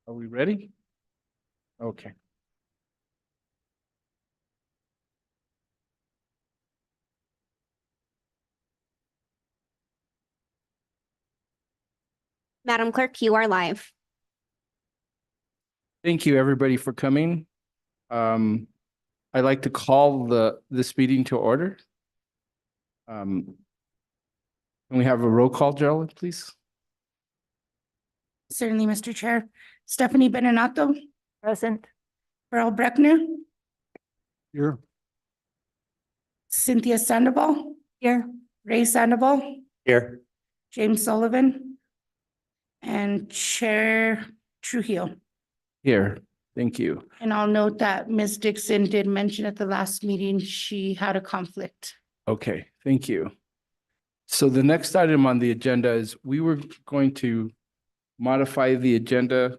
Are we ready? Okay. Madam Clerk, you are live. Thank you, everybody, for coming. I'd like to call this meeting to order. Can we have a roll call, Geraldine, please? Certainly, Mr. Chair. Stephanie Benenato, Present. Earl Breckner, Here. Cynthia Sandoval, Here. Ray Sandoval, Here. James Sullivan, and Chair Trujillo. Here. Thank you. And I'll note that Ms. Dixon did mention at the last meeting she had a conflict. Okay, thank you. So the next item on the agenda is we were going to modify the agenda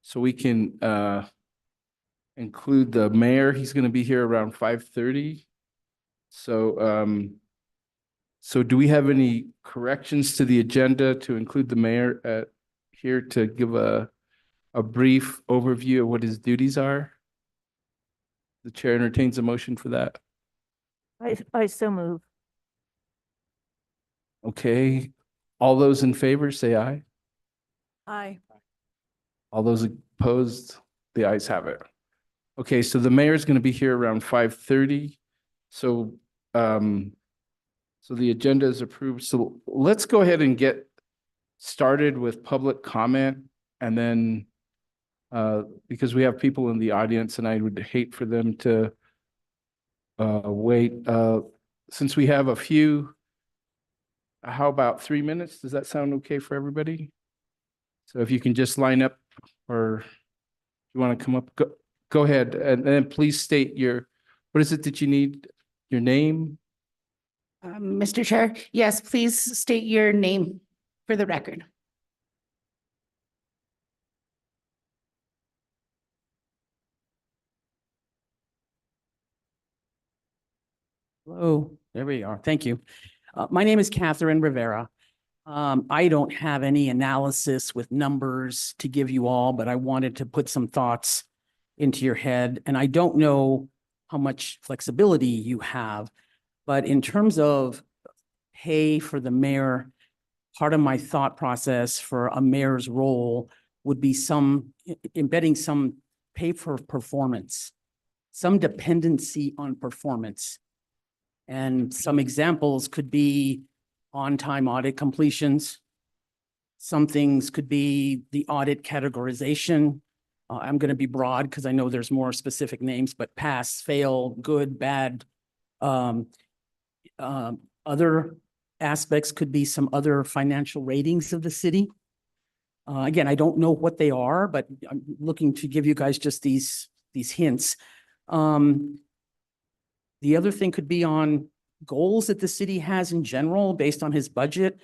so we can include the mayor. He's going to be here around 5:30. So so do we have any corrections to the agenda to include the mayor here to give a brief overview of what his duties are? The chair entertains a motion for that. I so move. Okay, all those in favor say aye. Aye. All those opposed, the ayes have it. Okay, so the mayor is going to be here around 5:30. So so the agenda is approved. So let's go ahead and get started with public comment, and then because we have people in the audience and I would hate for them to wait. Since we have a few, how about 3 minutes? Does that sound okay for everybody? So if you can just line up, or you want to come up, go ahead, and then please state what is it that you need? Your name? Mr. Chair, yes, please state your name for the record. Hello, there we are. Thank you. My name is Catherine Rivera. I don't have any analysis with numbers to give you all, but I wanted to put some thoughts into your head. And I don't know how much flexibility you have, but in terms of pay for the mayor, part of my thought process for a mayor's role would be embedding some pay for performance, some dependency on performance. And some examples could be on-time audit completions. Some things could be the audit categorization. I'm going to be broad because I know there's more specific names, but pass, fail, good, bad. Other aspects could be some other financial ratings of the city. Again, I don't know what they are, but I'm looking to give you guys just these hints. The other thing could be on goals that the city has in general based on his budget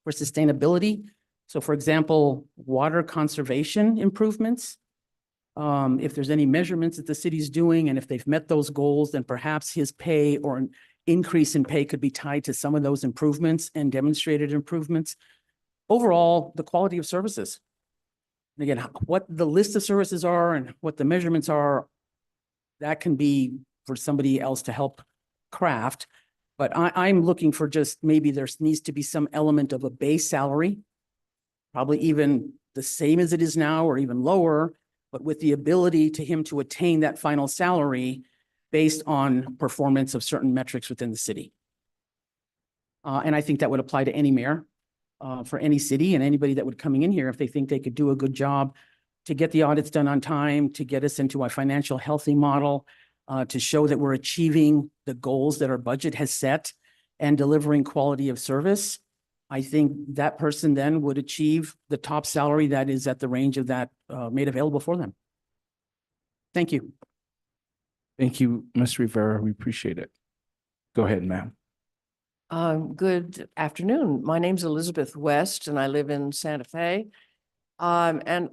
for sustainability. So for example, water conservation improvements. If there's any measurements that the city's doing and if they've met those goals, then perhaps his pay or an increase in pay could be tied to some of those improvements and demonstrated improvements. Overall, the quality of services. And again, what the list of services are and what the measurements are, that can be for somebody else to help craft. But I'm looking for just maybe there needs to be some element of a base salary, probably even the same as it is now or even lower, but with the ability to him to attain that final salary based on performance of certain metrics within the city. And I think that would apply to any mayor for any city and anybody that would coming in here if they think they could do a good job to get the audits done on time, to get us into a financial healthy model, to show that we're achieving the goals that our budget has set and delivering quality of service. I think that person then would achieve the top salary that is at the range of that made available for them. Thank you. Thank you, Ms. Rivera. We appreciate it. Go ahead, ma'am. Good afternoon. My name's Elizabeth West and I live in Santa Fe. And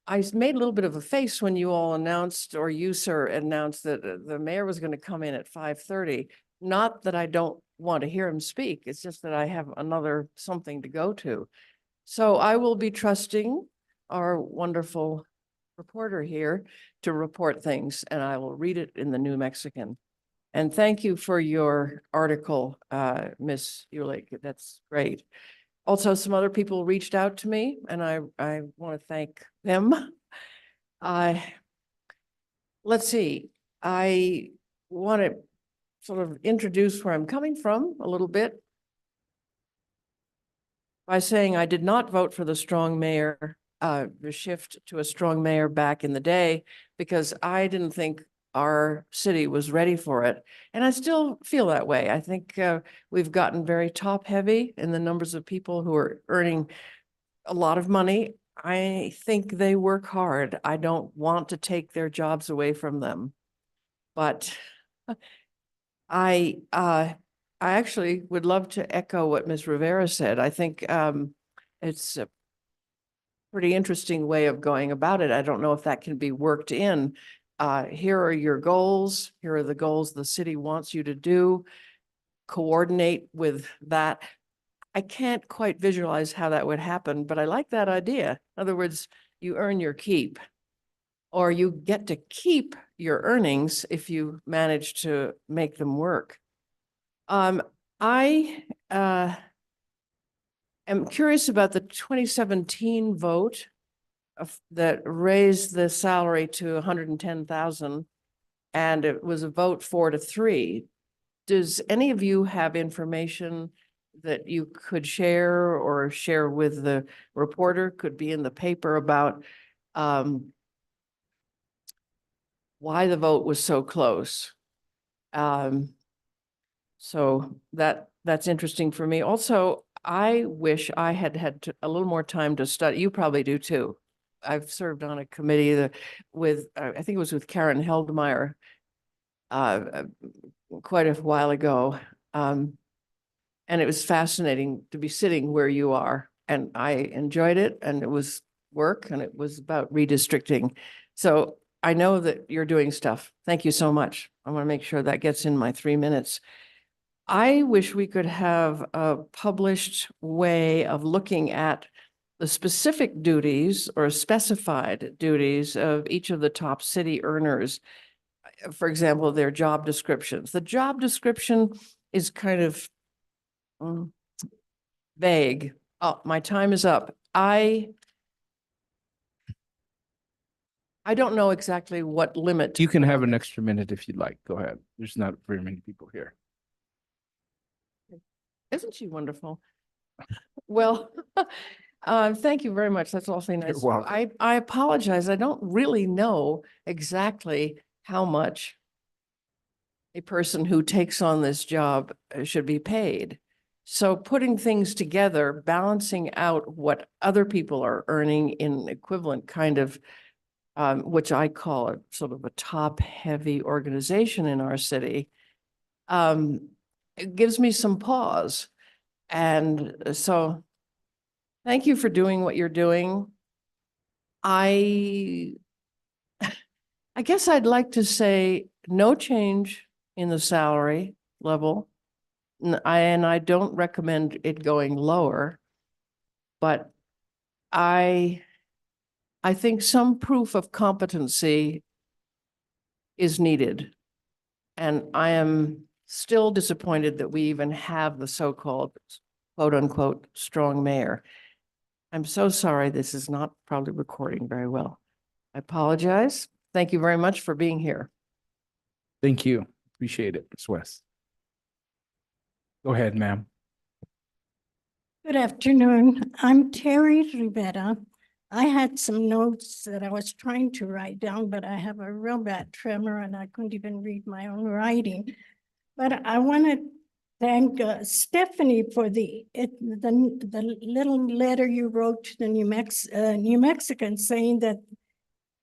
I made a little bit of a face when you all announced, or you, sir, announced that the mayor was going to come in at 5:30. Not that I don't want to hear him speak. It's just that I have something to go to. So I will be trusting our wonderful reporter here to report things, and I will read it in the New Mexican. And thank you for your article, Miss Ulick. That's great. Also, some other people reached out to me, and I want to thank them. Let's see, I want to sort of introduce where I'm coming from a little bit by saying I did not vote for the strong mayor, the shift to a strong mayor back in the day, because I didn't think our city was ready for it. And I still feel that way. I think we've gotten very top heavy in the numbers of people who are earning a lot of money. I think they work hard. I don't want to take their jobs away from them. But I actually would love to echo what Ms. Rivera said. I think it's a pretty interesting way of going about it. I don't know if that can be worked in. Here are your goals. Here are the goals the city wants you to do. Coordinate with that. I can't quite visualize how that would happen, but I like that idea. In other words, you earn your keep, or you get to keep your earnings if you manage to make them work. I am curious about the 2017 vote that raised the salary to 110,000, and it was a vote 4-3. Does any of you have information that you could share or share with the reporter, could be in the paper, about why the vote was so close? So that's interesting for me. Also, I wish I had had a little more time to study. You probably do too. I've served on a committee with, I think it was with Karen Heldmeyer quite a while ago. And it was fascinating to be sitting where you are. And I enjoyed it, and it was work, and it was about redistricting. So I know that you're doing stuff. Thank you so much. I want to make sure that gets in my 3 minutes. I wish we could have a published way of looking at the specific duties or specified duties of each of the top city earners. For example, their job descriptions. The job description is kind of vague. Oh, my time is up. I don't know exactly what limit. You can have an extra minute if you'd like. Go ahead. There's not very many people here. Isn't she wonderful? Well, thank you very much. That's awfully nice. You're welcome. I apologize. I don't really know exactly how much a person who takes on this job should be paid. So putting things together, balancing out what other people are earning in equivalent kind of, which I call it sort of a top-heavy organization in our city, it gives me some pause. And so thank you for doing what you're doing. I guess I'd like to say no change in the salary level. And I don't recommend it going lower, but I think some proof of competency is needed. And I am still disappointed that we even have the so-called quote unquote strong mayor. I'm so sorry this is not probably recording very well. I apologize. Thank you very much for being here. Thank you. Appreciate it, Ms. West. Go ahead, ma'am. Good afternoon. I'm Terry Rivera. I had some notes that I was trying to write down, but I have a real bad tremor and I couldn't even read my own writing. But I want to thank Stephanie for the little letter you wrote to the New Mexican saying that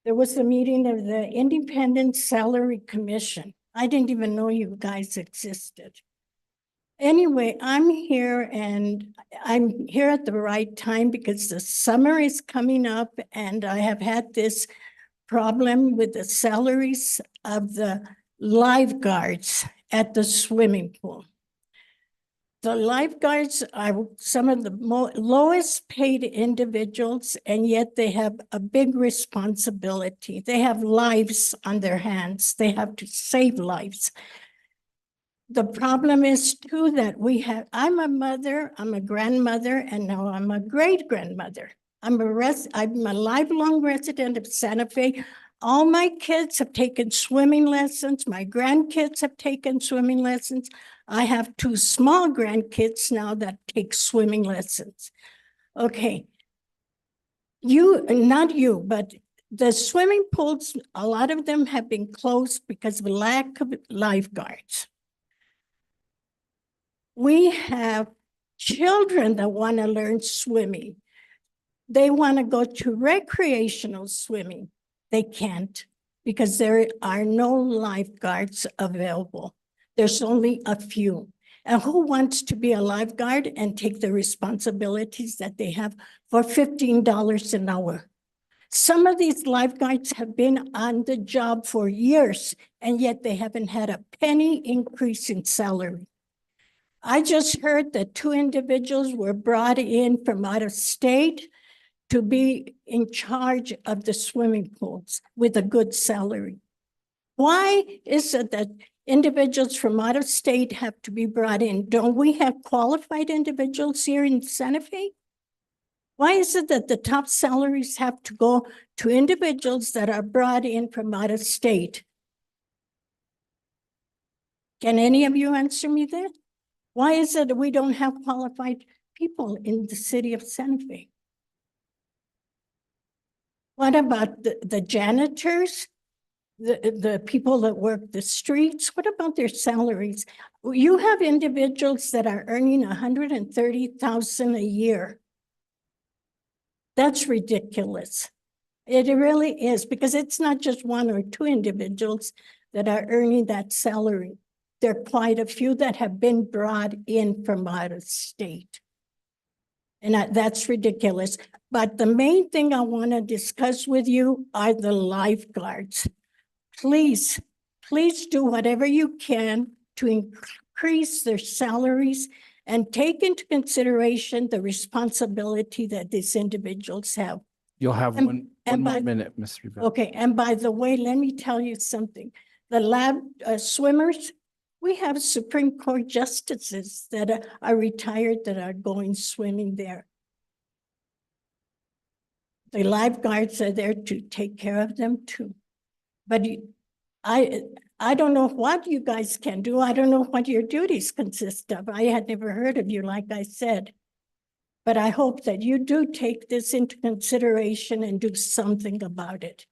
there was a meeting of the Independent Salary Commission. I didn't even know you guys existed. Anyway, I'm here and I'm here at the right time because the summer is coming up and I have had this problem with the salaries of the lifeguards at the swimming pool. The lifeguards are some of the lowest paid individuals, and yet they have a big responsibility. They have lives on their hands. They have to save lives. The problem is too that I'm a mother, I'm a grandmother, and now I'm a great grandmother. I'm a lifelong resident of Santa Fe. All my kids have taken swimming lessons. My grandkids have taken swimming lessons. I have 2 small grandkids now that take swimming lessons. Okay. Not you, but the swimming pools, a lot of them have been closed because of lack of lifeguards. We have children that want to learn swimming. They want to go to recreational swimming. They can't because there are no lifeguards available. There's only a few. And who wants to be a lifeguard and take the responsibilities that they have for $15 an hour? Some of these lifeguards have been on the job for years, and yet they haven't had a penny increase in salary. I just heard that 2 individuals were brought in from out of state to be in charge of the swimming pools with a good salary. Why is it that individuals from out of state have to be brought in? Don't we have qualified individuals here in Santa Fe? Why is it that the top salaries have to go to individuals that are brought in from out of state? Can any of you answer me that? Why is it that we don't have qualified people in the city of Santa Fe? What about the janitors, the people that work the streets? What about their salaries? You have individuals that are earning $130,000 a year. That's ridiculous. It really is, because it's not just 1 or 2 individuals that are earning that salary. There are quite a few that have been brought in from out of state. And that's ridiculous. But the main thing I want to discuss with you are the lifeguards. Please, please do whatever you can to increase their salaries and take into consideration the responsibility that these individuals have. You'll have And- one and more by- minute, Ms. Rivera. Okay, and by the way, let me tell you something. The lab swimmers, we have Supreme Court justices that are retired that are going swimming there. The lifeguards are there to take care of them too. But I don't know what you guys can do. I don't know what your duties consist of. I had never heard of you, like I said. But I hope that you do take this into consideration and do something about it.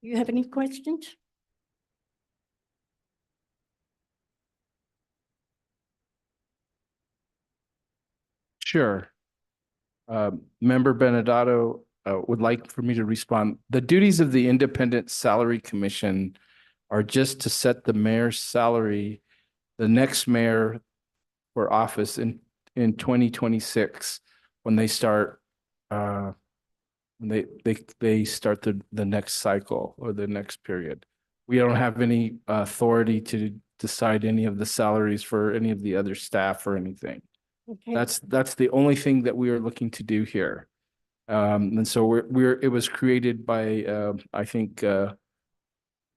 You have any questions? Sure. Member Benedetto would like for me to respond. The duties of the Independent Salary Commission are just to set the mayor's salary, the next mayor for office in 2026, when they start when they start the next cycle or the next period. We don't have any authority to decide any of the salaries for any of the other staff or anything. Okay. That's the only thing that we are looking to do here. And so it was created by, I think,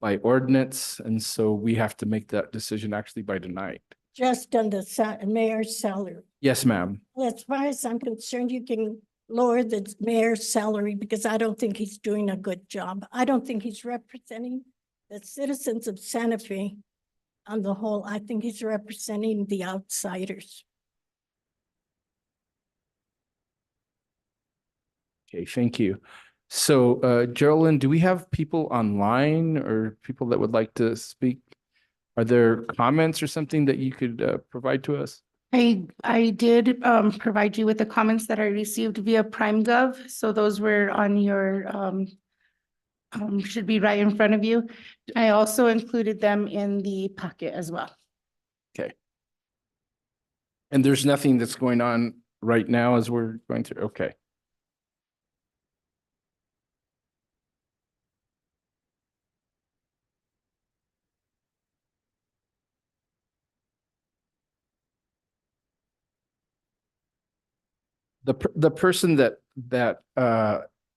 by ordinance. And so we have to make that decision actually by tonight. Just on the mayor's salary. Yes, ma'am. Well, as far as I'm concerned, you can lower the mayor's salary because I don't think he's doing a good job. I don't think he's representing the citizens of Santa Fe on the whole. I think he's representing the outsiders. Okay, thank you. So, Geraldine, do we have people online or people that would like to speak? Are there comments or something that you could provide to us? I did provide you with the comments that I received via PrimeGov. So those were on your should be right in front of you. I also included them in the packet as well. Okay. And there's nothing that's going on right now as we're going through. Okay. the person that,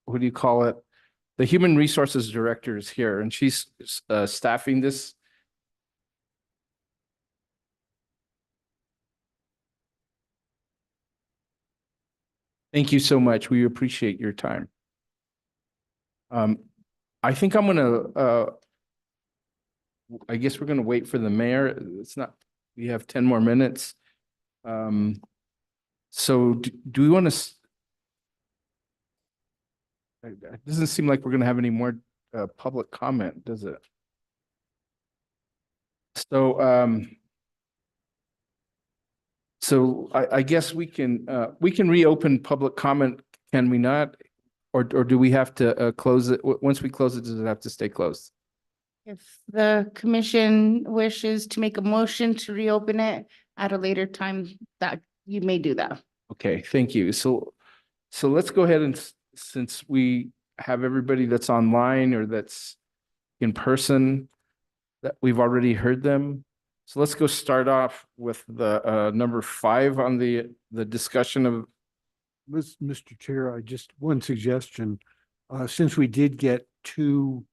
what do you call it? The Human Resources Director is here and she's, staffing this. Thank you so much. We appreciate your time. I think I'm gonna, I guess we're gonna wait for the mayor. It's not, we have 10 more minutes. So do we want to? It doesn't seem like we're gonna have any more, public comment, does it? So, so I guess we can reopen public comment, can we not? Or do we have to, close it? Once we close it, does it have to stay closed? If the commission wishes to make a motion to reopen it at a later time, that you may do that. Okay, thank you. So let's go ahead and, since we have everybody that's online or that's in person, that we've already heard them. So let's go start off with the, number 5 on the discussion of, Mr. Chair, one suggestion, since we did get 2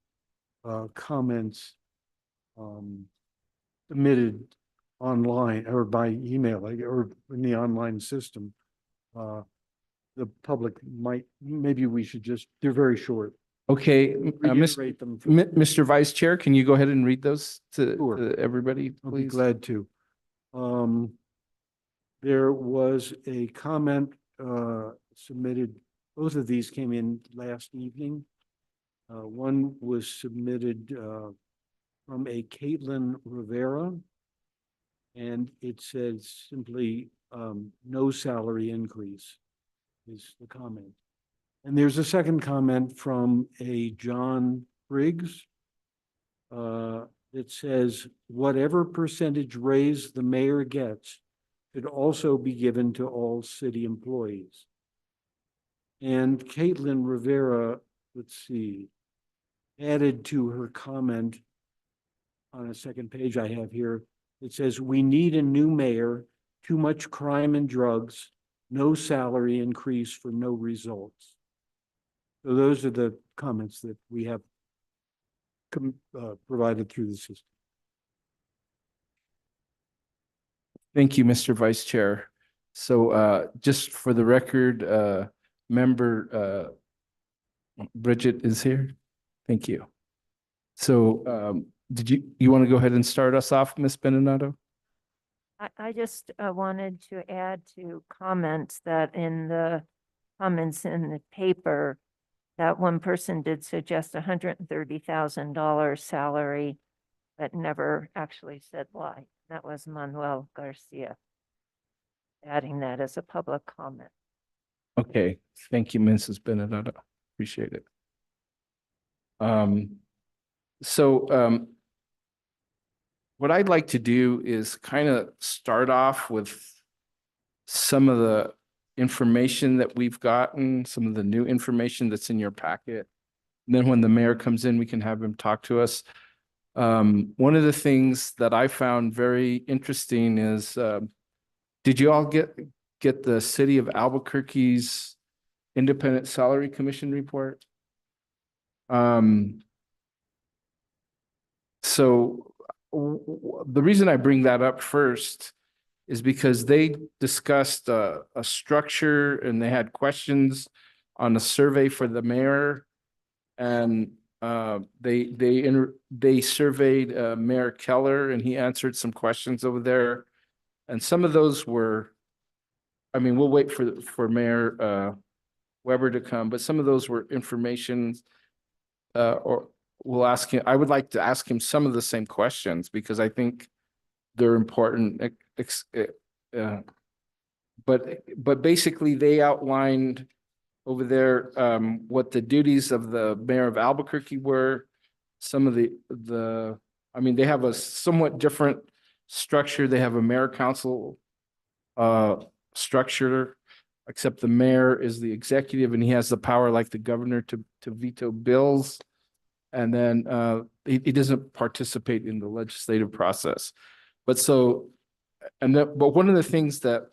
comments submitted online or by email, or in the online system, the public maybe we should they're very short. okay, Reiterate them. Mr. Vice Chair, can you go ahead and read those to Sure. everybody, I'll be please? glad to. There was a comment submitted, both of these came in last evening. One was submitted from a Caitlin Rivera. And it says simply, no salary increase is the comment. And there's a second comment from a John Briggs. It says, whatever percentage raise the mayor gets should also be given to all city employees. And Caitlin Rivera, let's see, added to her comment on a second page I have here. It says, we need a new mayor, too much crime and drugs, no salary increase for no results. So those are the comments that we have provided through the system. Thank you, Mr. Vice Chair. So, just for the record, member, Bridget is here. Thank you. So, did you want to go ahead and start us off, Ms. Beninado? I just wanted to add to comments that in the comments in the paper, that one person did suggest $130,000 salary, but never actually said why. That was Manuel Garcia. Adding that as a public comment. Okay, thank you, Mrs. Beninado. Appreciate it. So, what I'd like to do is kind of start off with some of the information that we've gotten, some of the new information that's in your packet. And then when the mayor comes in, we can have him talk to us. One of the things that I found very interesting is, did you all get the City of Albuquerque's Independent Salary Commission report? So the reason I bring that up first is because they discussed a structure and they had questions on a survey for the mayor. And they surveyed Mayor Keller and he answered some questions over there. And some of those were, I mean, we'll wait for Mayor Weber to come, but some of those were information or we'll ask him. I would like to ask him some of the same questions because I think they're important. But basically they outlined over there what the duties of the mayor of Albuquerque were. Some of I mean, they have a somewhat different structure. They have a mayor council structure, except the mayor is the executive and he has the power like the governor to veto bills. And then he doesn't participate in the legislative process. But one of the things that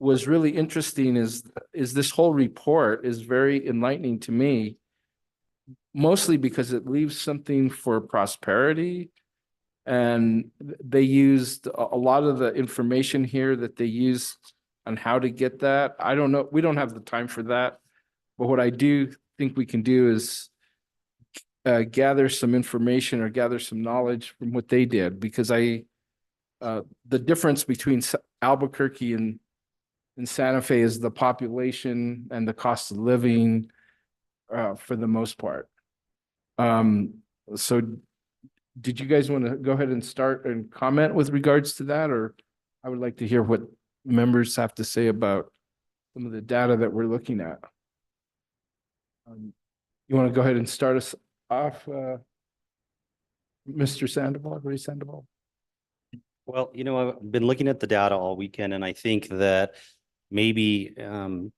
was really interesting is this whole report is very enlightening to me. Mostly because it leaves something for prosperity. And they used a lot of the information here that they used on how to get that. I don't know, we don't have the time for that. But what I do think we can do is gather some information or gather some knowledge from what they did, because the difference between Albuquerque and Santa Fe is the population and the cost of living for the most part. So did you guys want to go ahead and start and comment with regards to that, or I would like to hear what members have to say about some of the data that we're looking at. You want to go ahead and start us off, Mr. Sandoval, Ray Sandoval? Well, I've been looking at the data all weekend, and I think that maybe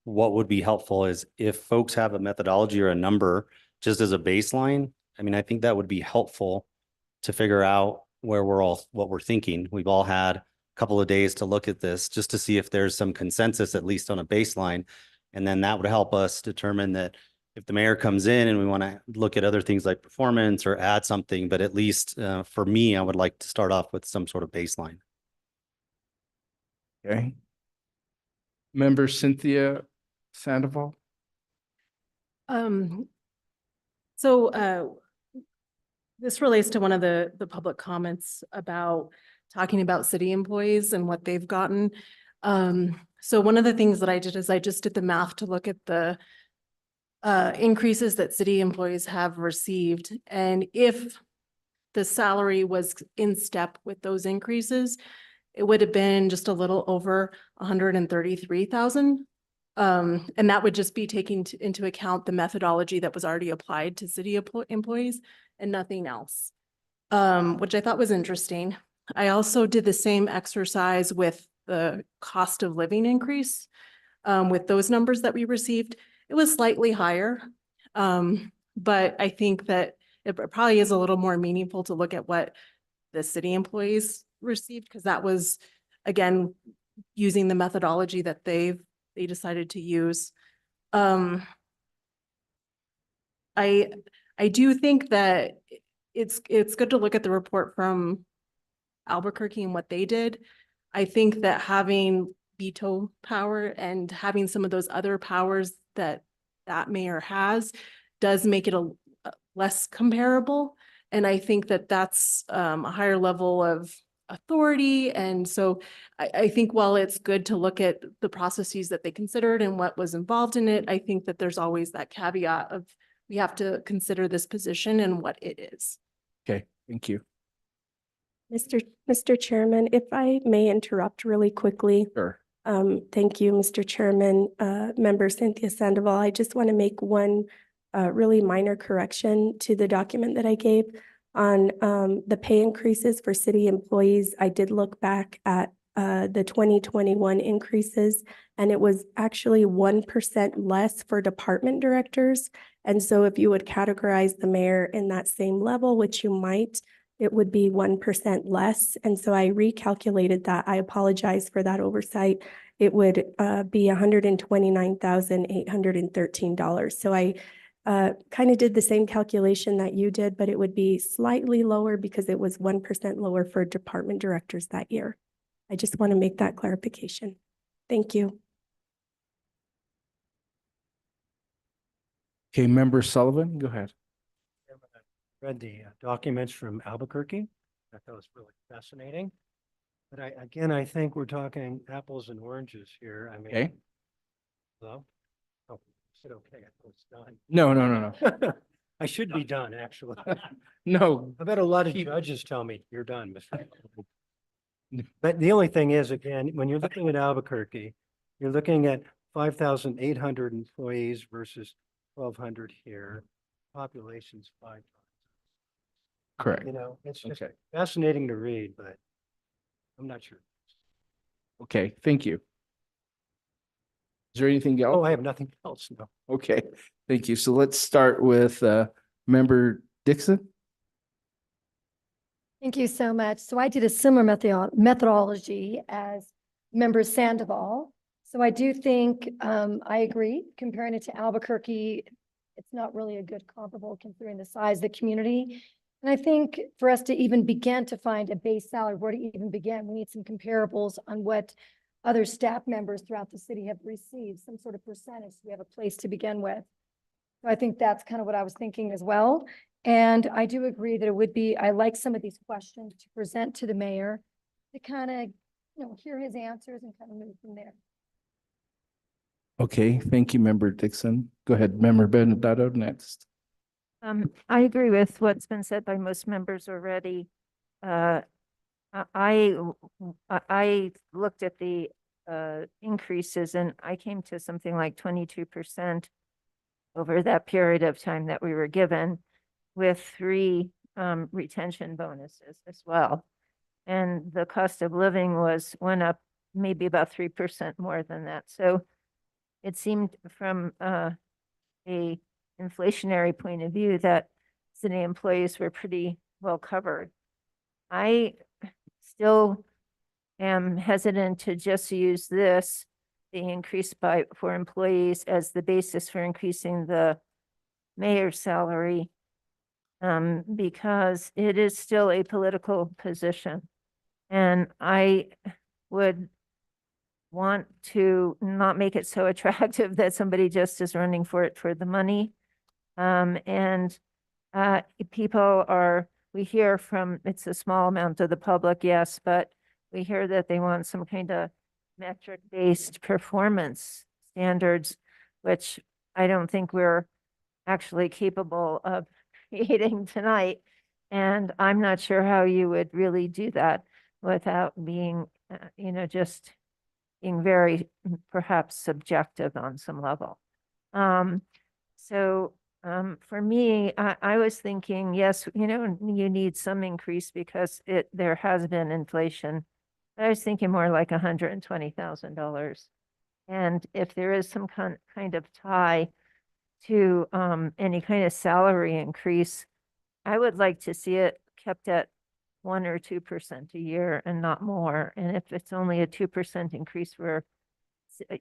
what would be helpful is if folks have a methodology or a number just as a baseline. I mean, I think that would be helpful to figure out what we're thinking. We've all had a couple of days to look at this just to see if there's some consensus, at least on a baseline. And then that would help us determine that if the mayor comes in and we want to look at other things like performance or add something, but at least for me, I would like to start off with some sort of baseline. Okay. Member Cynthia Sandoval? This relates to one of the public comments about talking about city employees and what they've gotten. So one of the things that I did is I just did the math to look at the increases that city employees have received. And if the salary was in step with those increases, it would have been just a little over 133,000. And that would just be taking into account the methodology that was already applied to city employees and nothing else, which I thought was interesting. I also did the same exercise with the cost of living increase. With those numbers that we received, it was slightly higher. But I think that it probably is a little more meaningful to look at what the city employees received, because that was, again, using the methodology that they decided to use. I do think that it's good to look at the report from Albuquerque and what they did. I think that having veto power and having some of those other powers that mayor has does make it a less comparable. And I think that that's a higher level of authority. And so I think while it's good to look at the processes that they considered and what was involved in it, I think that there's always that caveat of we have to consider this position and what it is. Okay, thank you. Mr. Chairman, if I may interrupt really quickly. Sure. Thank you, Mr. Chairman. Member Cynthia Sandoval, I just want to make one really minor correction to the document that I gave on the pay increases for city employees. I did look back at the 2021 increases, and it was actually 1% less for department directors. And so if you would categorize the mayor in that same level, which you might, it would be 1% less. And so I recalculated that. I apologize for that oversight. It would be $129,813. So I kind of did the same calculation that you did, but it would be slightly lower because it was 1% lower for department directors that year. I just want to make that clarification. Thank you. Okay, Member Sullivan, go ahead. Read the documents from Albuquerque. I thought it was really fascinating. But I think we're talking apples and oranges here. I mean, Okay. hello? Oh, is it okay? I thought it's done. No. I should be done, actually. No. I've had a lot of judges tell me, you're done, Mr. But the only thing is, again, when you're looking at Albuquerque, you're looking at 5,800 employees versus 1,200 here. Population's 5 times. Correct. It's just Okay. fascinating to read, but I'm not sure. Okay, thank you. Is there anything else? Oh, I have nothing else, no. Okay, thank you. So let's start with Member Dixon. Thank you so much. So I did a similar methodology as Member Sandoval. So I do think, I agree, comparing it to Albuquerque, it's not really a good comparable considering the size of the community. And I think for us to even begin to find a base salary, where to even begin, we need some comparables on what other staff members throughout the city have received, some sort of percentage. So we have a place to begin with. So I think that's kind of what I was thinking as well. And I do agree that it would be, I like some of these questions to present to the mayor to kind of, hear his answers and kind of move from there. Okay, thank you, Member Dixon. Go ahead, Member Benedetto next. I agree with what's been said by most members already. I looked at the increases and I came to something like 22% over that period of time that we were given, with 3 retention bonuses as well. And the cost of living went up maybe about 3% more than that. So it seemed from a inflationary point of view that city employees were pretty well covered. I still am hesitant to just use the increase for employees as the basis for increasing the mayor's salary, because it is still a political position. And I would want to not make it so attractive that somebody just is running for it for the money. We hear from, it's a small amount of the public, yes, but we hear that they want some kind of metric-based performance standards, which I don't think we're actually capable of creating tonight. And I'm not sure how you would really do that without being, just being very perhaps subjective on some level. For me, I was thinking, yes, you need some increase because there has been inflation. But I was thinking more like $120,000. And if there is some kind of tie to any kind of salary increase, I would like to see it kept at 1 or 2% a year and not more. And if it's only a 2% increase for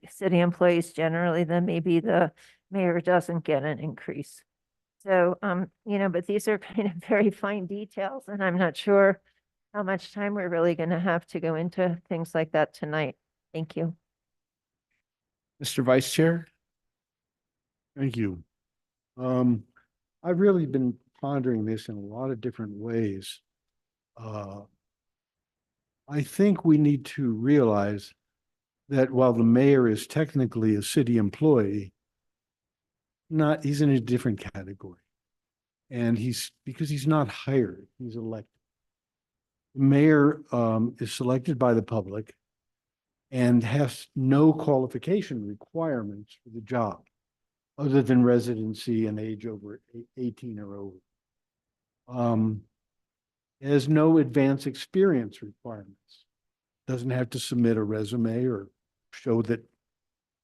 city employees generally, then maybe the mayor doesn't get an increase. So, but these are kind of very fine details, and I'm not sure how much time we're really going to have to go into things like that tonight. Thank you. Mr. Vice Chair? Thank you. I've really been pondering this in a lot of different ways. I think we need to realize that while the mayor is technically a city employee, he's in a different category. And because he's not hired, he's elected. The mayor is selected by the public and has no qualification requirements for the job other than residency and age over 18 or over. Has no advanced experience requirements. Doesn't have to submit a resume or show that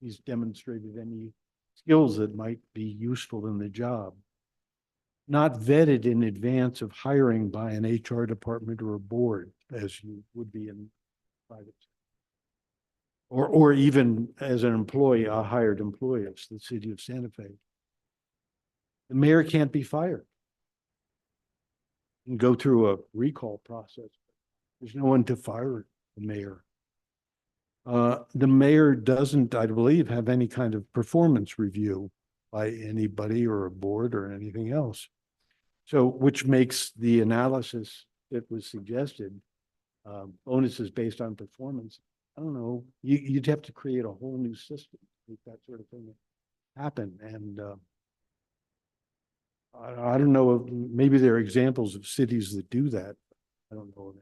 he's demonstrated any skills that might be useful in the job. Not vetted in advance of hiring by an HR department or a board, as you would be in private. Or even as an employee, a hired employee of the city of Santa Fe. The mayor can't be fired. And go through a recall process. There's no one to fire the mayor. The mayor doesn't, I believe, have any kind of performance review by anybody or a board or anything else. So, which makes the analysis that was suggested, bonuses based on performance, I don't know, you'd have to create a whole new system to make that sort of thing happen. And I don't know, if maybe there are examples of cities that do that. I don't know.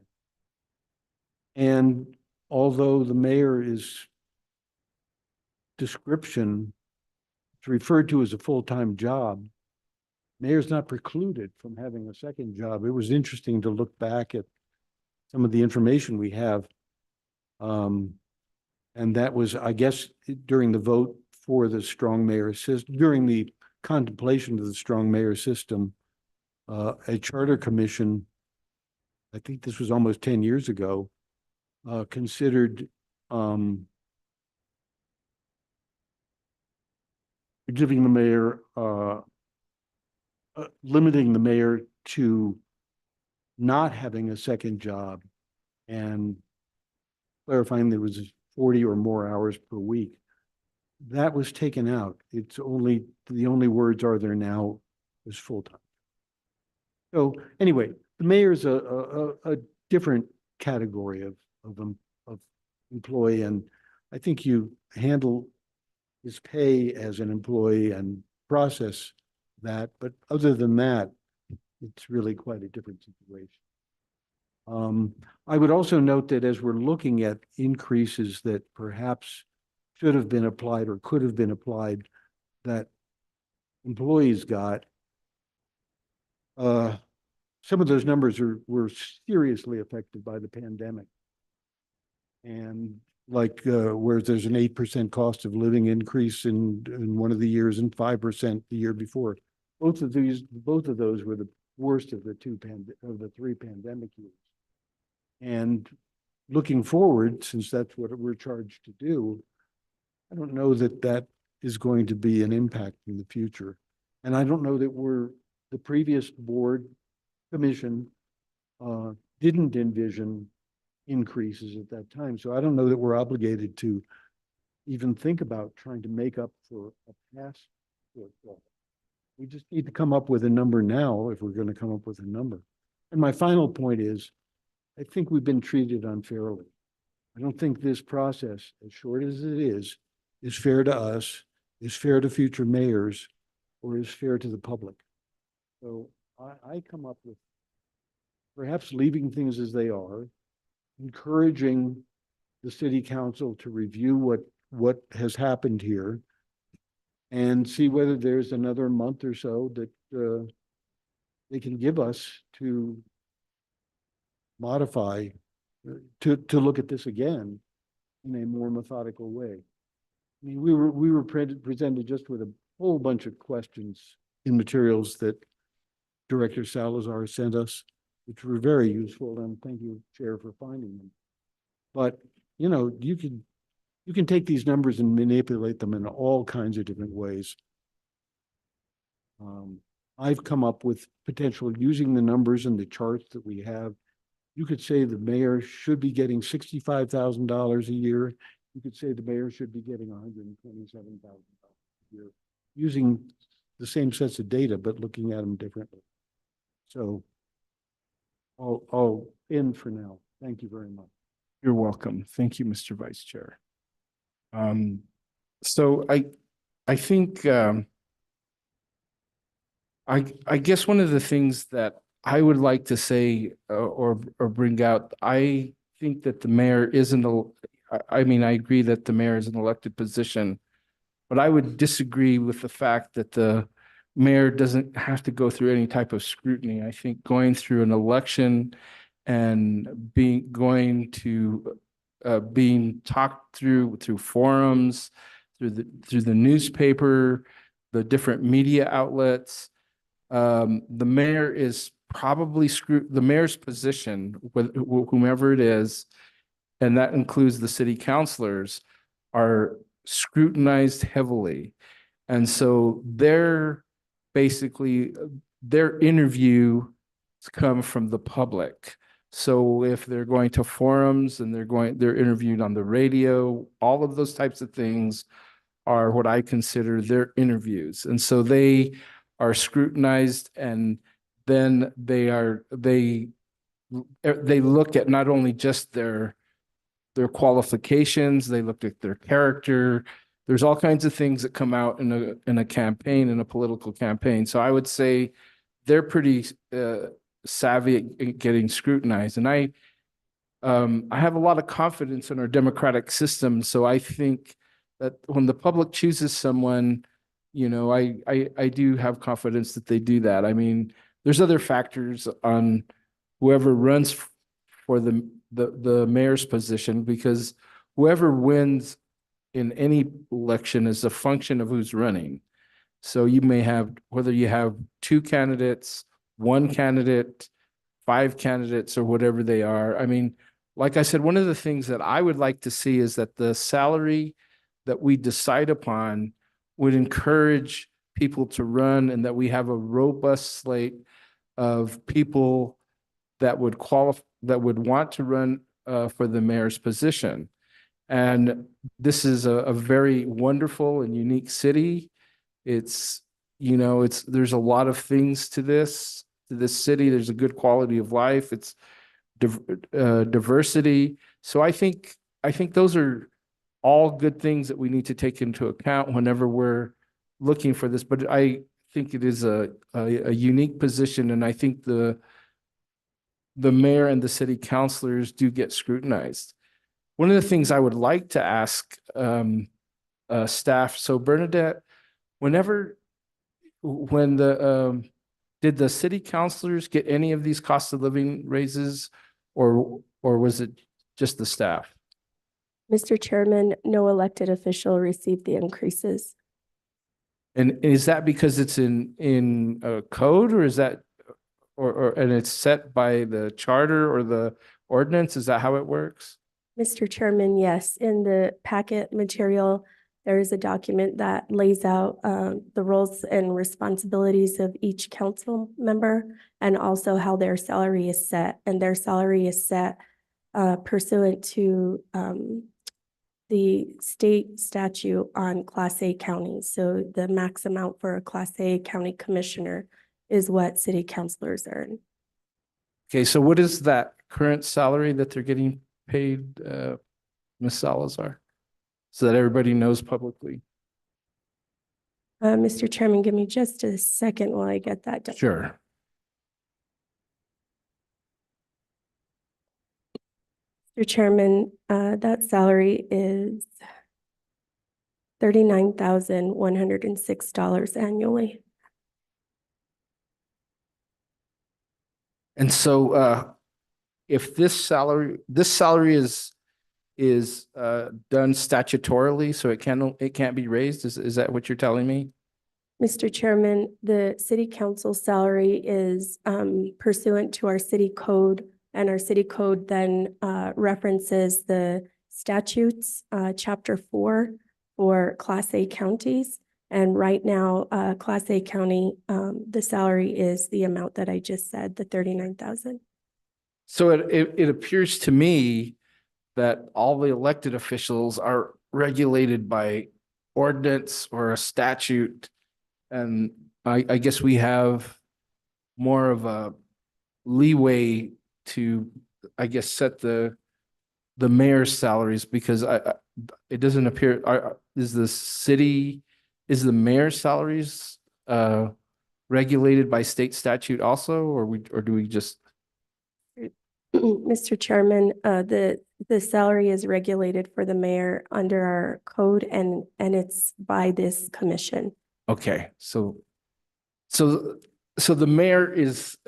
And although the mayor's description is referred to as a full-time job, mayor's not precluded from having a second job. It was interesting to look back at some of the information we have. And that was, I guess, during the vote for the strong mayor system, during the contemplation of the strong mayor system, a charter commission, I think this was almost 10 years ago, considered giving the mayor, limiting the mayor to not having a second job and clarifying there was 40 or more hours per week. That was taken out. It's only, the only words are there now is full-time. So anyway, the mayor's a different category of employee, and I think you handle his pay as an employee and process that, but other than that, it's really quite a different situation. I would also note that as we're looking at increases that perhaps should have been applied or could have been applied that employees got, some of those numbers were seriously affected by the pandemic. And like where there's an 8% cost of living increase in one of the years and 5% the year before. Both of those were the worst of the three pandemic years. And looking forward, since that's what we're charged to do, I don't know that that is going to be an impact in the future. And I don't know that the previous board commission didn't envision increases at that time. So I don't know that we're obligated to even think about trying to make up for a past shortfall. We just need to come up with a number now if we're going to come up with a number. And my final point is, I think we've been treated unfairly. I don't think this process, as short as it is fair to us, is fair to future mayors, or is fair to the public. So I come up with perhaps leaving things as they are, encouraging the city council to review what has happened here and see whether there's another month or so that they can give us to modify, to look at this again in a more methodical way. I mean, we were presented just with a whole bunch of questions in materials that Director Salazar sent us, which were very useful, and thank you, Chair, for finding them. But, you know, you can take these numbers and manipulate them in all kinds of different ways. I've come up with potential using the numbers and the charts that we have. You could say the mayor should be getting $65,000 a year. You could say the mayor should be getting $127,000 a year, using the same sets of data, but looking at them differently. So I'll end for now. Thank you very much. You're welcome. Thank you, Mr. Vice Chair. So I think I guess one of the things that I would like to say or bring out, I think that the mayor isn't I mean, I agree that the mayor is an elected position, but I would disagree with the fact that the mayor doesn't have to go through any type of scrutiny. I think going through an election and being talked through forums, through the newspaper, the different media outlets, the mayor is probably the mayor's position, whomever it is, and that includes the city councilors, are scrutinized heavily. And so their interview come from the public. So if they're going to forums and they're interviewed on the radio, all of those types of things are what I consider their interviews. And so they are scrutinized, and then they look at not only just their qualifications, they look at their character. There's all kinds of things that come out in a campaign, in a political campaign. So I would say they're pretty savvy at getting scrutinized. And I have a lot of confidence in our democratic system. So I think that when the public chooses someone, you know, I do have confidence that they do that. I mean, there's other factors on whoever runs for the mayor's position, because whoever wins in any election is a function of who's running. So you may have, whether you have two candidates, one candidate, 5 candidates, or whatever they are. I mean, like I said, one of the things that I would like to see is that the salary that we decide upon would encourage people to run and that we have a robust slate of people that would that would want to run for the mayor's position. And this is a very wonderful and unique city. It's, you know, there's a lot of things to this city. There's a good quality of life. It's diversity. So I think those are all good things that we need to take into account whenever we're looking for this. But I think it is a unique position, and I think the mayor and the city councilors do get scrutinized. One of the things I would like to ask staff, so Bernadette, did the city councilors get any of these cost of living raises, or was it just the staff? Mr. Chairman, no elected official received the increases. And is that because it's in a code, or is that, and it's set by the charter or the ordinance? Is that how it works? Mr. Chairman, yes, in the packet material, there is a document that lays out the roles and responsibilities of each council member and also how their salary is set. And their salary is set pursuant to the state statute on Class A counties. So the max amount for a Class A county commissioner is what city councilors earn. Okay, so what is that current salary that they're getting paid, Ms. Salazar? So that everybody knows publicly. Mr. Chairman, give me just a second while I get that done. Sure. Mr. Chairman, that salary is $39,106 annually. And so if this salary is done statutorily, so it can't be raised, is that what you're telling me? Mr. Chairman, the city council salary is pursuant to our city code, and our city code then references the statutes, chapter 4 for Class A counties. And right now, Class A county, the salary is the amount that I just said, the $39,000. So it appears to me that all the elected officials are regulated by ordinance or a statute. And I guess we have more of a leeway to, I guess, set the mayor's salaries, because it doesn't appear, is the mayor's salaries regulated by state statute also, or do we just? Mr. Chairman, the salary is regulated for the mayor under our code, and it's by this commission. Okay, so the mayor is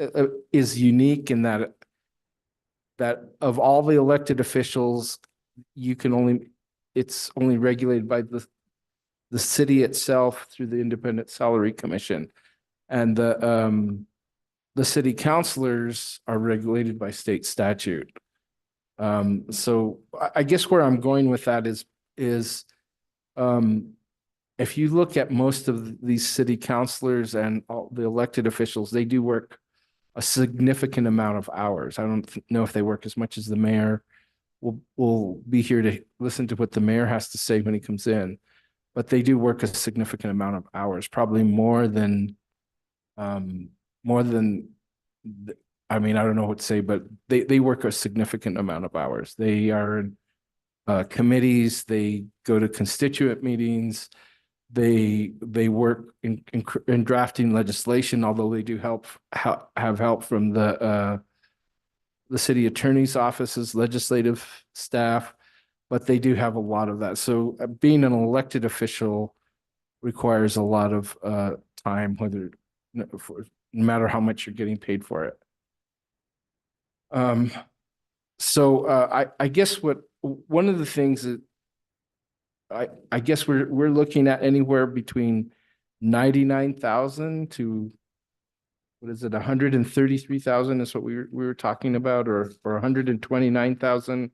unique in that of all the elected officials, it's only regulated by the city itself through the Independent Salary Commission, and the city councilors are regulated by state statute. So I guess where I'm going with that is if you look at most of these city councilors and all the elected officials, they do work a significant amount of hours. I don't know if they work as much as the mayor. We'll be here to listen to what the mayor has to say when he comes in, but they do work a significant amount of hours, probably more than I mean, I don't know what to say, but they work a significant amount of hours. They are in committees, they go to constituent meetings, they work in drafting legislation, although they do have help from the city attorney's office's legislative staff, but they do have a lot of that. So being an elected official requires a lot of time, no matter how much you're getting paid for it. So I guess one of the things that I guess we're looking at anywhere between 99,000 to, what is it, 133,000 is what we were talking about, or 129,000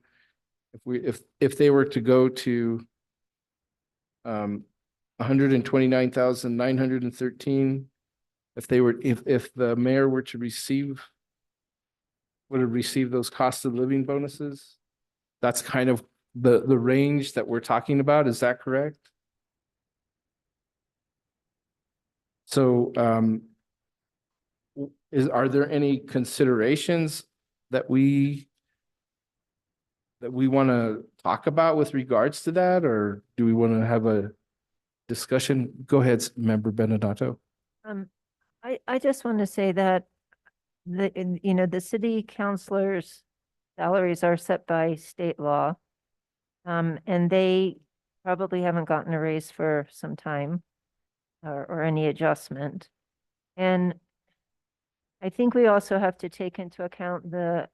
if they were to go to 129,913. If they were, if the mayor were to receive, would have received those cost of living bonuses? That's kind of the range that we're talking about. Is that correct? So, are there any considerations that we want to talk about with regards to that, or do we want to have a discussion? Go ahead, Member Benedetto. I just want to say that the city councilors' salaries are set by state law. And they probably haven't gotten a raise for some time or any adjustment. And I think we also have to take into account the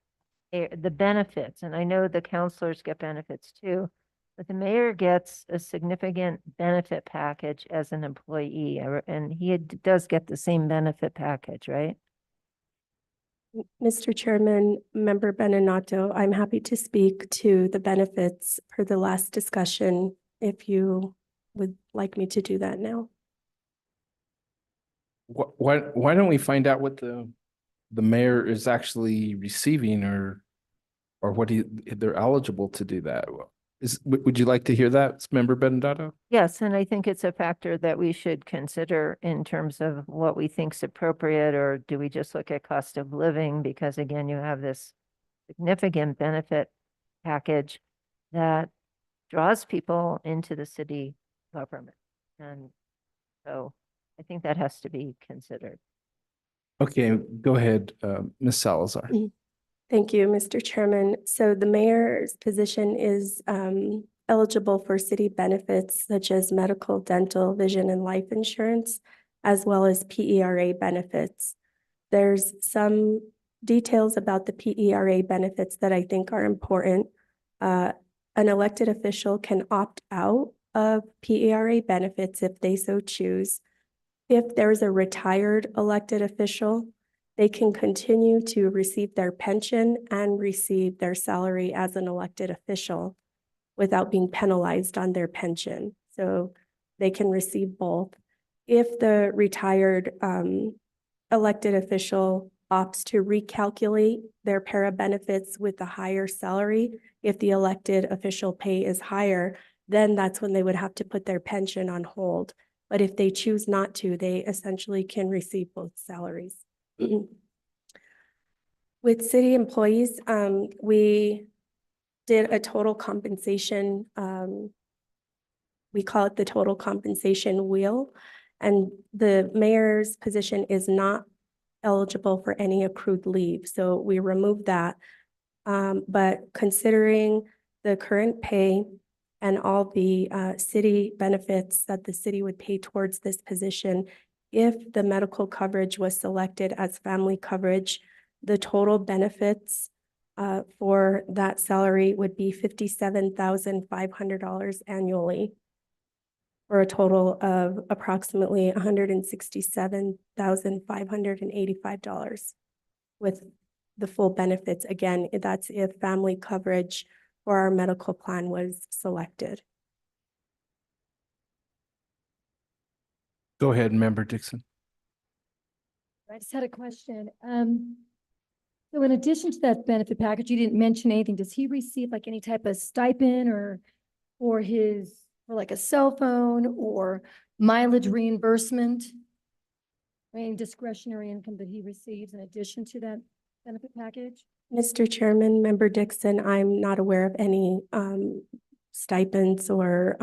benefits, and I know the counselors get benefits too, but the mayor gets a significant benefit package as an employee, and he does get the same benefit package, right? Mr. Chairman, Member Beninato, I'm happy to speak to the benefits per the last discussion if you would like me to do that now. Why don't we find out what the mayor is actually receiving, or what they're eligible to do that? Would you like to hear that, Member Benedetto? Yes, and I think it's a factor that we should consider in terms of what we think is appropriate, or do we just look at cost of living? Because again, you have this significant benefit package that draws people into the city government. And so I think that has to be considered. Okay, go ahead, Ms. Salazar. Thank you, Mr. Chairman. So the mayor's position is eligible for city benefits such as medical, dental, vision, and life insurance, as well as PERA benefits. There's some details about the PERA benefits that I think are important. An elected official can opt out of PERA benefits if they so choose. If there's a retired elected official, they can continue to receive their pension and receive their salary as an elected official without being penalized on their pension. So they can receive both. If the retired elected official opts to recalculate their para benefits with a higher salary, if the elected official pay is higher, then that's when they would have to put their pension on hold. But if they choose not to, they essentially can receive both salaries. With city employees, we did a total compensation, we call it the total compensation wheel, and the mayor's position is not eligible for any accrued leave, so we removed that. But considering the current pay and all the city benefits that the city would pay towards this position, if the medical coverage was selected as family coverage, the total benefits for that salary would be $57,500 annually, for a total of approximately $167,585 with the full benefits. Again, that's if family coverage for our medical plan was selected. Go ahead, Member Dixon. I just had a question. So in addition to that benefit package, you didn't mention anything. Does he receive like any type of stipend or like a cell phone or mileage reimbursement? Any discretionary income that he receives in addition to that benefit package? Mr. Chairman, Member Dixon, I'm not aware of any stipends or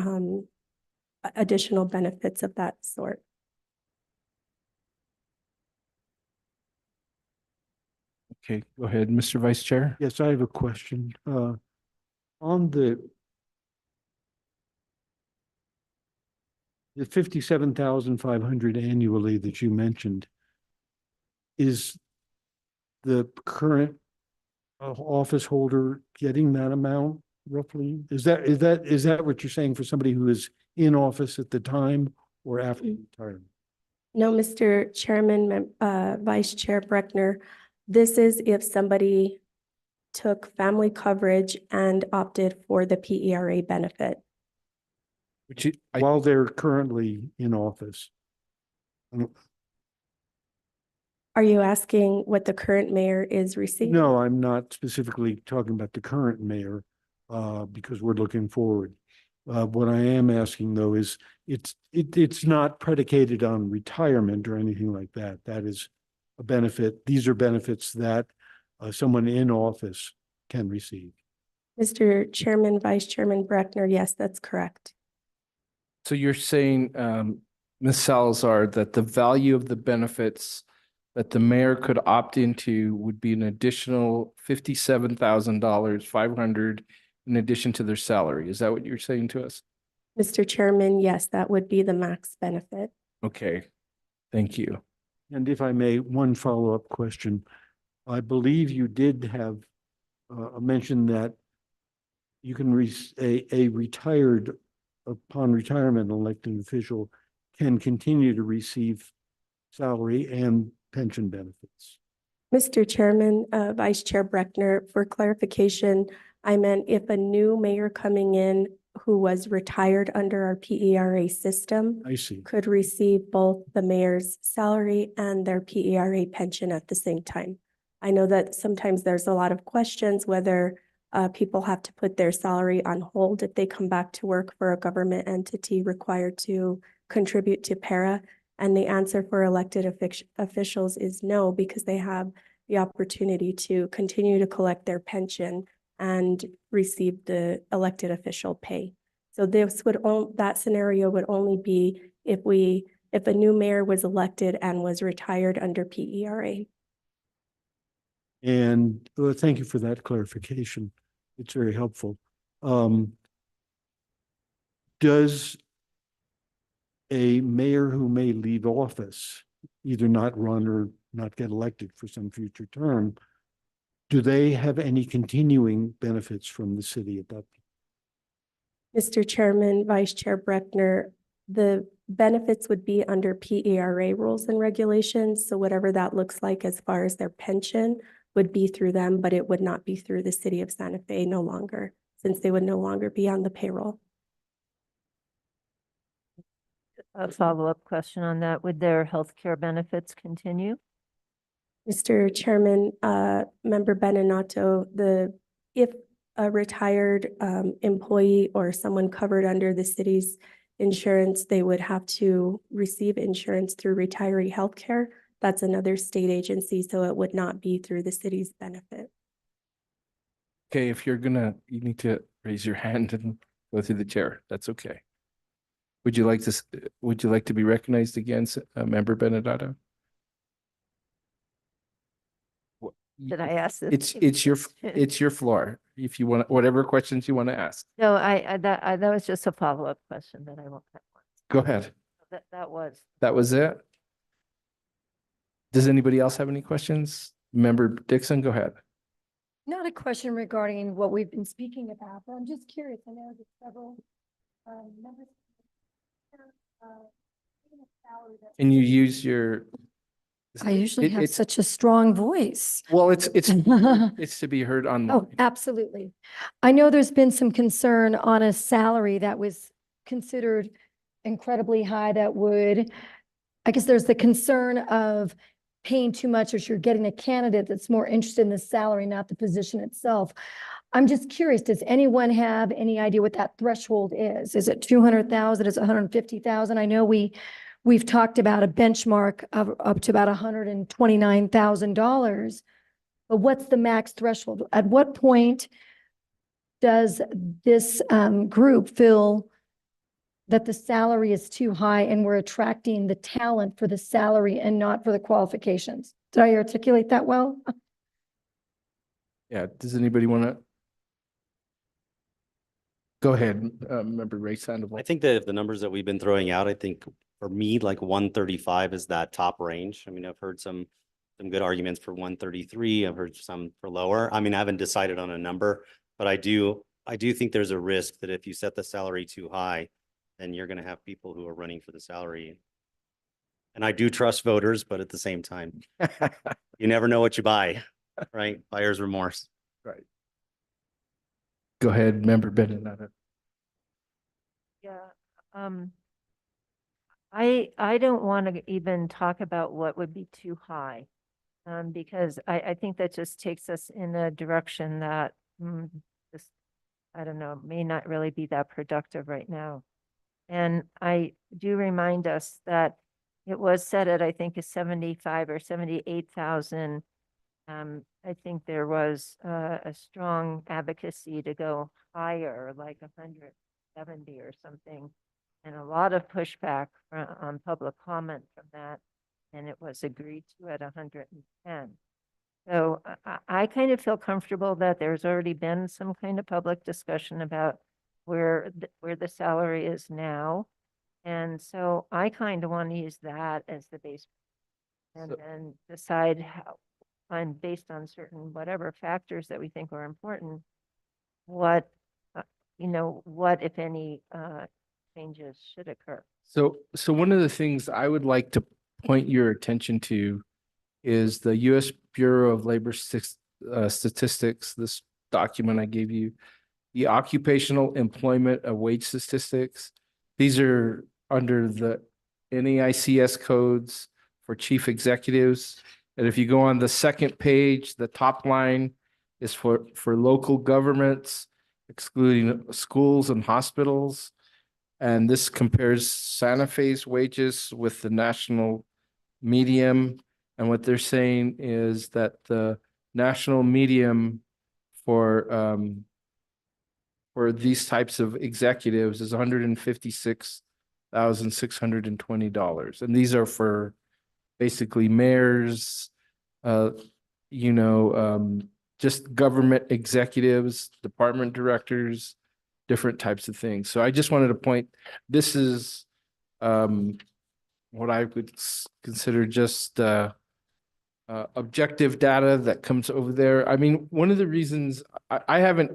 additional benefits of that sort. Okay, go ahead, Mr. Vice Chair. Yes, I have a question. On the 57,500 annually that you mentioned, is the current office holder getting that amount roughly? Is that what you're saying for somebody who is in office at the time or after retirement? No, Mr. Chairman, Vice Chair Breckner, this is if somebody took family coverage and opted for the PERA benefit. Which while they're currently in office. Are you asking what the current mayor is receiving? No, I'm not specifically talking about the current mayor, because we're looking forward. What I am asking though is, it's not predicated on retirement or anything like that. That is a benefit. These are benefits that someone in office can receive. Mr. Chairman, Vice Chairman Breckner, yes, that's correct. So you're saying, Ms. Salazar, that the value of the benefits that the mayor could opt into would be an additional $57,000, 500 in addition to their salary. Is that what you're saying to us? Mr. Chairman, yes, that would be the max benefit. Okay, thank you. And if I may, one follow-up question. I believe you did have mentioned that you can a retired, upon retirement, elected official can continue to receive salary and pension benefits. Mr. Chairman, Vice Chair Breckner, for clarification, I meant if a new mayor coming in who was retired under our PERA system I see. could receive both the mayor's salary and their PERA pension at the same time. I know that sometimes there's a lot of questions whether people have to put their salary on hold if they come back to work for a government entity required to contribute to PERA. And the answer for elected officials is no, because they have the opportunity to continue to collect their pension and receive the elected official pay. So that scenario would only be if a new mayor was elected and was retired under PERA. And thank you for that clarification. It's very helpful. Does a mayor who may leave office, either not run or not get elected for some future term, do they have any continuing benefits from the city at that point? Mr. Chairman, Vice Chair Breckner, the benefits would be under PERA rules and regulations. So whatever that looks like as far as their pension would be through them, but it would not be through the city of Santa Fe no longer, since they would no longer be on the payroll. A follow-up question on that. Would their healthcare benefits continue? Mr. Chairman, Member Beninato, if a retired employee or someone covered under the city's insurance, they would have to receive insurance through retiree healthcare. That's another state agency, so it would not be through the city's benefit. Okay, if you need to raise your hand and go through the chair. That's okay. Would you like to be recognized again, Member Benedetto? Did I ask this? It's your floor. If you want, whatever questions you want to ask, No, that was just a follow-up question that I won't have. go ahead. That was. That was it. Does anybody else have any questions? Member Dixon, go ahead. Not a question regarding what we've been speaking about, but I'm just curious. I know that several members. Can you use your? I usually have it's such a strong voice. Well, it's to be heard on. Oh, absolutely. I know there's been some concern on a salary that was considered incredibly high I guess there's the concern of paying too much, or you're getting a candidate that's more interested in the salary, not the position itself. I'm just curious, does anyone have any idea what that threshold is? Is it 200,000? Is it 150,000? I know we've talked about a benchmark of up to about $129,000, but what's the max threshold? At what point does this group feel that the salary is too high and we're attracting the talent for the salary and not for the qualifications? Did I articulate that well? Yeah, does anybody want to? Go ahead, Member Ray Sandoval. I think that if the numbers that we've been throwing out, I think for me, like 135 is that top range. I mean, I've heard some good arguments for 133. I've heard some for lower. I mean, I haven't decided on a number, but I do think there's a risk that if you set the salary too high, then you're going to have people who are running for the salary. And I do trust voters, but at the same time, you never know what you buy, right? Buyer's remorse. Right. Go ahead, Member Benedetto. Yeah, I don't want to even talk about what would be too high. Because I think that just takes us in a direction that, just, I don't know, may not really be that productive right now. And I do remind us that it was set at, I think, a 75 or 78,000. I think there was a strong advocacy to go higher, like 170 or something. And a lot of pushback on public comment from that. And it was agreed to at 110. So I kind of feel comfortable that there's already been some kind of public discussion about where the salary is now. And so I kind of want to use that as the base and So- then decide how, and based on certain whatever factors that we think are important, what, what, if any, changes should occur. So one of the things I would like to point your attention to is the U.S. Bureau of Labor Statistics, this document I gave you, the occupational employment wage statistics. These are under the NAICS codes for chief executives. And if you go on the second page, the top line is for local governments, excluding schools and hospitals. And this compares Santa Fe's wages with the national medium. And what they're saying is that the national medium for these types of executives is $156,620. And these are for basically mayors, just government executives, department directors, different types of things. So I just wanted to point, this is what I would consider just objective data that comes over there. I mean, one of the reasons I haven't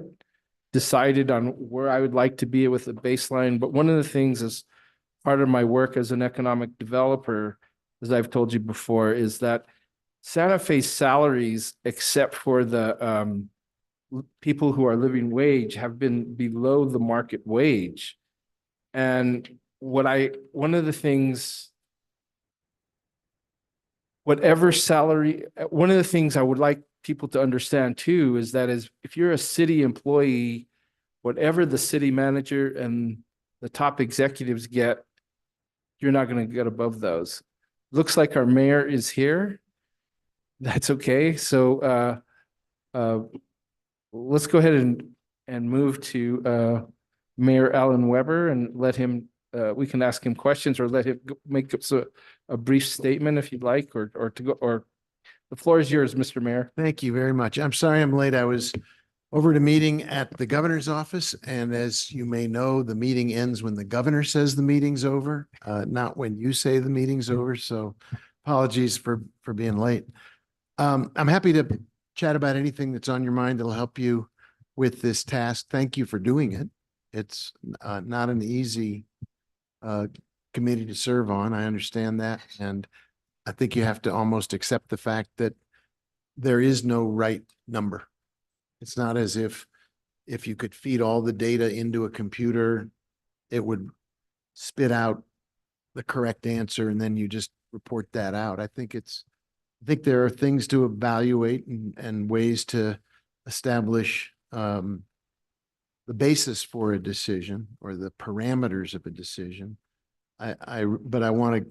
decided on where I would like to be with a baseline, but one of the things is part of my work as an economic developer, as I've told you before, is that Santa Fe's salaries, except for the people who are living wage, have been below the market wage. And one of the things, whatever salary, one of the things I would like people to understand too is that if you're a city employee, whatever the city manager and the top executives get, you're not going to get above those. Looks like our mayor is here. That's okay. So let's go ahead and move to Mayor Alan Weber and let him, we can ask him questions or let him make a brief statement if you'd like, or the floor is yours, Mr. Mayor. Thank you very much. I'm sorry I'm late. I was over at a meeting at the governor's office, and as you may know, the meeting ends when the governor says the meeting's over, not when you say the meeting's over. So apologies for being late. I'm happy to chat about anything that's on your mind that'll help you with this task. Thank you for doing it. It's not an easy committee to serve on. I understand that. And I think you have to almost accept the fact that there is no right number. It's not as if you could feed all the data into a computer, it would spit out the correct answer and then you just report that out. I think there are things to evaluate and ways to establish the basis for a decision or the parameters of a decision. But I want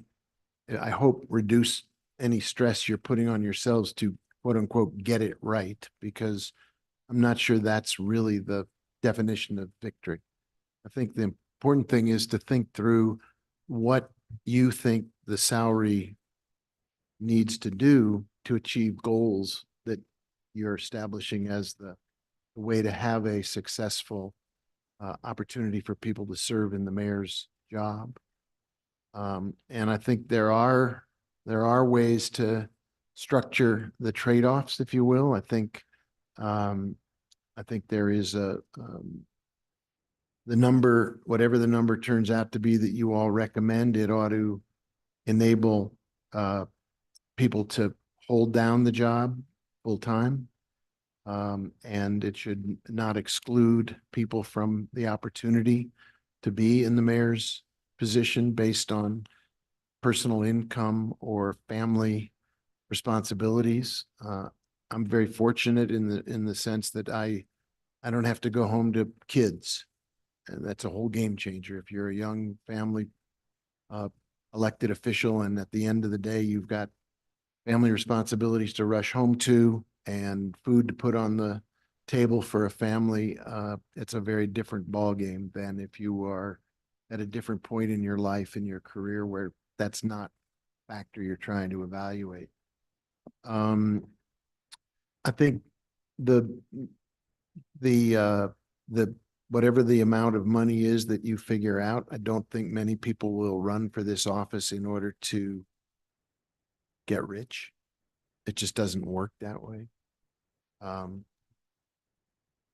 to, I hope, reduce any stress you're putting on yourselves to quote unquote get it right, because I'm not sure that's really the definition of victory. I think the important thing is to think through what you think the salary needs to do to achieve goals that you're establishing as the way to have a successful opportunity for people to serve in the mayor's job. And I think there are ways to structure the trade-offs, if you will. I think there is the number, whatever the number turns out to be that you all recommend, it ought to enable people to hold down the job full time. And it should not exclude people from the opportunity to be in the mayor's position based on personal income or family responsibilities. I'm very fortunate in the sense that I don't have to go home to kids. And that's a whole game changer. If you're a young family elected official and at the end of the day, you've got family responsibilities to rush home to and food to put on the table for a family, it's a very different ballgame than if you are at a different point in your life, in your career, where that's not a factor you're trying to evaluate. I think the whatever the amount of money is that you figure out, I don't think many people will run for this office in order to get rich. It just doesn't work that way.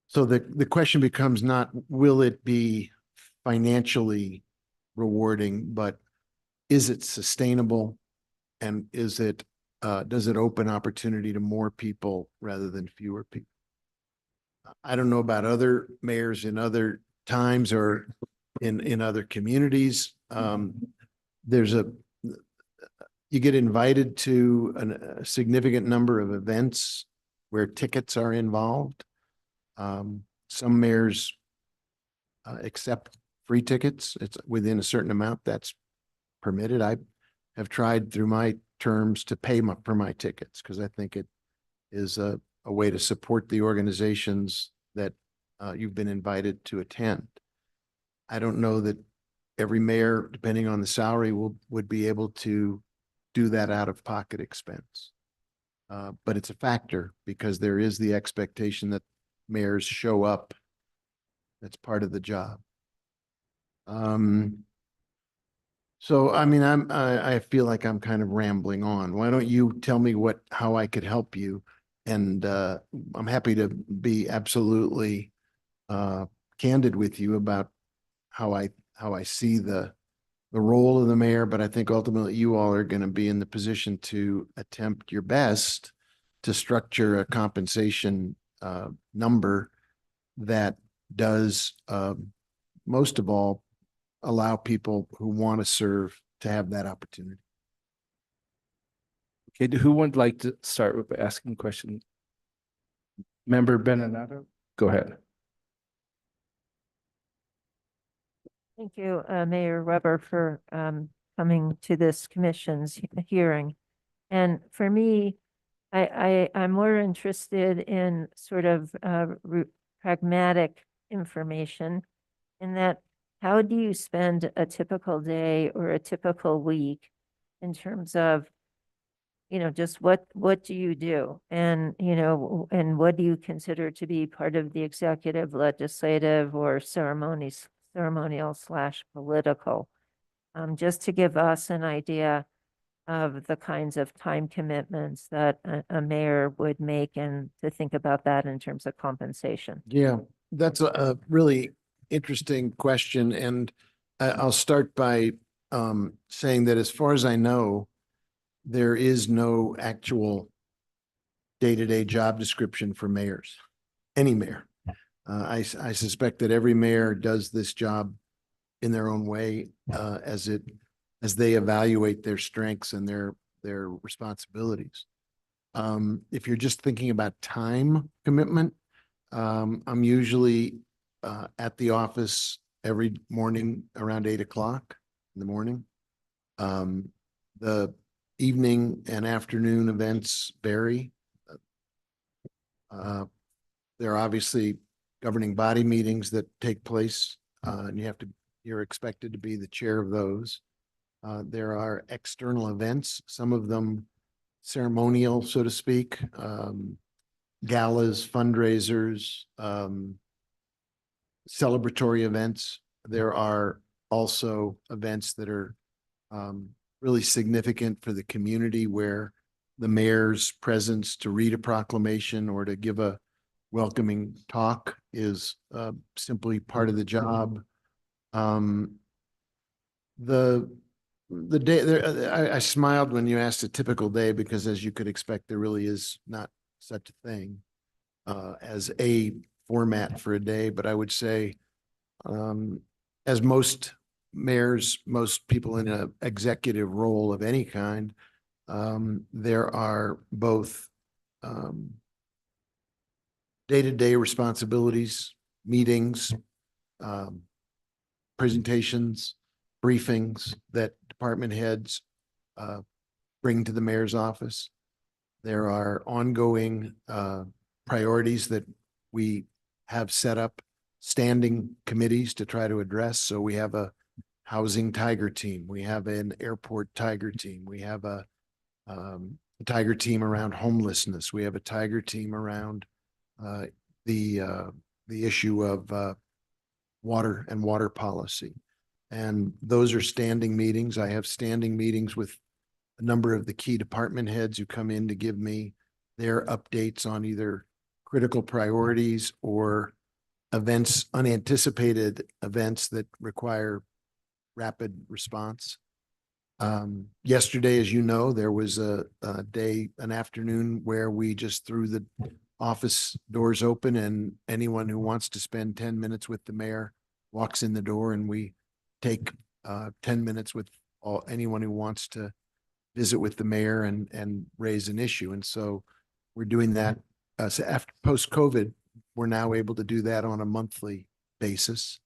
So the question becomes not, will it be financially rewarding, but is it sustainable? And is it, does it open opportunity to more people rather than fewer people? I don't know about other mayors in other times or in other communities. You get invited to a significant number of events where tickets are involved. Some mayors accept free tickets. It's within a certain amount that's permitted. I have tried through my terms to pay for my tickets because I think it is a way to support the organizations that you've been invited to attend. I don't know that every mayor, depending on the salary, would be able to do that out of pocket expense. But it's a factor because there is the expectation that mayors show up. That's part of the job. So, I mean, I feel like I'm kind of rambling on. Why don't you tell me how I could help you? And I'm happy to be absolutely candid with you about how I see the role of the mayor, but I think ultimately you all are going to be in the position to attempt your best to structure a compensation number that does most of all allow people who want to serve to have that opportunity. Okay, who would like to start with asking questions? Member Beninado, go ahead. Thank you, Mayor Weber, for coming to this commission's hearing. And for me, I'm more interested in sort of pragmatic information in that how do you spend a typical day or a typical week in terms of, you know, just what do you do? And, you know, and what do you consider to be part of the executive, legislative, or ceremonial / political? Just to give us an idea of the kinds of time commitments that a mayor would make and to think about that in terms of compensation. Yeah, that's a really interesting question. And I'll start by saying that as far as I know, there is no actual day-to-day job description for mayors, any mayor. I suspect that every mayor does this job in their own way as they evaluate their strengths and their responsibilities. If you're just thinking about time commitment, I'm usually at the office every morning around 8 o'clock in the morning. The evening and afternoon events vary. There are obviously governing body meetings that take place, and you're expected to be the chair of those. There are external events, some of them ceremonial, so to speak, galas, fundraisers, celebratory events. There are also events that are really significant for the community where the mayor's presence to read a proclamation or to give a welcoming talk is simply part of the job. The day there, I smiled when you asked a typical day because, as you could expect, there really is not such a thing as a format for a day. But I would say, as most mayors, most people in an executive role of any kind, there are both day-to-day responsibilities, meetings, presentations, briefings that department heads bring to the mayor's office. There are ongoing priorities that we have set up, standing committees to try to address. So we have a housing tiger team. We have an airport tiger team. We have a tiger team around homelessness. We have a tiger team around the issue of water and water policy. And those are standing meetings. I have standing meetings with a number of the key department heads who come in to give me their updates on either critical priorities or events, unanticipated events that require rapid response. Yesterday, as you know, there was an afternoon where we just threw the office doors open and anyone who wants to spend 10 minutes with the mayor walks in the door, and we take 10 minutes with anyone who wants to visit with the mayor and raise an issue. And so we're doing that. So after post-COVID, we're now able to do that on a monthly basis.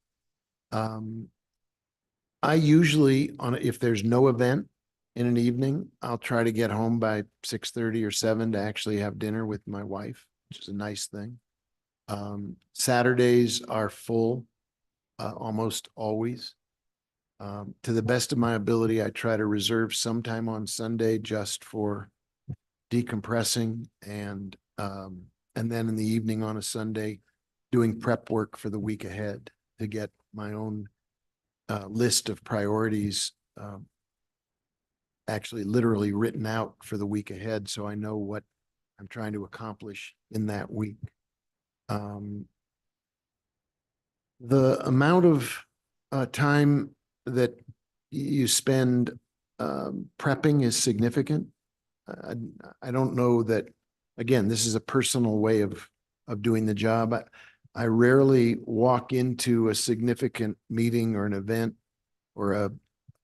I usually, if there's no event in an evening, I'll try to get home by 6:30 or 7 to actually have dinner with my wife, which is a nice thing. Saturdays are full, almost always. To the best of my ability, I try to reserve some time on Sunday just for decompressing and then in the evening on a Sunday, doing prep work for the week ahead to get my own list of priorities actually literally written out for the week ahead, so I know what I'm trying to accomplish in that week. The amount of time that you spend prepping is significant. I don't know that, again, this is a personal way of doing the job. I rarely walk into a significant meeting or an event or a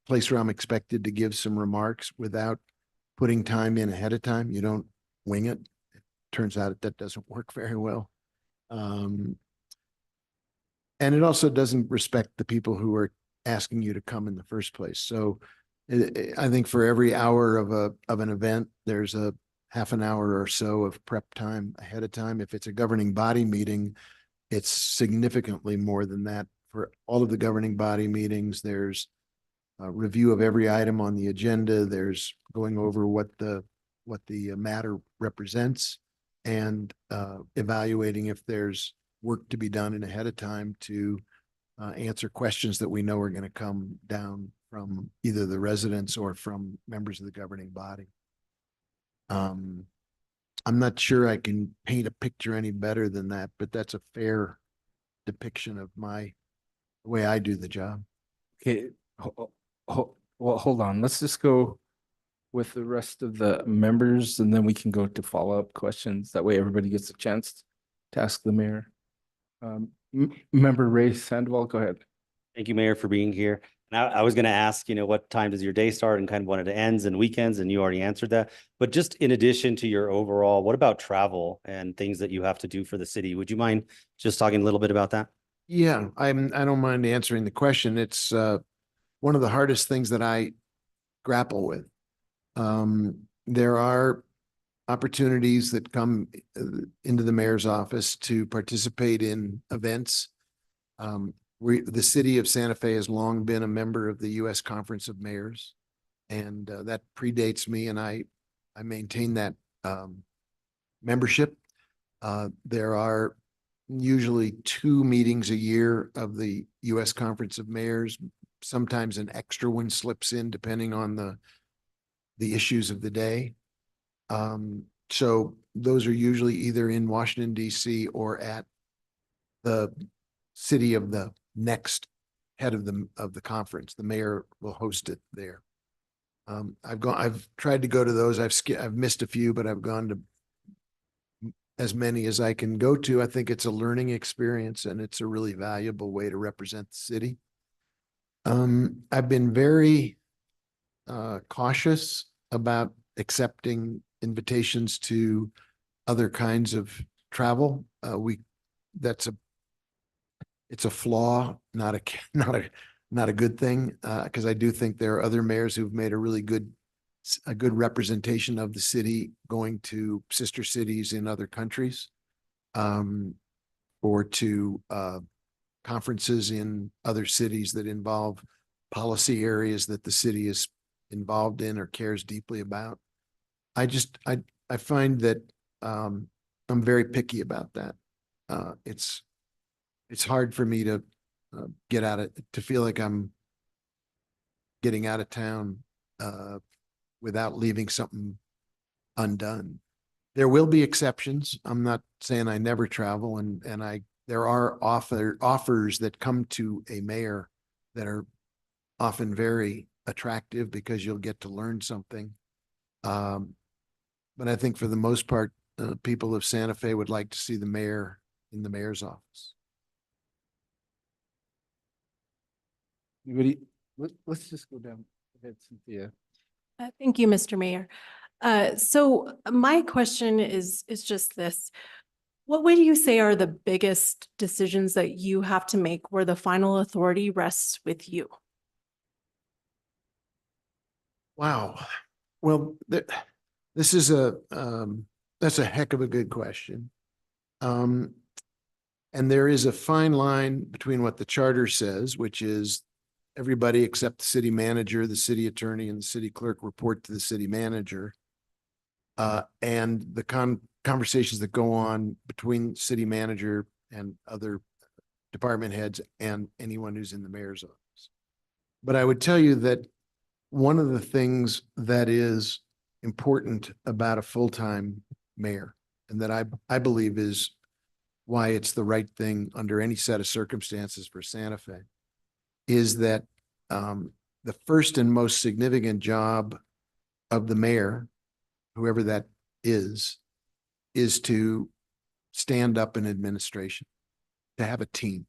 place where I'm expected to give some remarks without putting time in ahead of time. You don't wing it. It turns out that doesn't work very well. And it also doesn't respect the people who are asking you to come in the first place. So I think for every hour of an event, there's a half an hour or so of prep time ahead of time. If it's a governing body meeting, it's significantly more than that. For all of the governing body meetings, there's a review of every item on the agenda. There's going over what the matter represents and evaluating if there's work to be done in ahead of time to answer questions that we know are going to come down from either the residents or from members of the governing body. I'm not sure I can paint a picture any better than that, but that's a fair depiction of the way I do the job. Okay, well, hold on. Let's just go with the rest of the members and then we can go to follow-up questions. That way everybody gets a chance to ask the mayor. Member Ray Sandoval, go ahead. Thank you, Mayor, for being here. Now, I was going to ask, what time does your day start and kind of when it ends and weekends, and you already answered that. But just in addition to your overall, what about travel and things that you have to do for the city? Would you mind just talking a little bit about that? Yeah, I don't mind answering the question. It's one of the hardest things that I grapple with. There are opportunities that come into the mayor's office to participate in events. The city of Santa Fe has long been a member of the U.S. Conference of Mayors, and that predates me, and I maintain that membership. There are usually 2 meetings a year of the U.S. Conference of Mayors. Sometimes an extra one slips in depending on the issues of the day. So those are usually either in Washington, D.C. or at the city of the next head of the conference. The mayor will host it there. I've tried to go to those. I've missed a few, but I've gone to as many as I can go to. I think it's a learning experience and it's a really valuable way to represent the city. I've been very cautious about accepting invitations to other kinds of travel. That's it's a flaw, not a, not a good thing, because I do think there are other mayors who've made a good representation of the city going to sister cities in other countries, or to conferences in other cities that involve policy areas that the city is involved in or cares deeply about. I find that I'm very picky about that. It's hard for me to to feel like I'm getting out of town without leaving something undone. There will be exceptions. I'm not saying I never travel, and there are offers that come to a mayor that are often very attractive because you'll get to learn something. But I think for the most part, people of Santa Fe would like to see the mayor in the mayor's office. Anybody, let's just go down. Go ahead, Cynthia. Thank you, Mr. Mayor. So my question is just this. What would you say are the biggest decisions that you have to make where the final authority rests with you? Wow. Well, this is that's a heck of a good question. And there is a fine line between what the charter says, which is everybody except the city manager, the city attorney, and the city clerk report to the city manager. And the conversations that go on between city manager and other department heads and anyone who's in the mayor's office. But I would tell you that one of the things that is important about a full-time mayor, and that I believe is why it's the right thing under any set of circumstances for Santa Fe, is that the first and most significant job of the mayor, whoever that is to stand up an administration, to have a team,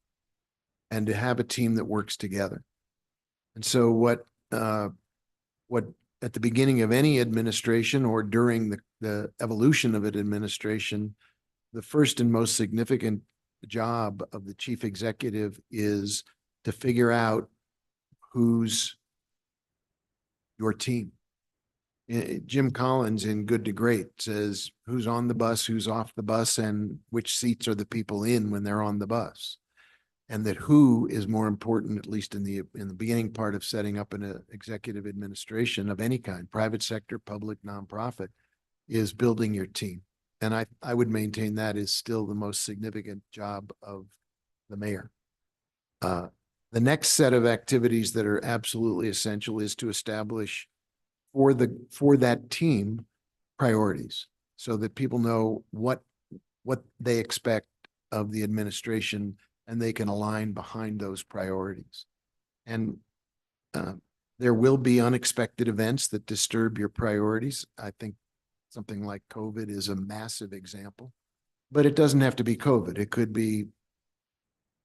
and to have a team that works together. And so what at the beginning of any administration or during the evolution of an administration, the first and most significant job of the chief executive is to figure out who's your team. Jim Collins in Good to Great says, who's on the bus, who's off the bus, and which seats are the people in when they're on the bus. And that who is more important, at least in the beginning part of setting up an executive administration of any kind, private sector, public, nonprofit, is building your team. And I would maintain that is still the most significant job of the mayor. The next set of activities that are absolutely essential is to establish for that team priorities, so that people know what they expect of the administration and they can align behind those priorities. And there will be unexpected events that disturb your priorities. I think something like COVID is a massive example, but it doesn't have to be COVID. It could be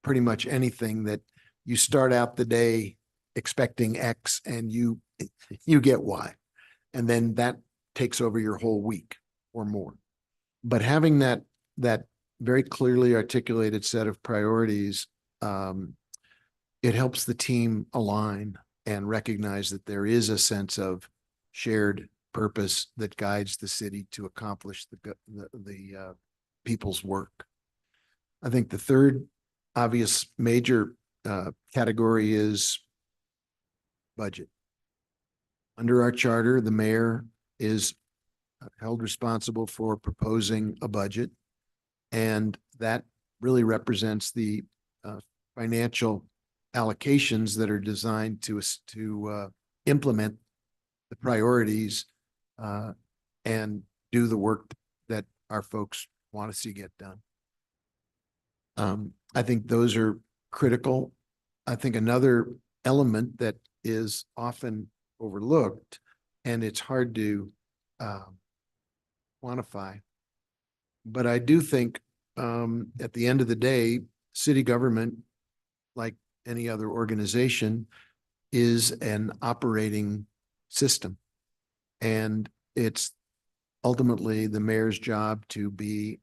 pretty much anything that you start out the day expecting X and you get Y, and then that takes over your whole week or more. But having that very clearly articulated set of priorities, it helps the team align and recognize that there is a sense of shared purpose that guides the city to accomplish the people's work. I think the third obvious major category is budget. Under our charter, the mayor is held responsible for proposing a budget, and that really represents the financial allocations that are designed to implement the priorities and do the work that our folks want to see get done. I think those are critical. I think another element that is often overlooked, and it's hard to quantify, but I do think at the end of the day, city government, like any other organization, is an operating system. And it's ultimately the mayor's job to be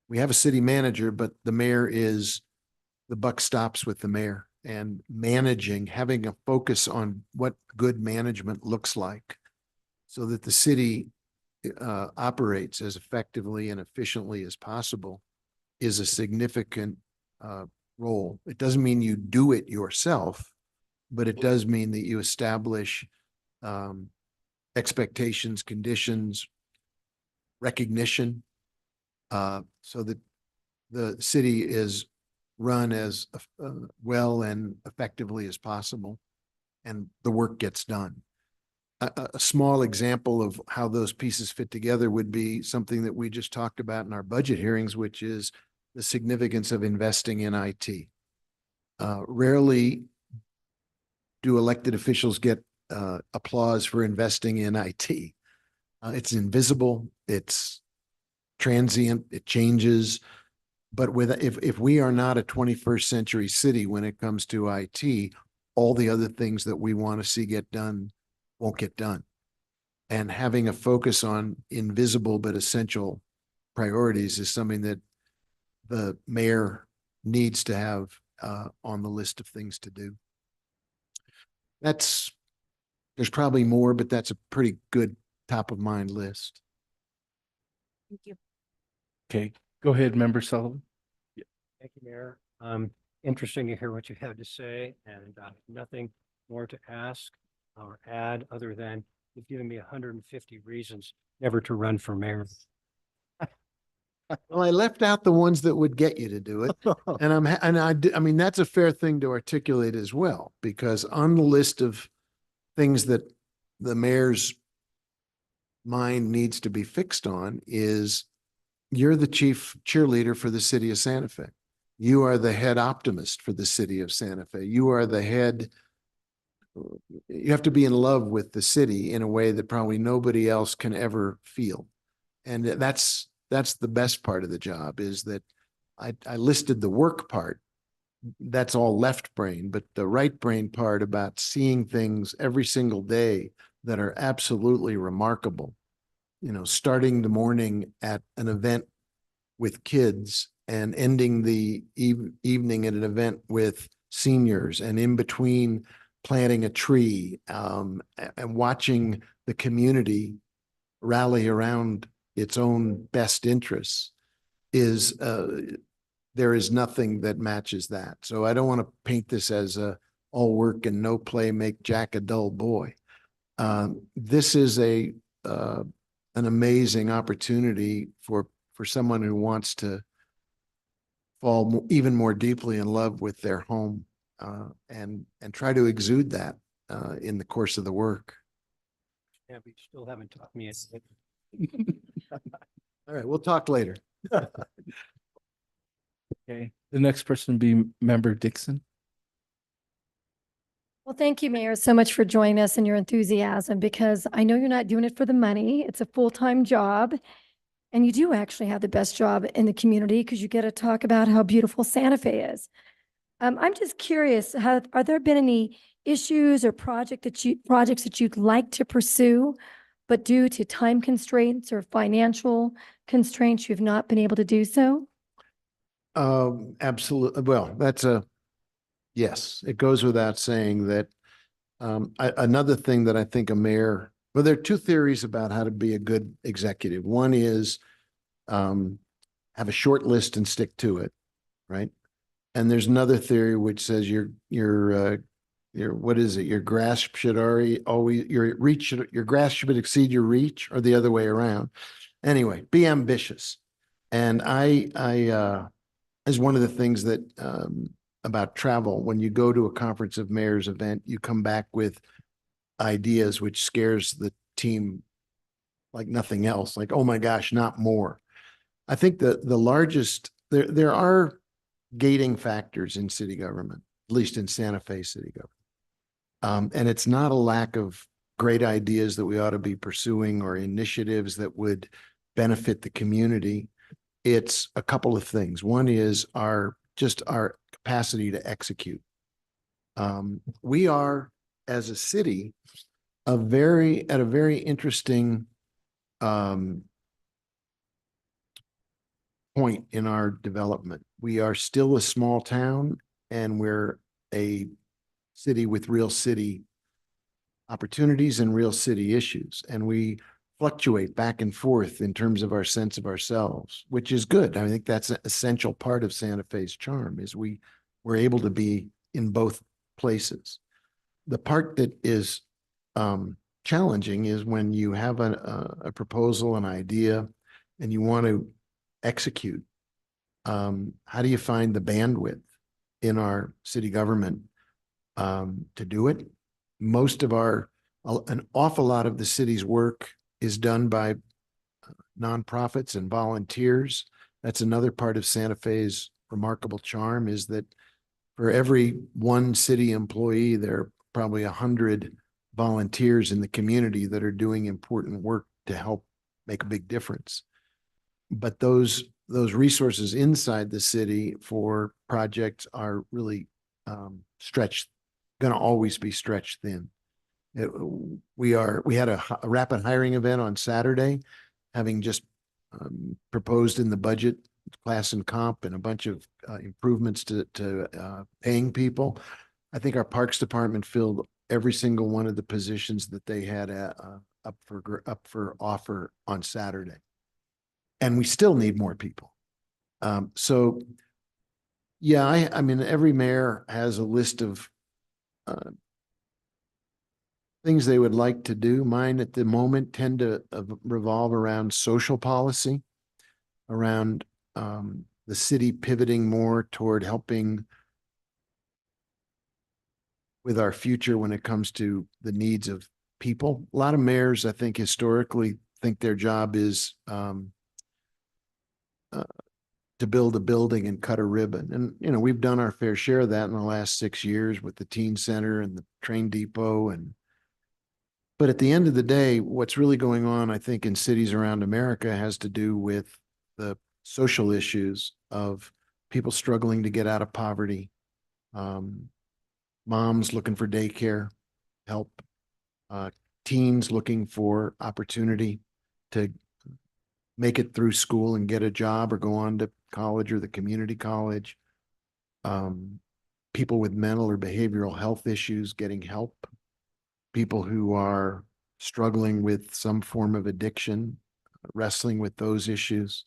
we have a city manager, but the mayor the buck stops with the mayor, and managing, having a focus on what good management looks like so that the city operates as effectively and efficiently as possible is a significant role. It doesn't mean you do it yourself, but it does mean that you establish expectations, conditions, recognition, so that the city is run as well and effectively as possible, and the work gets done. A small example of how those pieces fit together would be something that we just talked about in our budget hearings, which is the significance of investing in IT. Rarely do elected officials get applause for investing in IT. It's invisible, it's transient, it changes. But if we are not a 21st century city when it comes to IT, all the other things that we want to see get done won't get done. And having a focus on invisible but essential priorities is something that the mayor needs to have on the list of things to do. There's probably more, but that's a pretty good top of mind list. Thank you. Okay, go ahead, Member Sullivan. Thank you, Mayor. Interesting to hear what you have to say, and nothing more to ask or add other than you've given me 150 reasons never to run for mayor. Well, I left out the ones that would get you to do it. And I mean, that's a fair thing to articulate as well, because on the list of things that the mayor's mind needs to be fixed on is you're the chief cheerleader for the city of Santa Fe. You are the head optimist for the city of Santa Fe. You are the head. You have to be in love with the city in a way that probably nobody else can ever feel. And that's the best part of the job, is that I listed the work part. That's all left brain, but the right brain part about seeing things every single day that are absolutely remarkable. You know, starting the morning at an event with kids and ending the evening at an event with seniors, and in between planting a tree and watching the community rally around its own best interests is there is nothing that matches that. So I don't want to paint this as all work and no play make Jack a dull boy. This is an amazing opportunity for someone who wants to fall even more deeply in love with their home and try to exude that in the course of the work. Yeah, we still haven't taught me anything. All right, we'll talk later. Okay, the next person would be Member Dixon. Well, thank you, Mayor, so much for joining us and your enthusiasm, because I know you're not doing it for the money. It's a full-time job. And you do actually have the best job in the community, because you get to talk about how beautiful Santa Fe is. I'm just curious, are there been any issues or projects that you'd like to pursue, but due to time constraints or financial constraints, you've not been able to do so? Absolutely. Well, yes, it goes without saying that another thing that I think a mayor, well, there are two theories about how to be a good executive. One is have a short list and stick to it, right? And there's another theory which says your what is it? Your grasp should your grasp should exceed your reach, or the other way around. Anyway, be ambitious. And I is one of the things that about travel. When you go to a conference of mayors event, you come back with ideas which scares the team like nothing else. Like, oh my gosh, not more. I think the largest, there are gating factors in city government, at least in Santa Fe city government. And it's not a lack of great ideas that we ought to be pursuing or initiatives that would benefit the community. It's a couple of things. One is our capacity to execute. We are, as a city, at a very interesting point in our development. We are still a small town and we're a city with real city opportunities and real city issues. And we fluctuate back and forth in terms of our sense of ourselves, which is good. I think that's an essential part of Santa Fe's charm is we're able to be in both places. The part that is challenging is when you have a proposal, an idea, and you want to execute. How do you find the bandwidth in our city government to do it? An awful lot of the city's work is done by nonprofits and volunteers. That's another part of Santa Fe's remarkable charm is that for every one city employee, there are probably 100 volunteers in the community that are doing important work to help make a big difference. But those resources inside the city for projects are really stretched, going to always be stretched thin. We had a rapid hiring event on Saturday, having just proposed in the budget class and comp and a bunch of improvements to paying people. I think our Parks Department filled every single one of the positions that they had up for offer on Saturday. And we still need more people. So yeah, I mean, every mayor has a list of things they would like to do. Mine at the moment tend to revolve around social policy, around the city pivoting more toward helping with our future when it comes to the needs of people. A lot of mayors, I think, historically think their job is to build a building and cut a ribbon. And, you know, we've done our fair share of that in the last 6 years with the teen center and the train depot. But at the end of the day, what's really going on, I think, in cities around America has to do with the social issues of people struggling to get out of poverty, moms looking for daycare help, teens looking for opportunity to make it through school and get a job or go on to college or the community college, people with mental or behavioral health issues getting help, people who are struggling with some form of addiction, wrestling with those issues.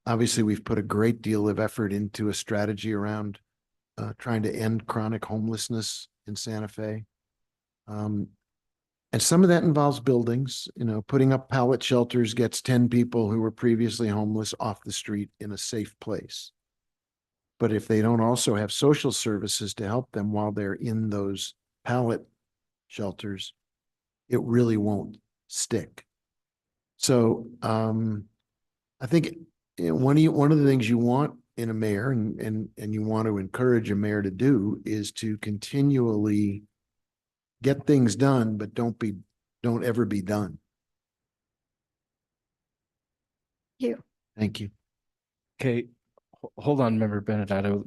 Obviously, we've put a great deal of effort into a strategy around trying to end chronic homelessness in Santa Fe. And some of that involves buildings, you know, putting up pallet shelters gets 10 people who were previously homeless off the street in a safe place. But if they don't also have social services to help them while they're in those pallet shelters, it really won't stick. So I think one of the things you want in a mayor and you want to encourage a mayor to do is to continually get things done, but don't ever be done. Thank you. Thank you. Okay, hold on, Member Benedetto.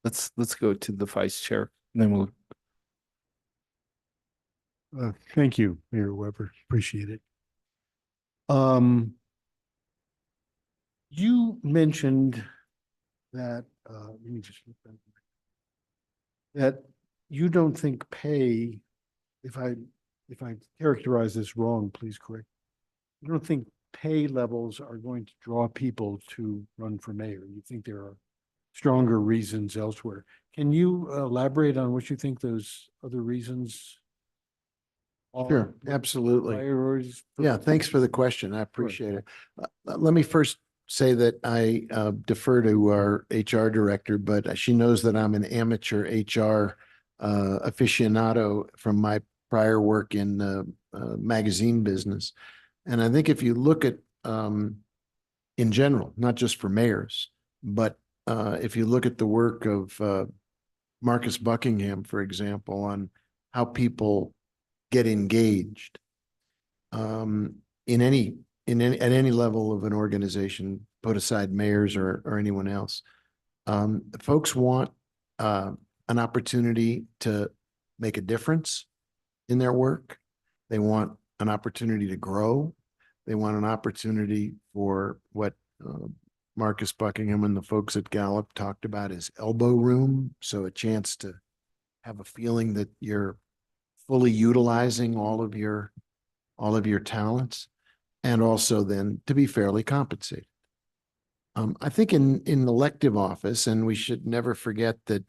Let's go to the vice chair, and then we'll. Thank you, Mayor Weber. Appreciate it. You mentioned that, let me just look that you don't think pay, if I characterize this wrong, please correct. You don't think pay levels are going to draw people to run for mayor. You think there are stronger reasons elsewhere. Can you elaborate on what you think those other reasons are? Sure, absolutely. Priorities? Yeah, thanks for the question. I appreciate it. Let me first say that I defer to our HR director, but she knows that I'm an amateur HR aficionado from my prior work in the magazine business. And I think if you look at, in general, not just for mayors, but if you look at the work of Marcus Buckingham, for example, on how people get engaged at any level of an organization, put aside mayors or anyone else, folks want an an opportunity to make a difference in their work. They want an opportunity to grow. They want an opportunity for what Marcus Buckingham and the folks at Gallup talked about as elbow room. So a chance to have a feeling that you're fully utilizing all of your talents, and also then to be fairly compensated. I think in elective office, and we should never forget that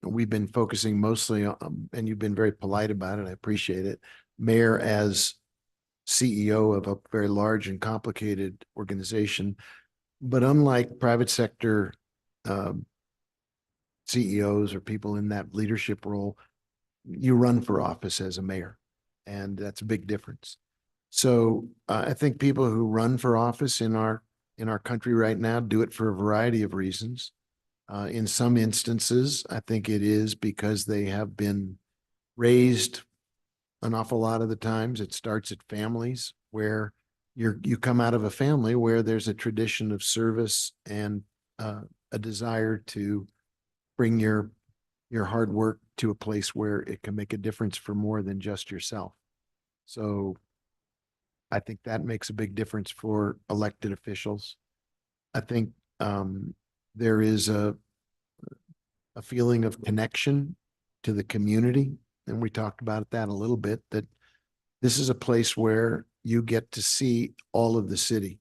we've been focusing mostly on, and you've been very polite about it, I appreciate it, mayor as CEO of a very large and complicated organization. But unlike private sector CEOs or people in that leadership role, you run for office as a mayor, and that's a big difference. So I think people who run for office in our country right now do it for a variety of reasons. In some instances, I think it is because they have been raised an awful lot of the times. It starts at families where you come out of a family where there's a tradition of service and a desire to bring your hard work to a place where it can make a difference for more than just yourself. So I think that makes a big difference for elected officials. I think there is a feeling of connection to the community. And we talked about that a little bit, that this is a place where you get to see all of the city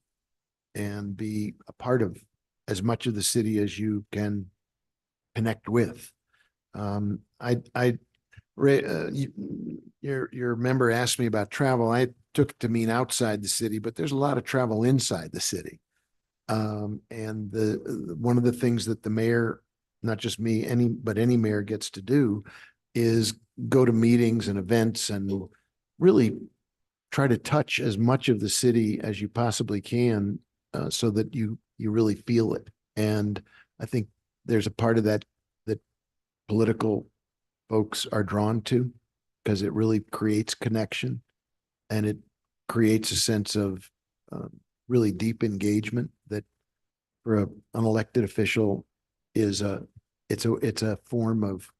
and be a part of as much of the city as you can connect with. Your member asked me about travel. I took it to mean outside the city, but there's a lot of travel inside the city. And one of the things that the mayor, not just me, but any mayor gets to do is go to meetings and events and really try to touch as much of the city as you possibly can, so that you really feel it. And I think there's a part of that that political folks are drawn to, because it really creates connection and it creates a sense of really deep engagement that for an elected official is it's a form of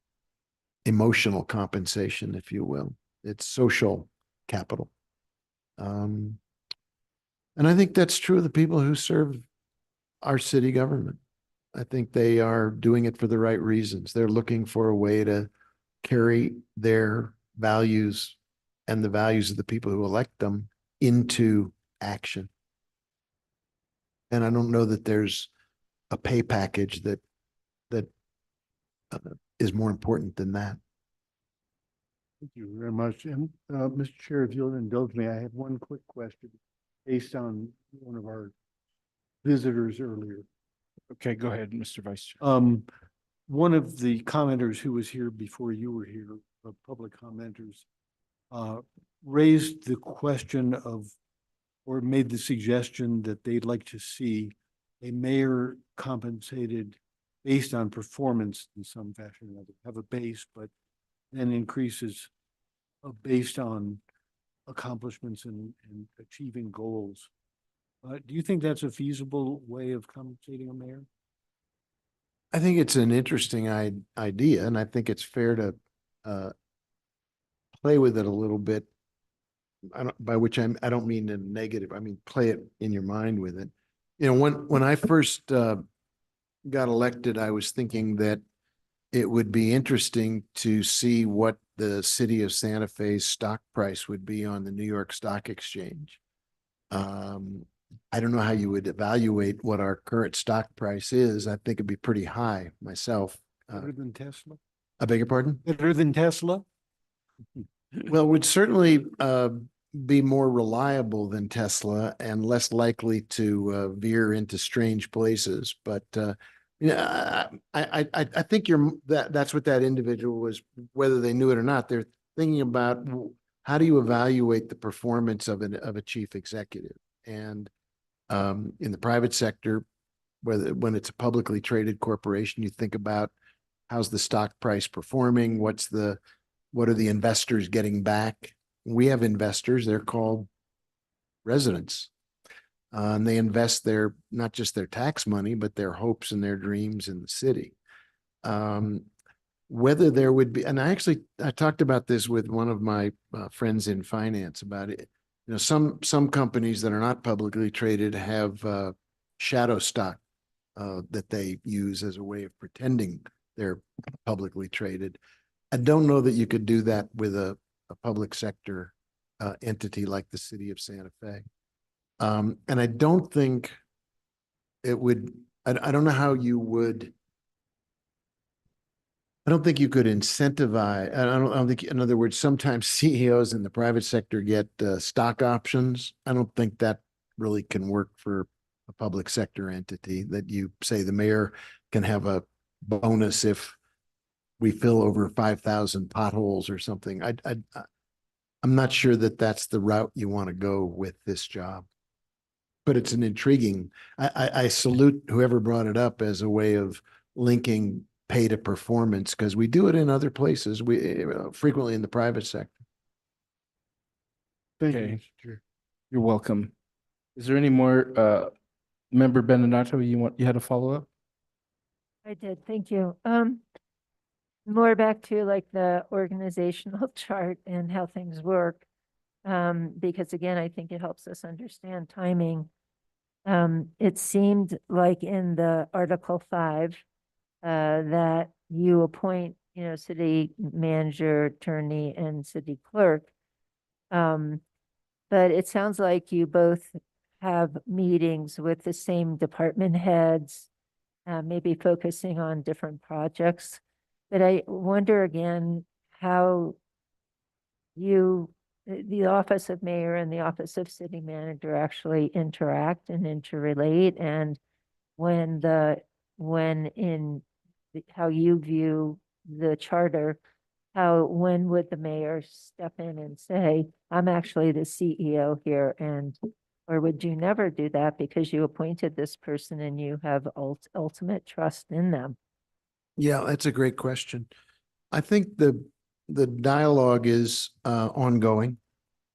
emotional compensation, if you will. It's social capital. And I think that's true of the people who serve our city government. I think they are doing it for the right reasons. They're looking for a way to carry their values and the values of the people who elect them into action. And I don't know that there's a pay package that is more important than that. Thank you very much. And Mr. Chair, if you'll indulge me, I have one quick question based on one of our visitors earlier. Okay, go ahead, Mr. Vice Chair. One of the commenters who was here before you were here, public commenters, raised the question of, or made the suggestion that they'd like to see a mayor compensated based on performance in some fashion or another. Have a base, but then increases based on accomplishments and achieving goals. Do you think that's a feasible way of compensating a mayor? I think it's an interesting idea, and I think it's fair to play with it a little bit. By which I don't mean in negative. I mean play it in your mind with it. You know, when I first got elected, I was thinking that it would be interesting to see what the city of Santa Fe's stock price would be on the New York Stock Exchange. I don't know how you would evaluate what our current stock price is. I think it'd be pretty high myself. Better than Tesla? I beg your pardon? Better than Tesla? Well, it would certainly be more reliable than Tesla and less likely to veer into strange places. But I think that's what that individual was, whether they knew it or not. They're thinking about how do you evaluate the performance of a chief executive. And in the private sector, when it's a publicly traded corporation, you think about how's the stock price performing? What are the investors getting back? We have investors, they're called residents. And they invest not just their tax money, but their hopes and their dreams in the city. whether there would be, and I talked about this with one of my friends in finance about it. You know, some companies that are not publicly traded have shadow stock that they use as a way of pretending they're publicly traded. I don't know that you could do that with a public sector entity like the city of Santa Fe. And I don't think it would, I don't know how you would, I don't think you could incentivize, I don't think, in other words, sometimes CEOs in the private sector get stock options. I don't think that really can work for a public sector entity, that you say the mayor can have a bonus if we fill over 5,000 potholes or something. I'm not sure that that's the route you want to go with this job. But it's an intriguing, I salute whoever brought it up as a way of linking pay to performance, because we do it in other places. We frequently in the private sector. Thank you, Okay. Mr. Chair. You're welcome. Is there any more, Member Beninati, you had a follow-up? I did, thank you. More back to like the organizational chart and how things work. Because again, I think it helps us understand timing. It seemed like in the Article 5, that you appoint, city manager, attorney, and city clerk. But it sounds like you both have meetings with the same department heads, maybe focusing on different projects. But I wonder again how the office of mayor and the office of city manager actually interact and interrelate, and how you view the charter, when would the mayor step in and say, I'm actually the CEO here, or would you never do that because you appointed this person and you have ultimate trust in them? Yeah, that's a great question. I think the dialogue is ongoing.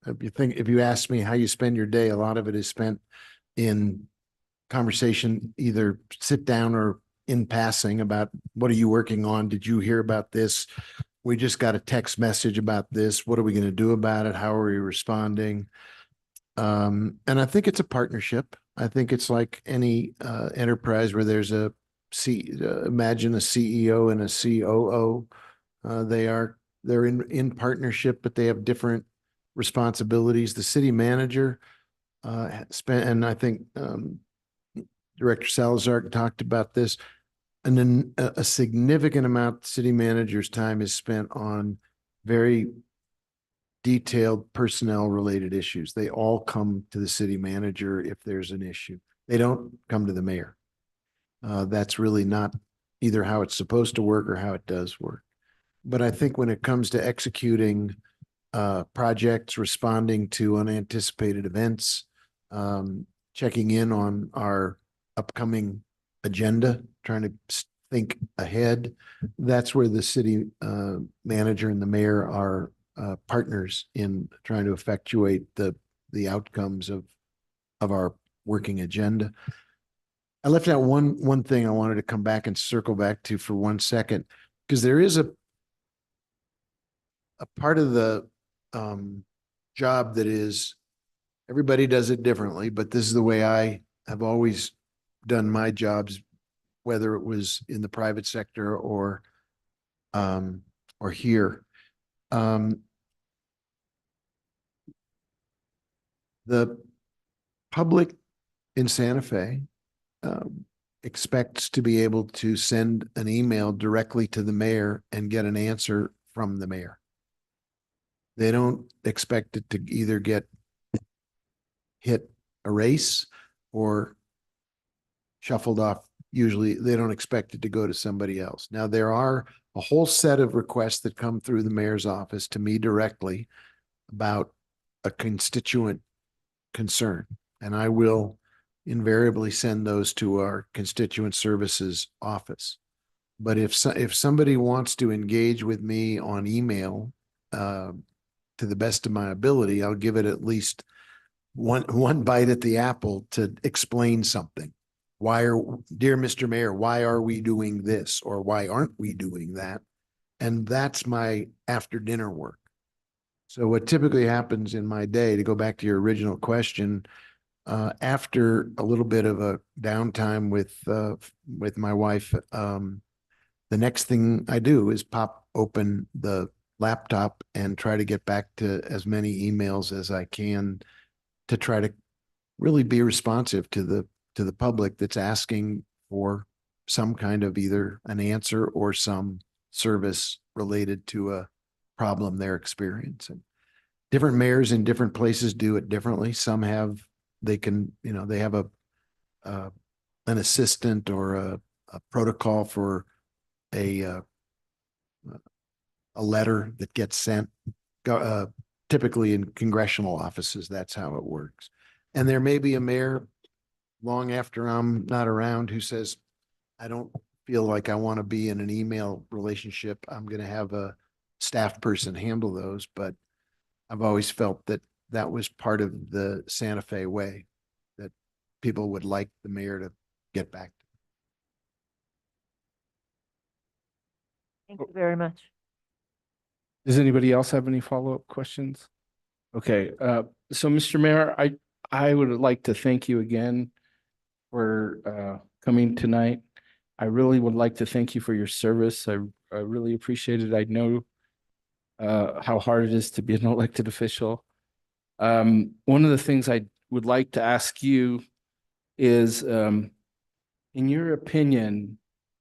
If you ask me how you spend your day, a lot of it is spent in conversation, either sit down or in passing about what are you working on? Did you hear about this? We just got a text message about this. What are we going to do about it? How are we responding? And I think it's a partnership. I think it's like any enterprise where there's imagine a CEO and a COO. They're in partnership, but they have different responsibilities. The city manager and I think Director Salazar talked about this, and then a significant amount of city manager's time is spent on very detailed personnel related issues. They all come to the city manager if there's an issue. They don't come to the mayor. That's really not either how it's supposed to work or how it does work. But I think when it comes to executing projects, responding to unanticipated events, checking in on our upcoming agenda, trying to think ahead, that's where the city manager and the mayor are partners in trying to effectuate the outcomes of our working agenda. I left out one thing I wanted to come back and circle back to for 1 second, because there is a part of the job that is, everybody does it differently, but this is the way I have always done my jobs, whether it was in the private sector or here. The public in Santa Fe expects to be able to send an email directly to the mayor and get an answer from the mayor. They don't expect it to either get hit erase or shuffled off. Usually they don't expect it to go to somebody else. Now, there are a whole set of requests that come through the mayor's office to me directly about a constituent concern, and I will invariably send those to our constituent services office. But if somebody wants to engage with me on email, to the best of my ability, I'll give it at least one bite at the apple to explain something. Dear Mr. Mayor, why are we doing this? Or why aren't we doing that? And that's my after dinner work. So what typically happens in my day, to go back to your original question, after a little bit of a downtime with my wife, the next thing I do is pop open the laptop and try to get back to as many emails as I can to try to really be responsive to the public that's asking for some kind of either an answer or some service related to a problem they're experiencing. Different mayors in different places do it differently. Some have, they have an assistant or a protocol for a letter that gets sent, typically in congressional offices. That's how it works. And there may be a mayor long after I'm not around who says, I don't feel like I want to be in an email relationship. I'm going to have a staff person handle those, but I've always felt that that was part of the Santa Fe way, that people would like the mayor to get back to. Thank you very much. Does anybody else have any follow-up questions? Okay, so Mr. Mayor, I would like to thank you again for coming tonight. I really would like to thank you for your service. I really appreciate it. I know how hard it is to be an elected official. One of the things I would like to ask you is, in your opinion,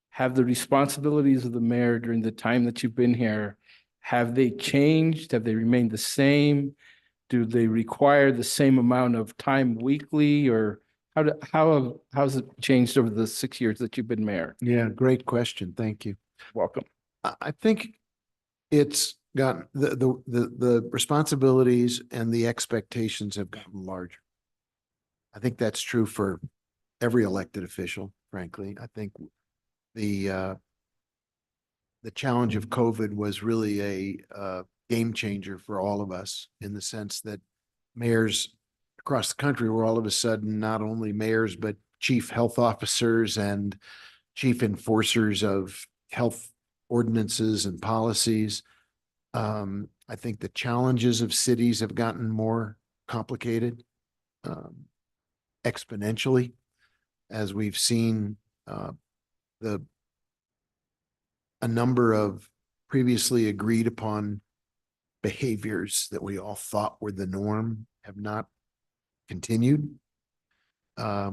have the responsibilities of the mayor during the time that you've been here, have they changed? Have they remained the same? Do they require the same amount of time weekly, or how's it changed over the 6 years that you've been mayor? Yeah, great question. Thank you. Welcome. I think it's gotten the responsibilities and the expectations have gotten larger. I think that's true for every elected official, frankly. I think the challenge of COVID was really a game changer for all of us, in the sense that mayors across the country were all of a sudden not only mayors, but chief health officers and chief enforcers of health ordinances and policies. I think the challenges of cities have gotten more complicated exponentially, as we've seen a number of previously agreed upon behaviors that we all thought were the norm have not continued. I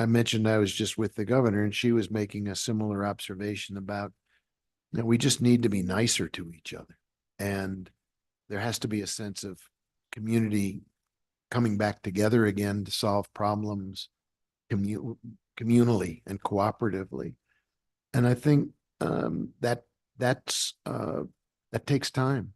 mentioned I was just with the governor, and she was making a similar observation about, we just need to be nicer to each other. And there has to be a sense of community coming back together again to solve problems communally and cooperatively. And I think that takes time.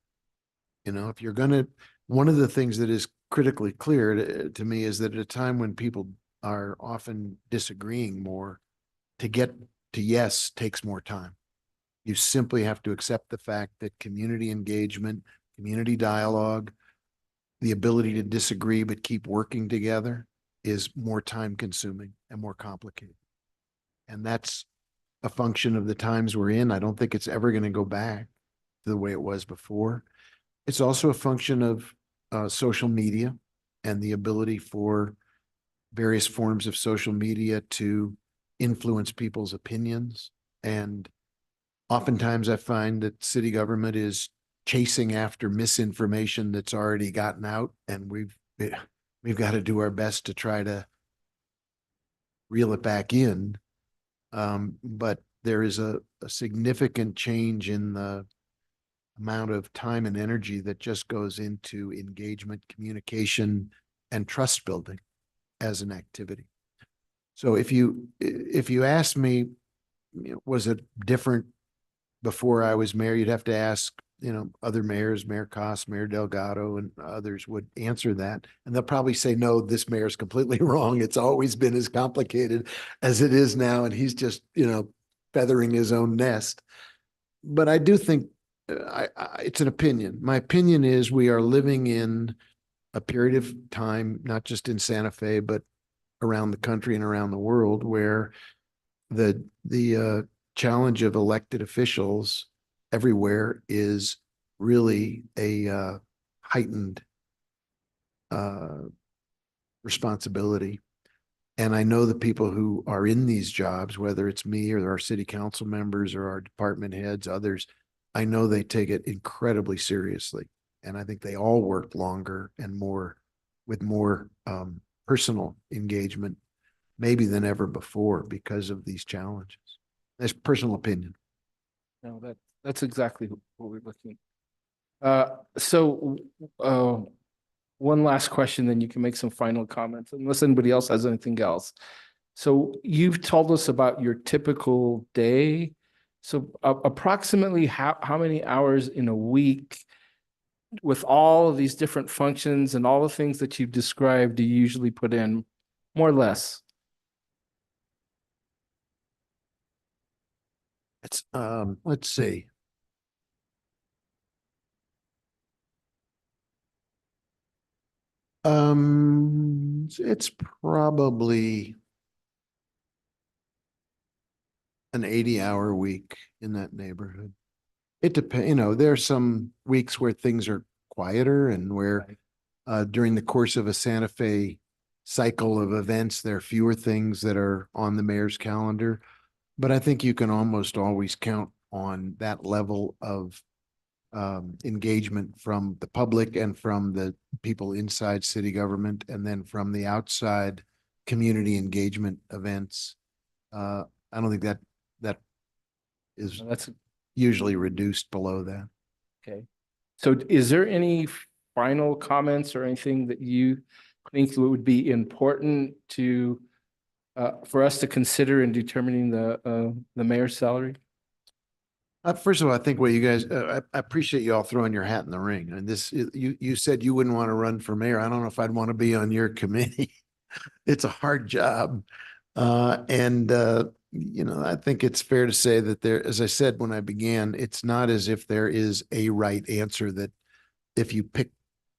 If you're one of the things that is critically clear to me is that at a time when people are often disagreeing more, to get to yes takes more time. You simply have to accept the fact that community engagement, community dialogue, the ability to disagree but keep working together is more time consuming and more complicated. And that's a function of the times we're in. I don't think it's ever going to go back to the way it was before. It's also a function of social media and the ability for various forms of social media to influence people's opinions. And oftentimes I find that city government is chasing after misinformation that's already gotten out, and we've got to do our best to try to reel it back in. But there is a significant change in the amount of time and energy that just goes into engagement, communication, and trust building as an activity. So if you ask me, was it different before I was mayor, you'd have to ask, other mayors, Mayor Koss, Mayor Delgado, and others would answer that. And they'll probably say, no, this mayor's completely wrong. It's always been as complicated as it is now. And he's just, feathering his own nest. But I do think it's an opinion. My opinion is we are living in a period of time, not just in Santa Fe, but around the country and around the world, where the challenge of elected officials everywhere is really a heightened responsibility. And I know the people who are in these jobs, whether it's me or our city council members or our department heads, others, I know they take it incredibly seriously. And I think they all work longer and more with more personal engagement, maybe than ever before because of these challenges. That's personal opinion. No, that's exactly what we're looking. So one last question, then you can make some final comments unless anybody else has anything else. So you've told us about your typical day. So approximately how many hours in a week with all of these different functions and all the things that you've described do you usually put in, more or less? It's let's see. It's probably an 80-hour week in that neighborhood. It depends, you know, there's some weeks where things are quieter and where during the course of a Santa Fe cycle of events, there are fewer things that are on the mayor's calendar. But I think you can almost always count on that level of engagement from the public and from the people inside city government, and then from the outside community engagement events. I don't think that is That's usually reduced below that. okay. So is there any final comments or anything that you think would be important to for us to consider in determining the mayor's salary? First of all, I think what you guys, I appreciate you all throwing your hat in the ring. And you said you wouldn't want to run for mayor. I don't know if I'd want to be on your committee. It's a hard job. You know, I think it's fair to say that there, as I said when I began, it's not as if there is a right answer that if you pick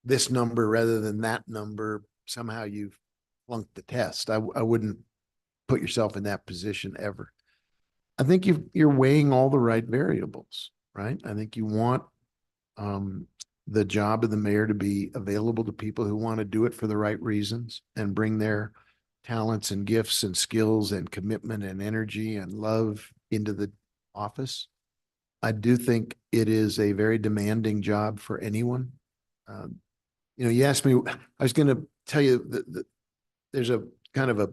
this number rather than that number, somehow you've flunked the test. I wouldn't put yourself in that position ever. I think you're weighing all the right variables, right? I think you want the job of the mayor to be available to people who want to do it for the right reasons and bring their talents and gifts and skills and commitment and energy and love into the office. I do think it is a very demanding job for anyone. You know, you asked me, I was going to tell you that there's a kind of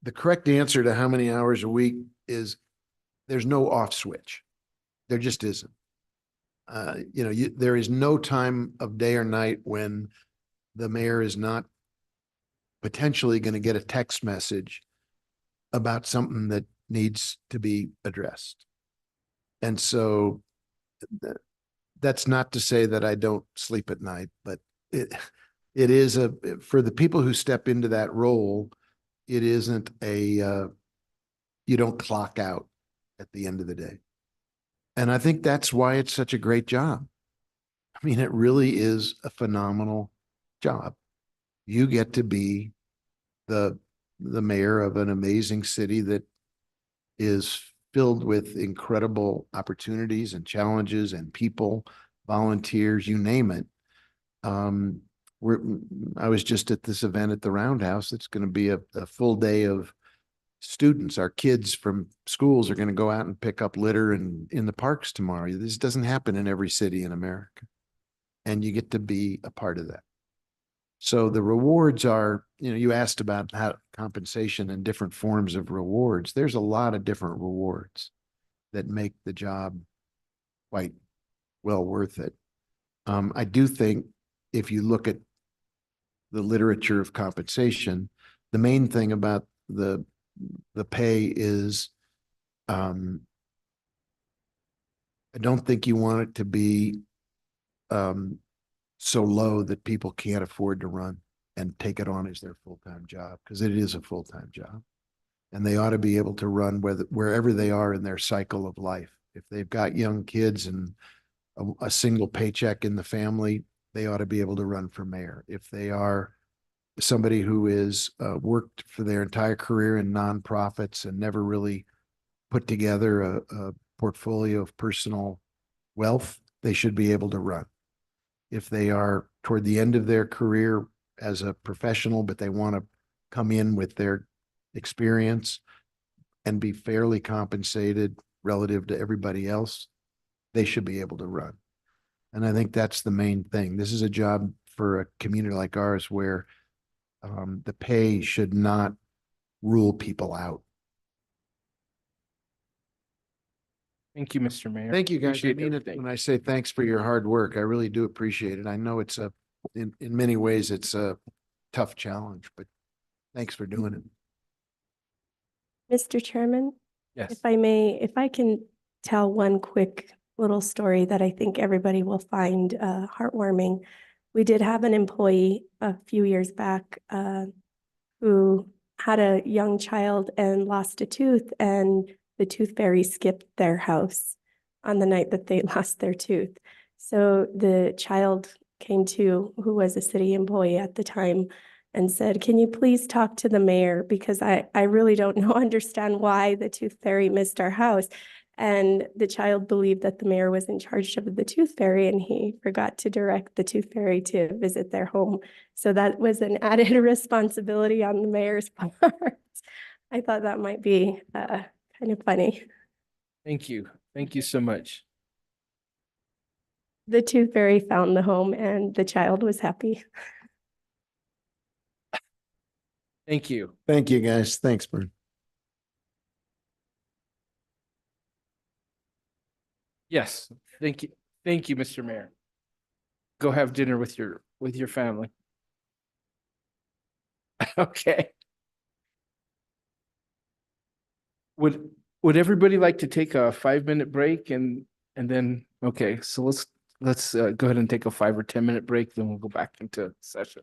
the correct answer to how many hours a week is there's no off switch. There just isn't. You know, there is no time of day or night when the mayor is not potentially going to get a text message about something that needs to be addressed. And so that's not to say that I don't sleep at night, but it is for the people who step into that role, it isn't you don't clock out at the end of the day. And I think that's why it's such a great job. I mean, it really is a phenomenal job. You get to be the mayor of an amazing city that is filled with incredible opportunities and challenges and people, volunteers, you name it. I was just at this event at the Roundhouse. It's going to be a full day of students. Our kids from schools are going to go out and pick up litter in the parks tomorrow. This doesn't happen in every city in America. And you get to be a part of that. So the rewards are, you know, you asked about how compensation and different forms of rewards. There's a lot of different rewards that make the job quite well worth it. I do think if you look at the literature of compensation, the main thing about the pay is I don't think you want it to be so low that people can't afford to run and take it on as their full-time job, because it is a full-time job. And they ought to be able to run wherever they are in their cycle of life. If they've got young kids and a single paycheck in the family, they ought to be able to run for mayor. If they are somebody who is worked for their entire career in nonprofits and never really put together portfolio of personal wealth, they should be able to run. If they are toward the end of their career as a professional, but they want to come in with their experience and be fairly compensated relative to everybody else, they should be able to run. And I think that's the main thing. This is a job for a community like ours where the pay should not rule people out. Thank you, Mr. Mayor. Thank you, guys. I Appreciate mean it everything. when I say thanks for your hard work. I really do appreciate it. I know it's in many ways, it's a tough challenge, but thanks for doing it. Mr. Chairman, Yes. if I may, if I can tell one quick little story that I think everybody will find heartwarming. We did have an employee a few years back who had a young child and lost a tooth, and the tooth fairy skipped their house on the night that they lost their tooth. So the child came to, who was a city employee at the time, and said, "Can you please talk to the mayor? Because I really don't understand why the tooth fairy missed our house." And the child believed that the mayor was in charge of the tooth fairy, and he forgot to direct the tooth fairy to visit their home. So that was an added responsibility on the mayor's part. I thought that might be kind of funny. Thank you. Thank you so much. The tooth fairy found the home and the child was happy. Thank you. Thank you, guys. Thanks, Bern. Yes, thank you. Thank you, Mr. Mayor. Go have dinner with your family. Okay. Would everybody like to take a 5-minute break and then, okay, so let's go ahead and take a 5 or 10-minute break, then we'll go back into session.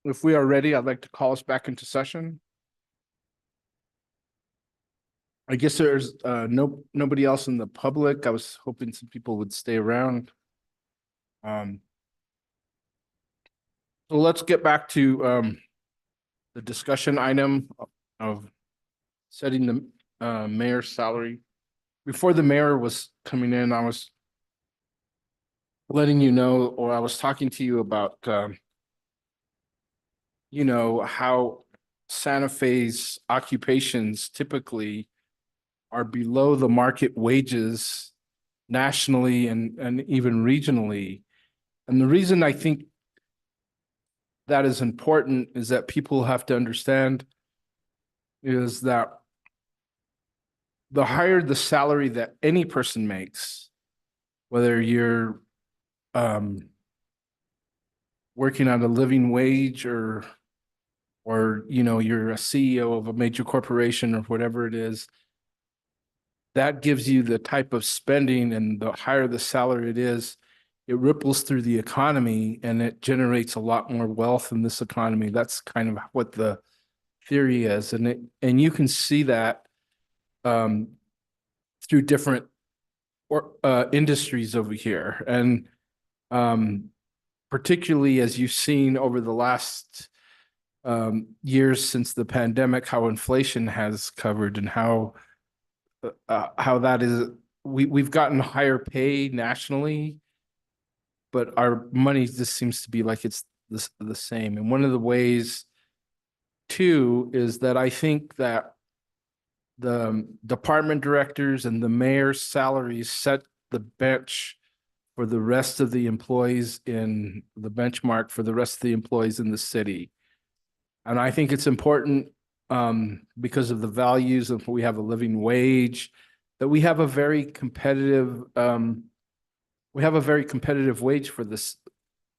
if we are ready, I'd like to call us back into session. I guess there's nobody else in the public. I was hoping some people would stay around. So let's get back to the discussion item of setting the mayor's salary. Before the mayor was coming in, I was letting you know, or I was talking to you about you know, how Santa Fe's occupations typically are below the market wages nationally and even regionally. And the reason I think that is important is that people have to understand is that the higher the salary that any person makes, whether you're working on a living wage or you know, you're a CEO of a major corporation or whatever it is, that gives you the type of spending, and the higher the salary it is, it ripples through the economy and it generates a lot more wealth in this economy. That's kind of what the theory is. And you can see that through different industries over here. And particularly as you've seen over the last years since the pandemic, how inflation has covered and how that is, we've gotten higher pay nationally, but our money just seems to be like it's the same. And one of the ways too is that I think that the department directors and the mayor's salaries set the bench for the rest of the employees in the benchmark for the rest of the employees in the city. And I think it's important because of the values of we have a living wage, that we have a very competitive wage for this,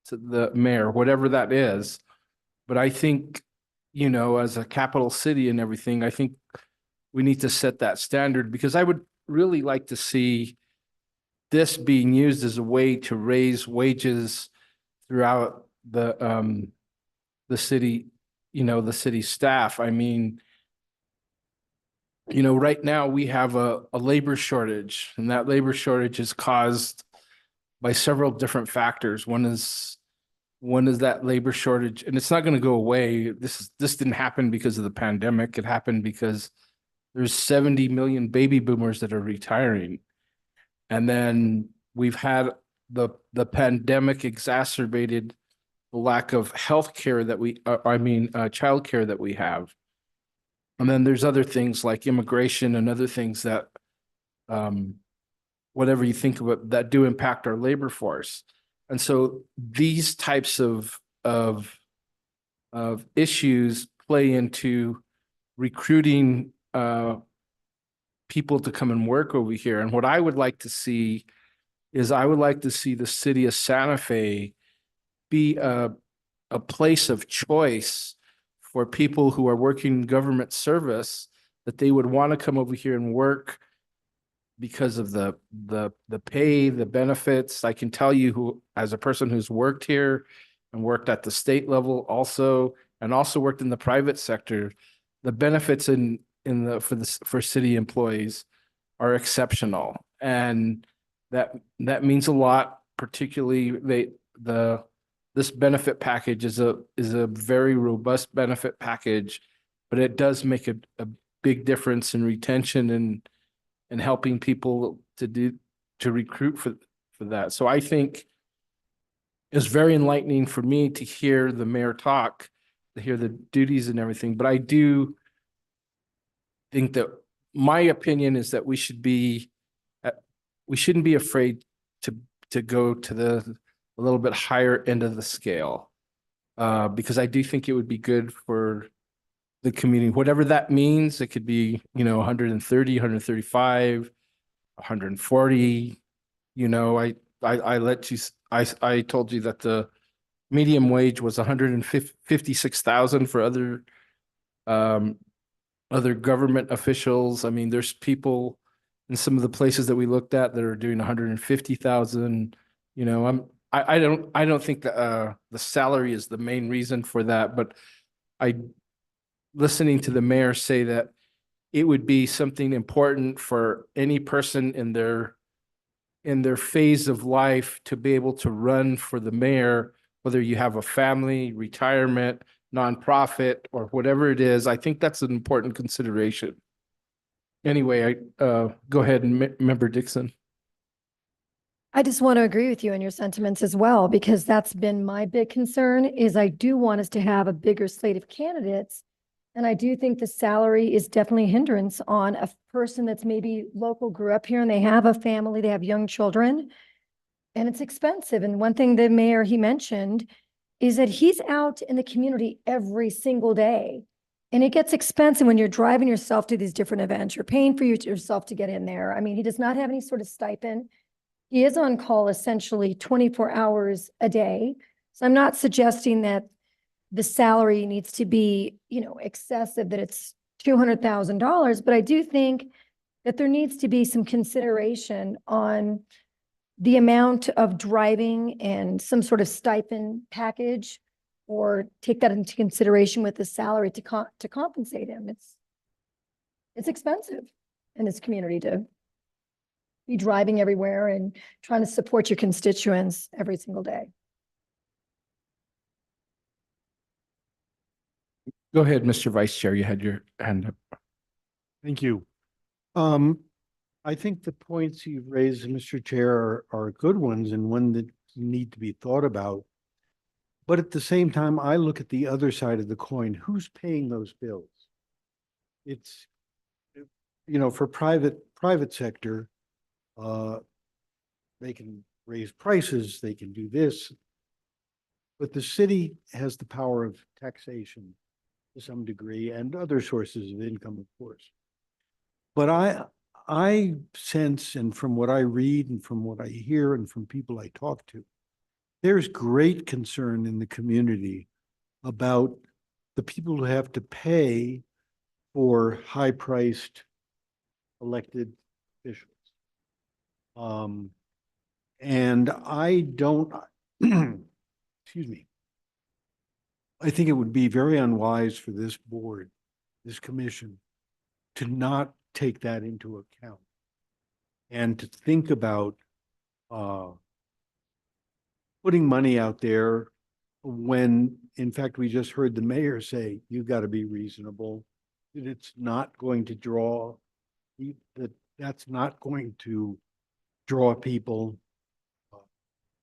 to the mayor, whatever that is. But I think, you know, as a capital city and everything, I think we need to set that standard, because I would really like to see this being used as a way to raise wages throughout the city, you know, the city staff. I mean, you know, right now we have a labor shortage, and that labor shortage is caused by several different factors. One is that labor shortage, and it's not going to go away. This didn't happen because of the pandemic. It happened because there's 70 million baby boomers that are retiring. And then we've had the pandemic exacerbated the lack of healthcare that childcare that we have. And then there's other things like immigration and other things that, whatever you think of it, that do impact our labor force. And so these types of issues play into recruiting people to come and work over here. And what I would like to see is the city of Santa Fe be a place of choice for people who are working government service, that they would want to come over here and work because of the pay, the benefits. I can tell you, who, as a person who's worked here and worked at the state level also, and also worked in the private sector, the benefits for city employees are exceptional. And that means a lot, particularly this benefit package is a very robust benefit package, but it does make a big difference in retention and helping people to recruit for that. So I think it's very enlightening for me to hear the mayor talk, to hear the duties and everything. But I do think that my opinion is that we shouldn't be afraid to go to a little bit higher end of the scale, because I do think it would be good for the community, whatever that means. It could be, you know, 130, 135, 140, you know, I told you that the medium wage was 156,000 for other government officials. I mean, there's people in some of the places that we looked at that are doing 150,000. You know, I don't think the salary is the main reason for that, but listening to the mayor say that it would be something important for any person in their phase of life to be able to run for the mayor, whether you have a family, retirement, nonprofit, or whatever it is. I think that's an important consideration. Anyway, go ahead, Member Dixon. I just want to agree with you on your sentiments as well, because that's been my big concern is I do want us to have a bigger slate of candidates. And I do think the salary is definitely a hindrance on a person that's maybe local, grew up here and they have a family, they have young children. And it's expensive. And one thing the mayor, he mentioned is that he's out in the community every single day. And it gets expensive when you're driving yourself to these different events. You're paying for yourself to get in there. I mean, he does not have any sort of stipend. He is on call essentially 24 hours a day. So I'm not suggesting that the salary needs to be, excessive, that it's $200,000, but I do think that there needs to be some consideration on the amount of driving and some sort of stipend package, or take that into consideration with the salary to compensate him. It's expensive in this community to be driving everywhere and trying to support your constituents every single day. Go ahead, Mr. Vice Chair. You had your hand up. Thank you. I think the points you've raised, Mr. Chair, are good ones and one that need to be thought about. But at the same time, I look at the other side of the coin. Who's paying those bills? It's, for private sector, they can raise prices, they can do this. But the city has the power of taxation to some degree and other sources of income, of course. But I sense, and from what I read and from what I hear and from people I talk to, there's great concern in the community about the people who have to pay for high-priced elected officials. And I don't, excuse me, I think it would be very unwise for this board, this commission, to not take that into account and to think about putting money out there when, in fact, we just heard the mayor say, you've got to be reasonable, that it's not going to draw, that's not going to draw people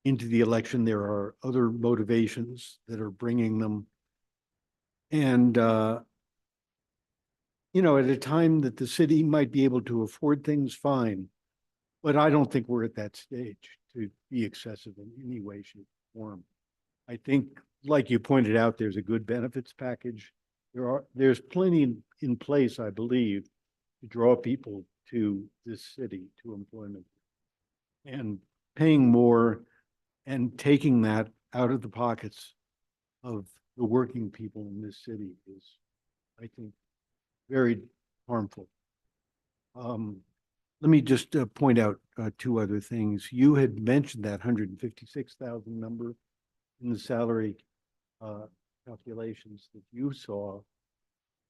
into the election. There are other motivations that are bringing them. And, at a time that the city might be able to afford things, fine. But I don't think we're at that stage to be excessive in any way, shape, or form. I think, like you pointed out, there's a good benefits package. There's plenty in place, I believe, to draw people to this city, to employment. And paying more and taking that out of the pockets of the working people in this city is, I think, very harmful. Let me just point out two other things. You had mentioned that 156,000 number in the salary calculations that you saw.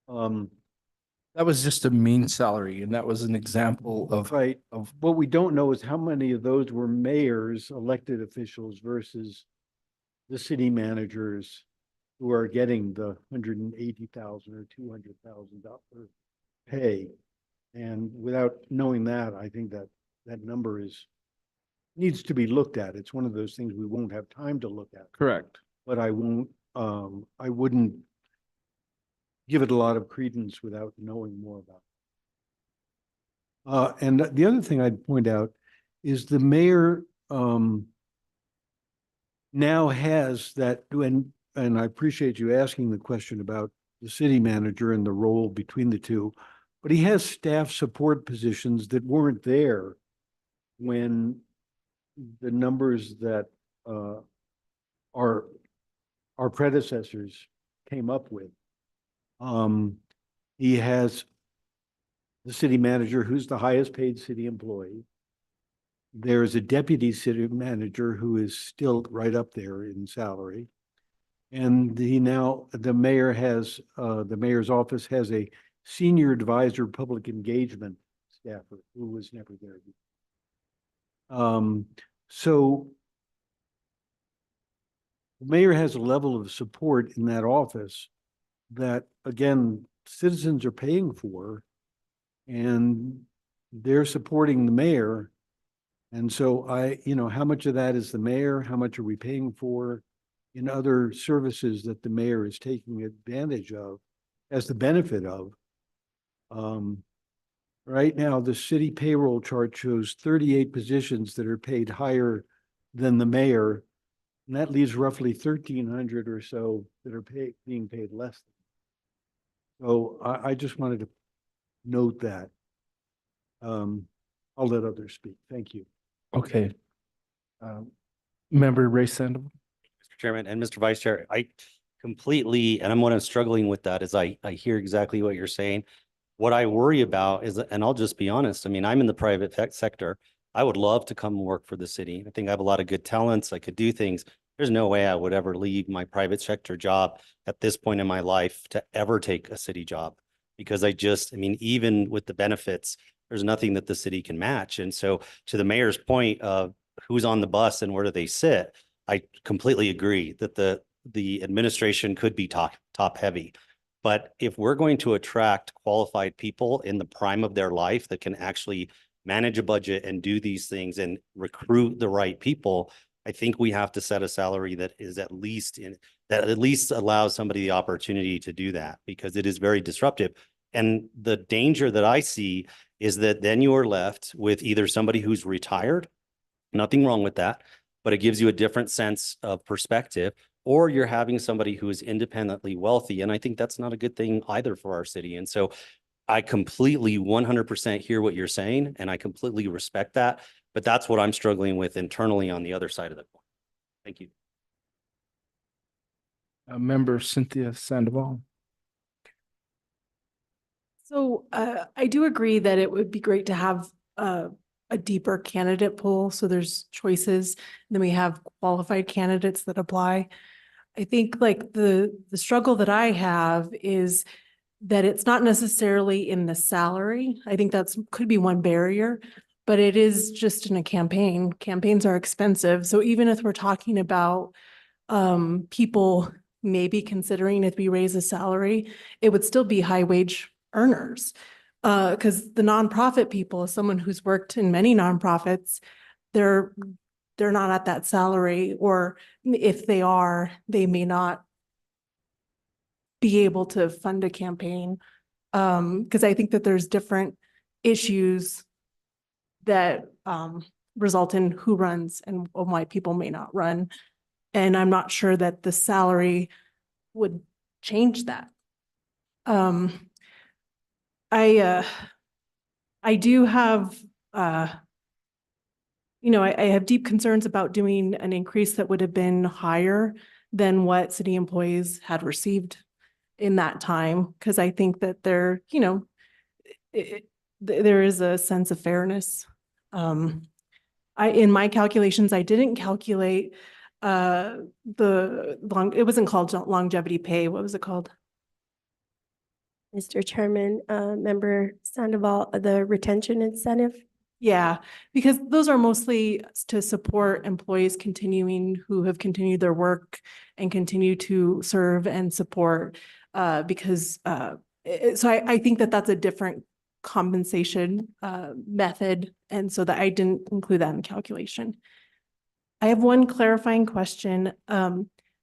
That was just a mean salary, and that was an example of Right. What we don't know is how many of those were mayors, elected officials versus the city managers who are getting the $180,000 or $200,000 pay. And without knowing that, I think that number needs to be looked at. It's one of those things we won't have time to look at. correct. But I wouldn't give it a lot of credence without knowing more about it. And the other thing I'd point out is the mayor now has that, and I appreciate you asking the question about the city manager and the role between the two, but he has staff support positions that weren't there when the numbers that our predecessors came up with. He has the city manager, who's the highest paid city employee. There's a deputy city manager who is still right up there in salary. And the mayor's office has a senior advisor, public engagement staffer who was never there. So the mayor has a level of support in that office that, again, citizens are paying for, and they're supporting the mayor. And so how much of that is the mayor? How much are we paying for in other services that the mayor is taking advantage of as the benefit of? Right now, the city payroll chart shows 38 positions that are paid higher than the mayor. And that leaves roughly 1,300 or so that are being paid less. So I just wanted to note that. I'll let others speak. Thank you. Okay. Member Ray Sandoval. Mr. Chairman and Mr. Vice Chair, I completely, and what I'm struggling with that is I hear exactly what you're saying. What I worry about is, and I'll just be honest, I mean, I'm in the private sector. I would love to come and work for the city. I think I have a lot of good talents. I could do things. There's no way I would ever leave my private sector job at this point in my life to ever take a city job, because I mean, even with the benefits, there's nothing that the city can match. And so to the mayor's point of who's on the bus and where do they sit, I completely agree that the administration could be top heavy. But if we're going to attract qualified people in the prime of their life that can actually manage a budget and do these things and recruit the right people, I think we have to set a salary that is at least allows somebody the opportunity to do that, because it is very disruptive. And the danger that I see is that then you are left with either somebody who's retired, nothing wrong with that, but it gives you a different sense of perspective, or you're having somebody who is independently wealthy. And I think that's not a good thing either for our city. And so I completely 100% hear what you're saying, and I completely respect that. But that's what I'm struggling with internally on the other side of the coin. Thank you. Member Cynthia Sandoval. So I do agree that it would be great to have a deeper candidate pool. So there's choices, and then we have qualified candidates that apply. I think like the struggle that I have is that it's not necessarily in the salary. I think could be one barrier, but it is just in a campaign. Campaigns are expensive. So even if we're talking about people maybe considering if we raise a salary, it would still be high wage earners. Because the nonprofit people, someone who's worked in many nonprofits, they're not at that salary, or if they are, they may not be able to fund a campaign. Because I think that there's different issues that result in who runs and why people may not run. And I'm not sure that the salary would change that. I do have, I have deep concerns about doing an increase that would have been higher than what city employees had received in that time, because I think that there is a sense of fairness. In my calculations, I didn't calculate it wasn't called longevity pay. What was it called? Mr. Chairman, Member Sandoval, the retention incentive. Yeah, because those are mostly to support employees who have continued their work and continue to serve and support. So I think that that's a different compensation method, and so that I didn't include that in the calculation. I have one clarifying question.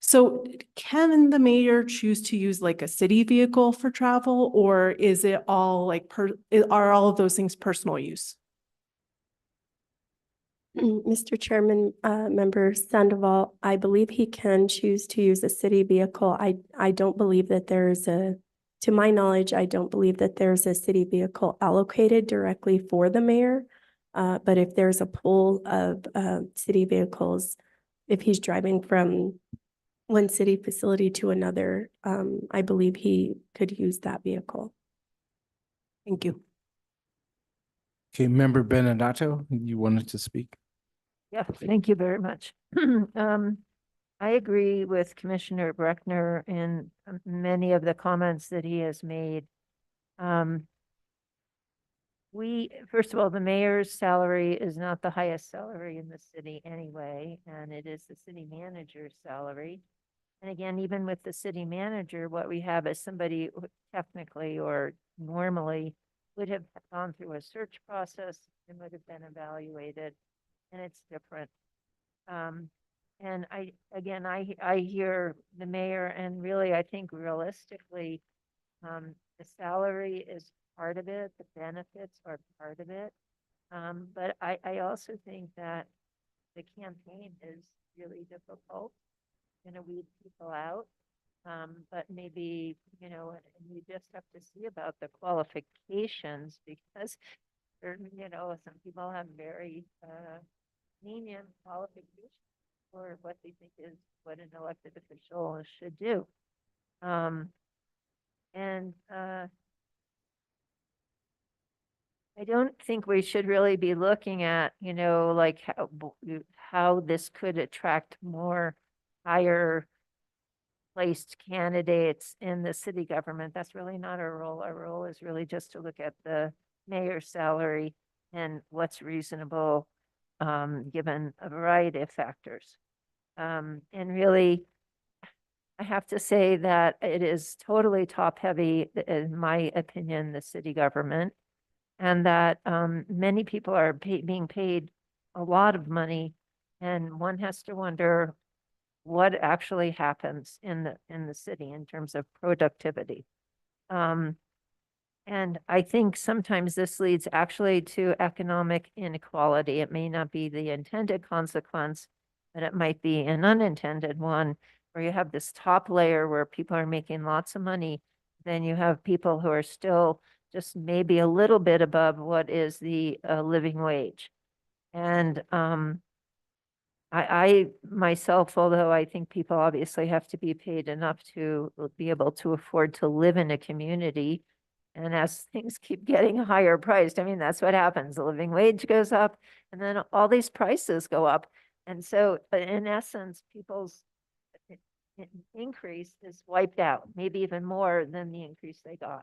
So can the mayor choose to use like a city vehicle for travel, or is it all like are all of those things personal use? Mr. Chairman, Member Sandoval, I believe he can choose to use a city vehicle. I don't believe that to my knowledge, I don't believe that there's a city vehicle allocated directly for the mayor. But if there's a pool of city vehicles, if he's driving from one city facility to another, I believe he could use that vehicle. Thank you. Okay, Member Benedato, you wanted to speak? Yeah, thank you very much. I agree with Commissioner Bruckner in many of the comments that he has made. First of all, the mayor's salary is not the highest salary in the city anyway, and it is the city manager's salary. And again, even with the city manager, what we have is somebody who technically or normally would have gone through a search process and would have been evaluated, and it's different. And I hear the mayor, and really, I think realistically, the salary is part of it, the benefits are part of it. But I also think that the campaign is really difficult, weed people out. But maybe, and you just have to see about the qualifications because some people have very lenient qualifications for what they think is what an elected official should do. I don't think we should really be looking at, like how this could attract more higher placed candidates in the city government. That's really not our role. Our role is really just to look at the mayor's salary and what's reasonable, given a variety of factors. And really, I have to say that it is totally top heavy, in my opinion, the city government, and that many people are being paid a lot of money, and one has to wonder what actually happens in the city in terms of productivity. And I think sometimes this leads actually to economic inequality. It may not be the intended consequence, but it might be an unintended one, where you have this top layer where people are making lots of money. Then you have people who are still just maybe a little bit above what is the living wage. And I myself, although I think people obviously have to be paid enough to be able to afford to live in a community. And as things keep getting higher priced, I mean, that's what happens. The living wage goes up and then all these prices go up. And so in essence, people's increase is wiped out, maybe even more than the increase they got.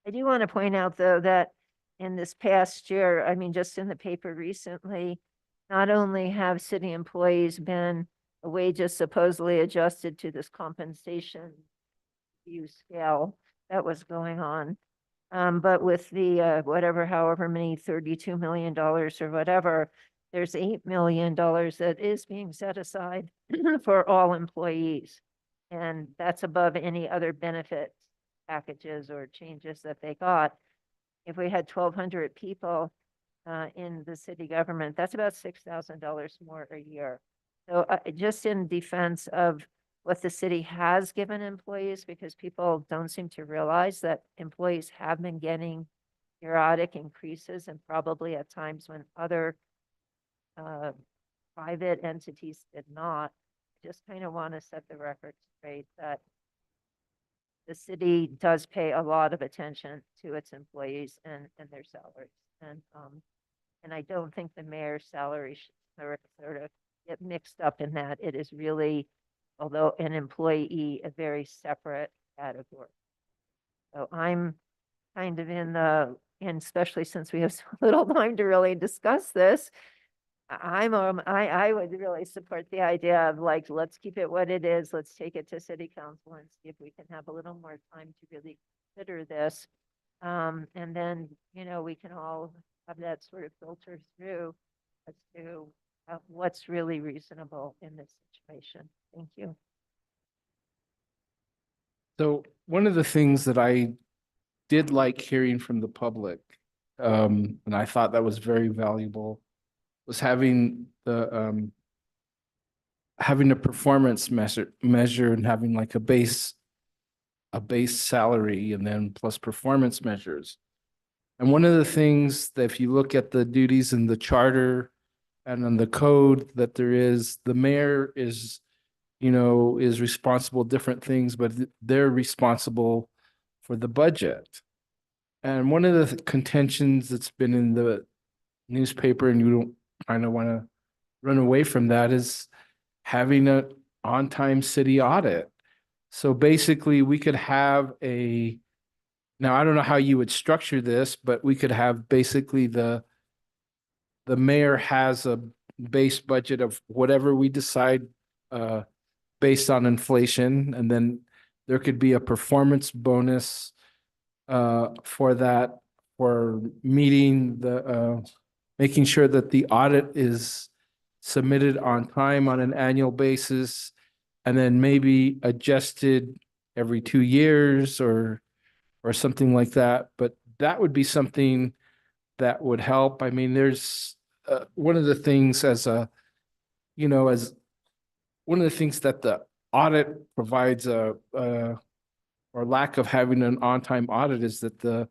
I do want to point out, though, that in this past year, I mean, just in the paper recently, not only have city employees been wages supposedly adjusted to this compensation view scale that was going on, but with the however many $32 million or whatever, there's $8 million that is being set aside for all employees. And that's above any other benefit packages or changes that they got. If we had 1,200 people in the city government, that's about $6,000 more a year. So just in defense of what the city has given employees, because people don't seem to realize that employees have been getting periodic increases, and probably at times when other private entities did not. Just kind of want to set the record straight that the city does pay a lot of attention to its employees and their salaries. And I don't think the mayor's salary should sort of get mixed up in that. It is really, although an employee, a very separate category. So I'm kind of and especially since we have so little time to really discuss this, I would really support the idea of like, let's keep it what it is. Let's take it to city council and see if we can have a little more time to really consider this. And then, we can all have that sort of filter through as to what's really reasonable in this situation. Thank you. So one of the things that I did like hearing from the public, and I thought that was very valuable, was having a performance measure and having like a base salary and then plus performance measures. And one of the things that if you look at the duties in the charter and in the code that there is, the mayor is responsible different things, but they're responsible for the budget. And one of the contentions that's been in the newspaper and you don't kind of want to run away from that, is having a on-time city audit. So basically, we could have now I don't know how you would structure this, but we could have basically the mayor has a base budget of whatever we decide based on inflation, and then there could be a performance bonus for that, for meeting making sure that the audit is submitted on time on an annual basis, and then maybe adjusted every 2 years or something like that. But that would be something that would help. I mean, there's one of the things as one of the things that the audit provides or lack of having an on-time audit is that the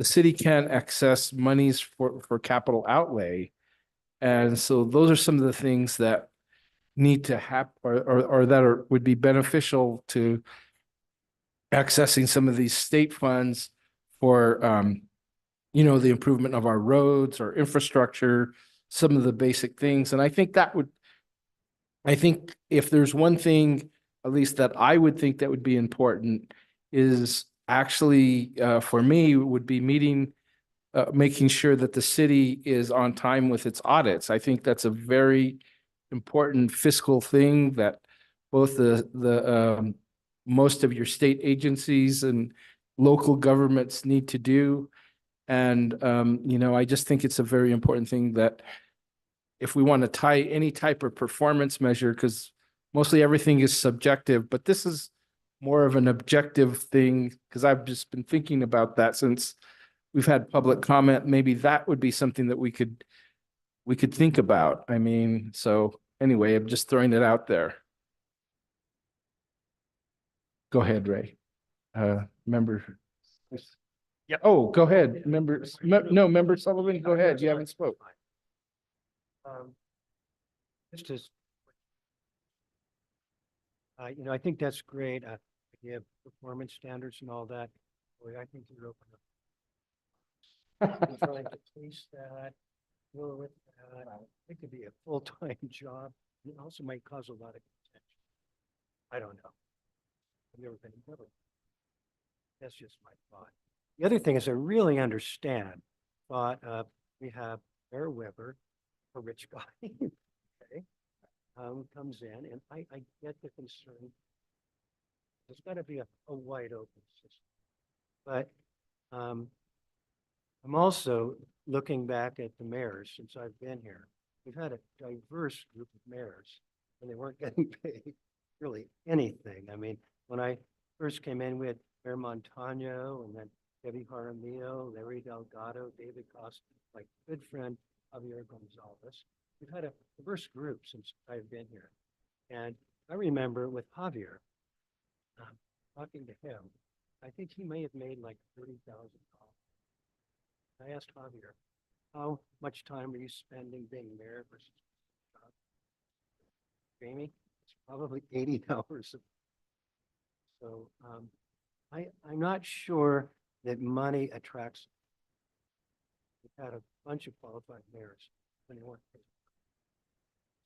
city can't access monies for capital outlay. And so those are some of the things that need to happen or that would be beneficial to accessing some of these state funds for the improvement of our roads or infrastructure, some of the basic things. And I think if there's one thing, at least that I would think that would be important, is actually for me would be making sure that the city is on time with its audits. I think that's a very important fiscal thing that both the most of your state agencies and local governments need to do. And I just think it's a very important thing that if we want to tie any type of performance measure, because mostly everything is subjective, but this is more of an objective thing, because I've just been thinking about that since we've had public comment. Maybe that would be something that we could think about. I mean, so anyway, I'm just throwing it out there. Go ahead, Ray. Member. Yeah. Oh, go ahead. Member Sullivan, go ahead. You haven't spoke. Just as, I think that's great. You have performance standards and all that. Boy, I think you're open up. I'm trying to taste that, deal with that. It could be a full-time job. It also might cause a lot of contention. I don't know. I've never been in government. That's just my thought. The other thing is I really understand, but we have Mayor Weber, a rich guy, okay, comes in, and I get the concern. There's got to be a wide open system. But I'm also looking back at the mayors since I've been here. We've had a diverse group of mayors, and they weren't getting paid really anything. I mean, when I first came in, we had Mayor Montano, and then Debbie Jaramillo, Larry Delgado, David Costa, my good friend Javier Gonzalez. We've had a diverse group since I've been here. And I remember with Javier, talking to him, I think he may have made like $30,000. I asked Javier, how much time are you spending being mayor versus job? Jamie, it's probably 80 hours. So I'm not sure that money attracts. We've had a bunch of qualified mayors when they weren't paid.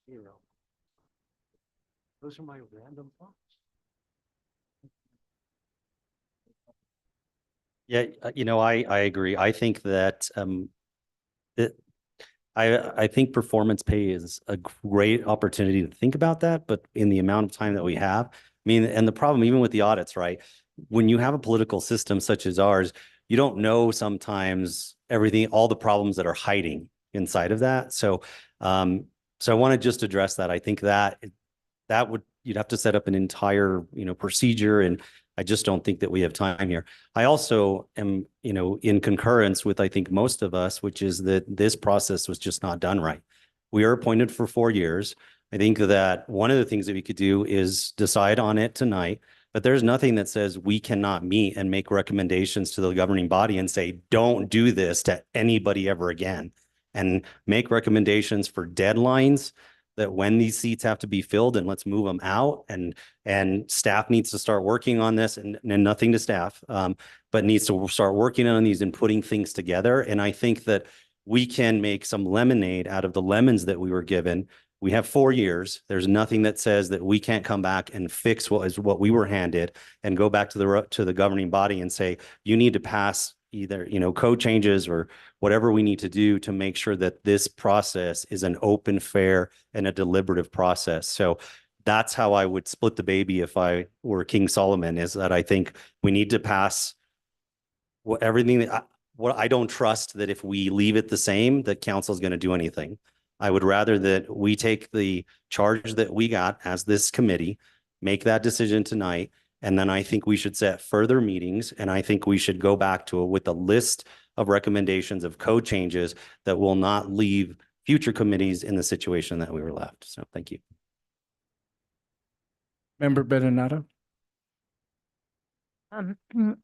Zero. Those are my random thoughts. Yeah, I agree. I think that I think performance pay is a great opportunity to think about that, but in the amount of time that we have, I mean, and the problem even with the audits, right? When you have a political system such as ours, you don't know sometimes everything, all the problems that are hiding inside of that. So, so I want to just address that. I think that you'd have to set up an entire, procedure, and I just don't think that we have time here. I also am, in concurrence with, I think, most of us, which is that this process was just not done right. We are appointed for 4 years. I think that one of the things that we could do is decide on it tonight, but there's nothing that says we cannot meet and make recommendations to the governing body and say, don't do this to anybody ever again, and make recommendations for deadlines that when these seats have to be filled, and let's move them out, and staff needs to start working on this, and nothing to staff, but needs to start working on these and putting things together. And I think that we can make some lemonade out of the lemons that we were given. We have 4 years. There's nothing that says that we can't come back and fix what we were handed and go back to the governing body and say, you need to pass either, code changes or whatever we need to do to make sure that this process is an open, fair, and a deliberative process. So that's how I would split the baby if I were King Solomon, is that I think we need to pass everything that I don't trust that if we leave it the same, that council is going to do anything. I would rather that we take the charge that we got as this committee, make that decision tonight, and then I think we should set further meetings, and I think we should go back to it with a list of recommendations of code changes that will not leave future committees in the situation that we were left. So thank you. Member Benonato?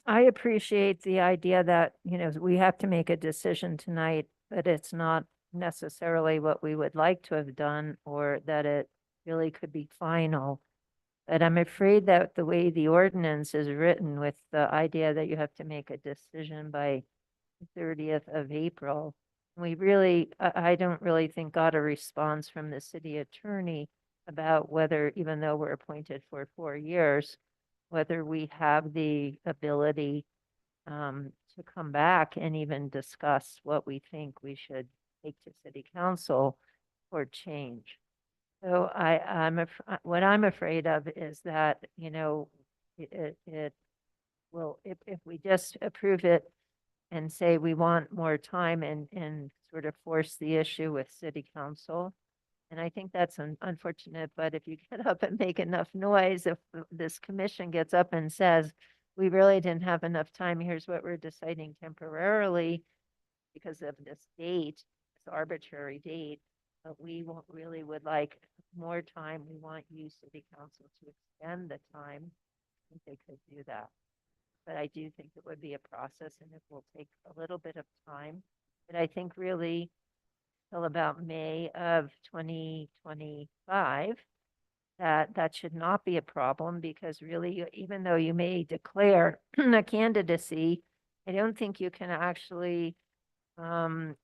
I appreciate the idea that, we have to make a decision tonight, but it's not necessarily what we would like to have done, or that it really could be final. But I'm afraid that the way the ordinance is written, with the idea that you have to make a decision by 30th of April, we really, I don't really think got a response from the city attorney about whether, even though we're appointed for 4 years, whether we have the ability to come back and even discuss what we think we should take to city council for change. So what I'm afraid of is that, it will, if we just approve it and say we want more time and sort of force the issue with city council. And I think that's unfortunate, but if you get up and make enough noise, if this commission gets up and says, we really didn't have enough time, here's what we're deciding temporarily because of this date, this arbitrary date, but we really would like more time. We want you, city council, to extend the time. I think they could do that. But I do think it would be a process and it will take a little bit of time. But I think really till about May of 2025, that should not be a problem, because really, even though you may declare a candidacy, I don't think you can actually become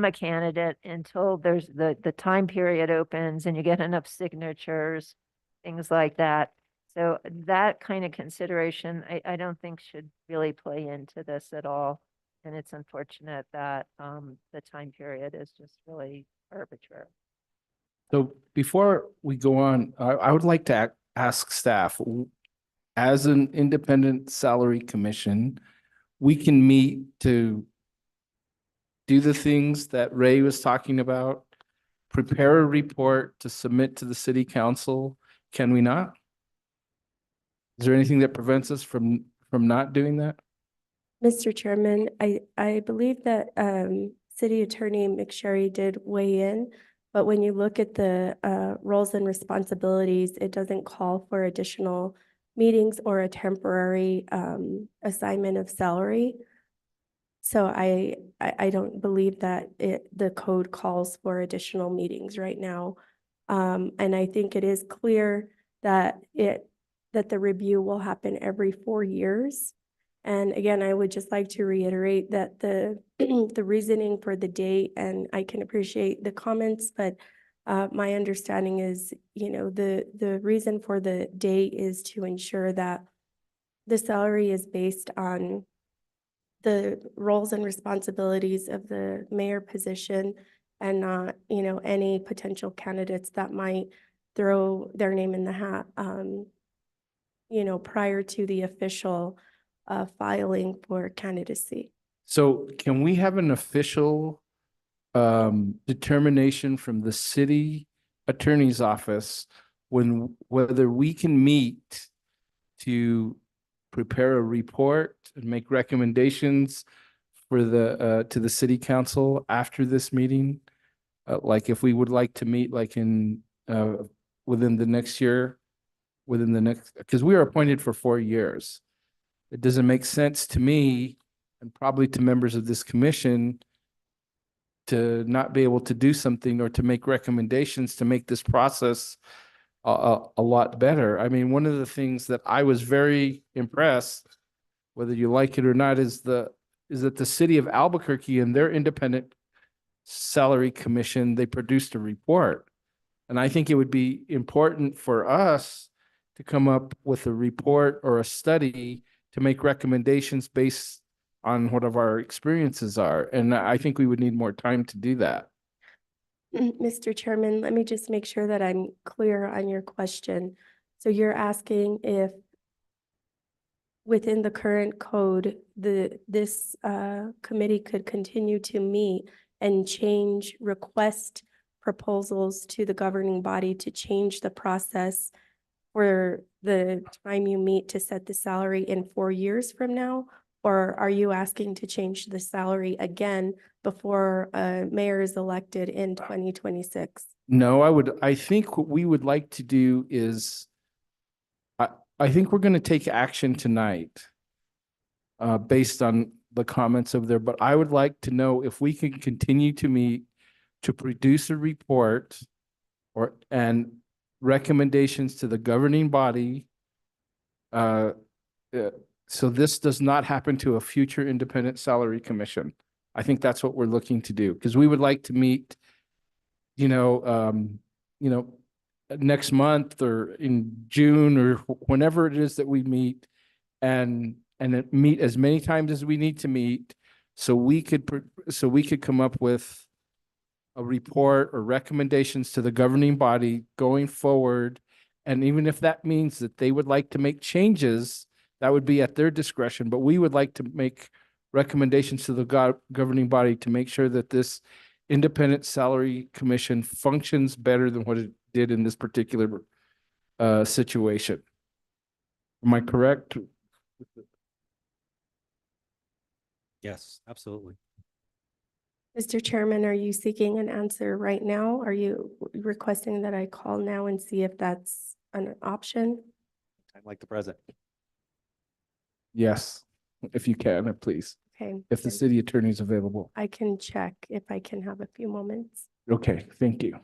a candidate until there's the time period opens and you get enough signatures, things like that. So that kind of consideration, I don't think should really play into this at all. And it's unfortunate that the time period is just really arbitrary. So before we go on, I would like to ask staff, as an independent salary commission, we can meet to do the things that Ray was talking about, prepare a report to submit to the city council. Can we not? Is there anything that prevents us from not doing that? Mr. Chairman, I believe that City Attorney McSherry did weigh in, but when you look at the roles and responsibilities, it doesn't call for additional meetings or a temporary assignment of salary. So I don't believe that the code calls for additional meetings right now. And I think it is clear that the review will happen every 4 years. And again, I would just like to reiterate that the reasoning for the date, and I can appreciate the comments, but my understanding is, the reason for the date is to ensure that the salary is based on the roles and responsibilities of the mayor position, and not, any potential candidates that might throw their name in the hat, prior to the official filing for candidacy. So can we have an official determination from the city attorney's office whether we can meet to prepare a report and make recommendations for to the city council after this meeting? Like if we would like to meet like in within the next year, because we are appointed for 4 years. It doesn't make sense to me, and probably to members of this commission, to not be able to do something or to make recommendations to make this process a lot better. I mean, one of the things that I was very impressed, whether you like it or not, is the is that the city of Albuquerque and their independent salary commission, they produced a report. And I think it would be important for us to come up with a report or a study to make recommendations based on what of our experiences are. And I think we would need more time to do that. Mr. Chairman, let me just make sure that I'm clear on your question. So you're asking if within the current code, this committee could continue to meet and change request proposals to the governing body to change the process for the time you meet to set the salary in 4 years from now? Or are you asking to change the salary again before a mayor is elected in 2026? No, I think what we would like to do is, I think we're going to take action tonight based on the comments over there, but I would like to know if we can continue to meet to produce a report and recommendations to the governing body. So this does not happen to a future independent salary commission. I think that's what we're looking to do, because we would like to meet, next month or in June or whenever it is that we meet, and meet as many times as we need to meet, so we could come up with a report or recommendations to the governing body going forward. And even if that means that they would like to make changes, that would be at their discretion, but we would like to make recommendations to the governing body to make sure that this independent salary commission functions better than what it did in this particular situation. Am I correct? Yes, absolutely. Mr. Chairman, are you seeking an answer right now? Are you requesting that I call now and see if that's an option? Time like the present. Yes, if you can, please. Okay. If the then city attorney is available. I can check if I can have a few moments. Okay, thank you.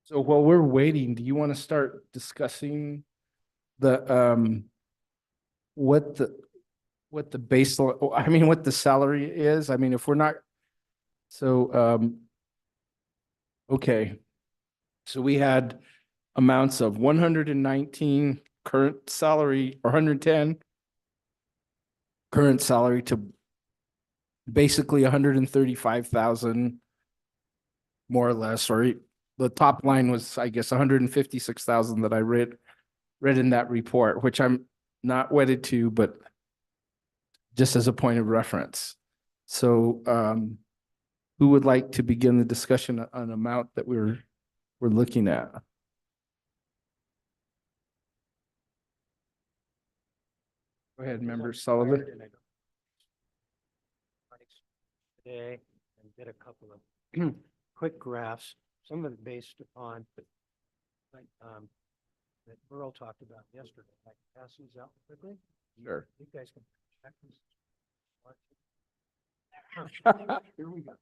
So while we're waiting, do you want to start discussing the what the baseline, I mean, what the salary is? I mean, if we're not, so okay. So we had amounts of 119 current salary or 110 current salary to basically 135,000 more or less, or the top line was, I guess, 156,000 that I read in that report, which I'm not wedded to, but just as a point of reference. So who would like to begin the discussion on amount that we're looking at? Go ahead, Member Sullivan. Today and did a couple of quick graphs, some of it based upon like that Earl talked about yesterday. I can pass these out quickly. Sure. You guys can check this. Here we go.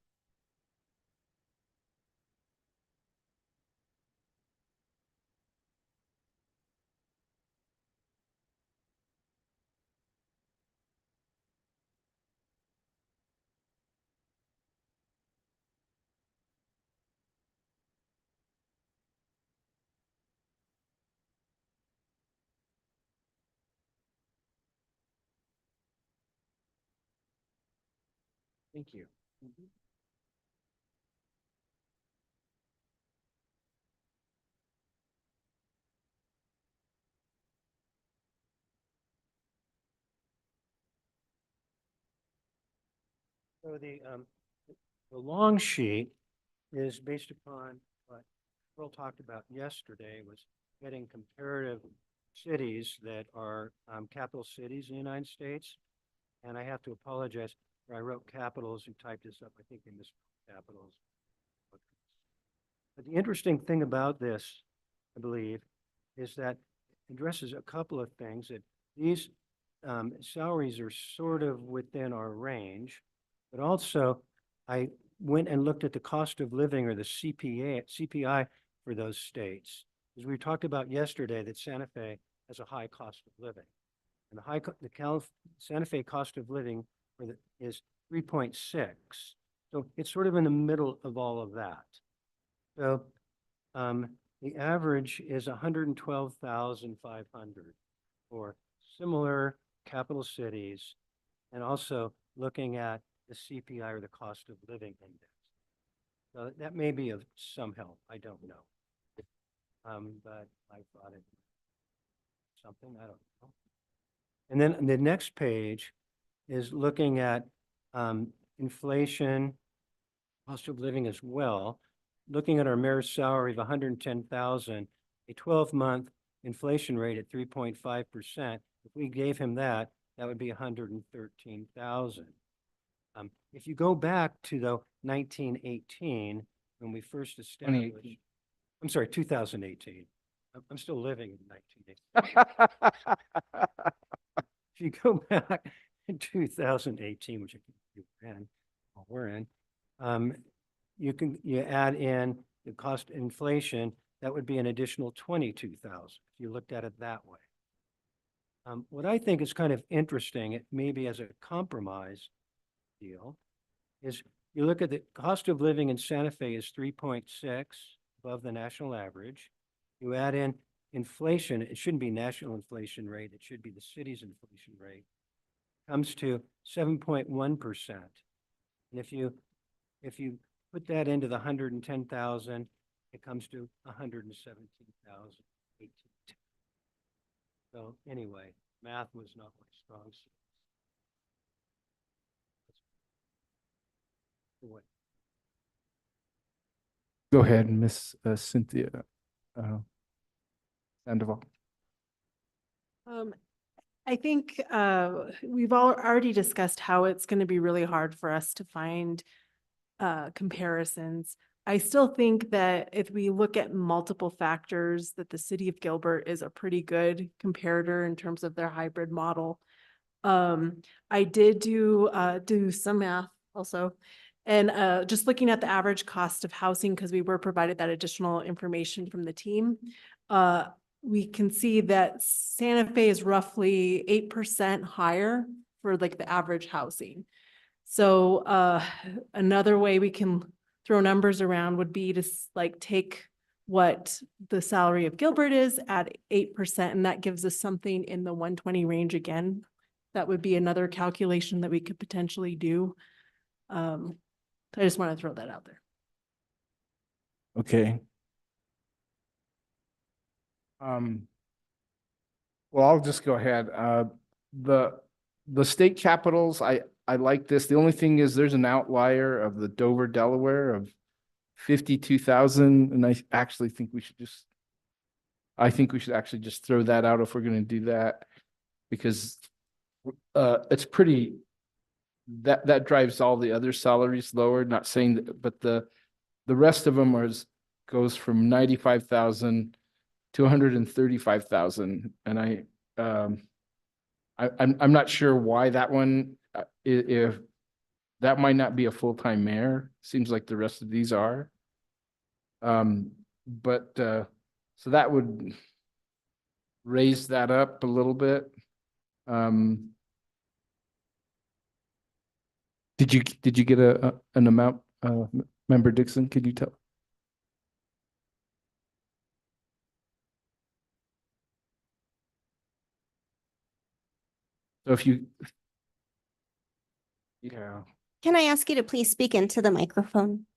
Thank you. So the long sheet is based upon what Earl talked about yesterday, was getting comparative cities that are capital cities in the United States. And I have to apologize, I wrote capitals, who typed this up, I think they missed capitals. But the interesting thing about this, I believe, is that it addresses a couple of things, that these salaries are sort of within our range. But also, I went and looked at the cost of living or the CPI for those states. As we talked about yesterday, that Santa Fe has a high cost of living. And Santa Fe cost of living is 3.6. So it's sort of in the middle of all of that. So the average is 112,500 for similar capital cities, and also looking at the CPI or the cost of living index. So that may be of some help. I don't know. But I thought it something, I don't know. And then the next page is looking at inflation, cost of living as well. Looking at our mayor's salary of 110,000, a 12-month inflation rate at 3.5%. If we gave him that, that would be 113,000. If you go back to the 1918, when we first established, 2018. I'm still living in 1918. If you go back in 2018, which we're in, you add in the cost of inflation, that would be an additional 22,000 if you looked at it that way. What I think is kind of interesting, it maybe as a compromise deal, is you look at the cost of living in Santa Fe is 3.6 above the national average. You add in inflation, it shouldn't be national inflation rate, it should be the city's inflation rate, comes to 7.1%. And if you put that into the 110,000, it comes to 117,018. So anyway, math was not my strong suit. Go ahead, Miss Cynthia Sandoval. I think we've already discussed how it's going to be really hard for us to find comparisons. I still think that if we look at multiple factors, that the city of Gilbert is a pretty good comparator in terms of their hybrid model. I did do some math also, and just looking at the average cost of housing, because we were provided that additional information from the team, we can see that Santa Fe is roughly 8% higher for like the average housing. So another way we can throw numbers around would be to like take what the salary of Gilbert is at 8%, and that gives us something in the 120 range again. That would be another calculation that we could potentially do. I just want to throw that out there. Okay. Well, I'll just go ahead. The state capitals, I like this. The only thing is there's an outlier of the Dover, Delaware of 52,000. And I actually think we should actually just throw that out if we're going to do that, because it's pretty, that drives all the other salaries lower, not saying that, but the rest of them goes from 95,000 to 135,000. And I'm not sure why that one, if that might not be a full-time mayor, seems like the rest of these are. But so that would raise that up a little bit. Did you get an amount, Member Dixon? Could you tell? So if you, yeah. Can I ask you to please speak into the microphone?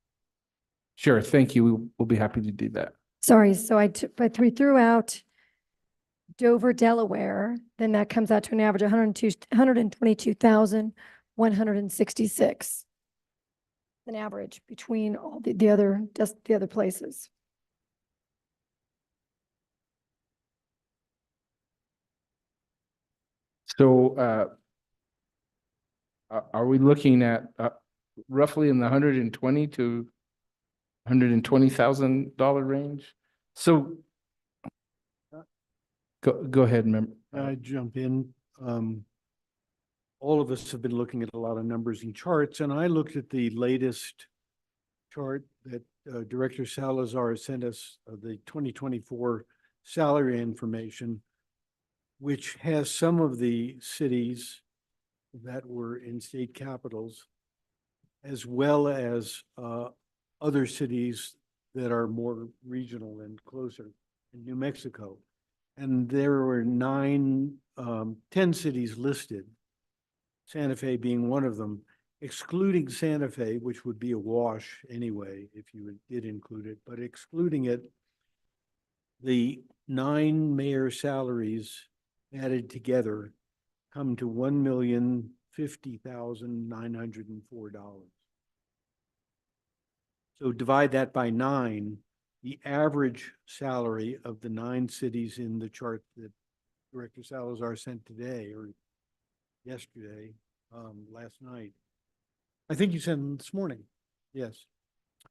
Sure, thank you. We'll be happy to do that. Sorry, so if we threw out Dover, Delaware, then that comes out to an average of 122,166. An average between all the other places. So are we looking at roughly in the 120 to $120,000 range? So go ahead, member. I jump in. all of us have been looking at a lot of numbers and charts, and I looked at the latest chart that Director Salazar sent us, the 2024 salary information, which has some of the cities that were in state capitals, as well as other cities that are more regional and closer in New Mexico. And there were 10 cities listed, Santa Fe being one of them, excluding Santa Fe, which would be a wash anyway, if you did include it, but excluding it, the 9 mayor salaries added together come to $1,050,904. So divide that by 9, the average salary of the 9 cities in the chart that Director Salazar sent today or yesterday, last night. I think you sent them this morning. Yes.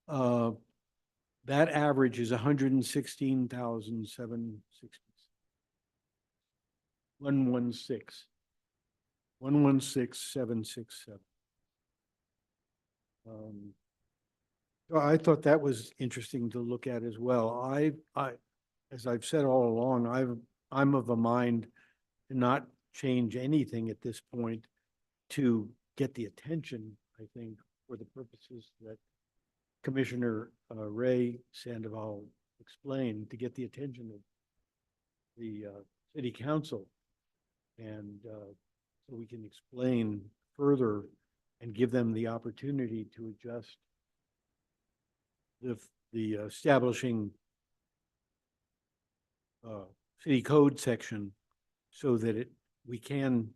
That average is 116,760. 116,767. Well, I thought that was interesting to look at as well. As I've said all along, I'm of a mind to not change anything at this point to get the attention, I think, for the purposes that Commissioner Ray Sandoval explained, to get the attention of the city council. And so we can explain further and give them the opportunity to adjust the establishing city code section so that we can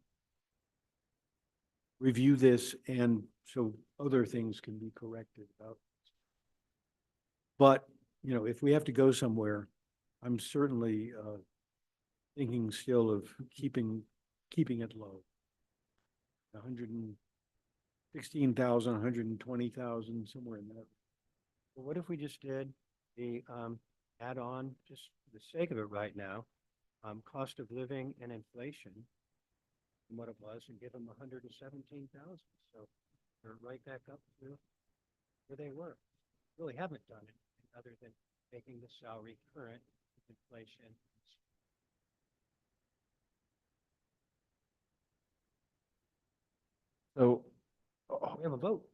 review this and so other things can be corrected about. But, you know, if we have to go somewhere, I'm certainly thinking still of keeping it low. 116,000, 120,000, somewhere in there. Well, what if we just did the add-on, just for the sake of it right now, cost of living and inflation from what it was, and give them 117,000. So they're right back up to where they were. Really haven't done it other than making the salary current with inflation. So, We have a vote.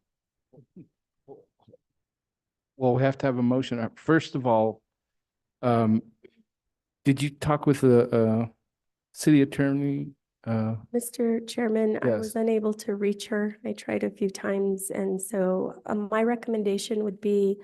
well, we have to have a motion. First of all, did you talk with the city attorney? Mr. Chairman, I was Yes. unable to reach her. I tried a few times, and so my recommendation would be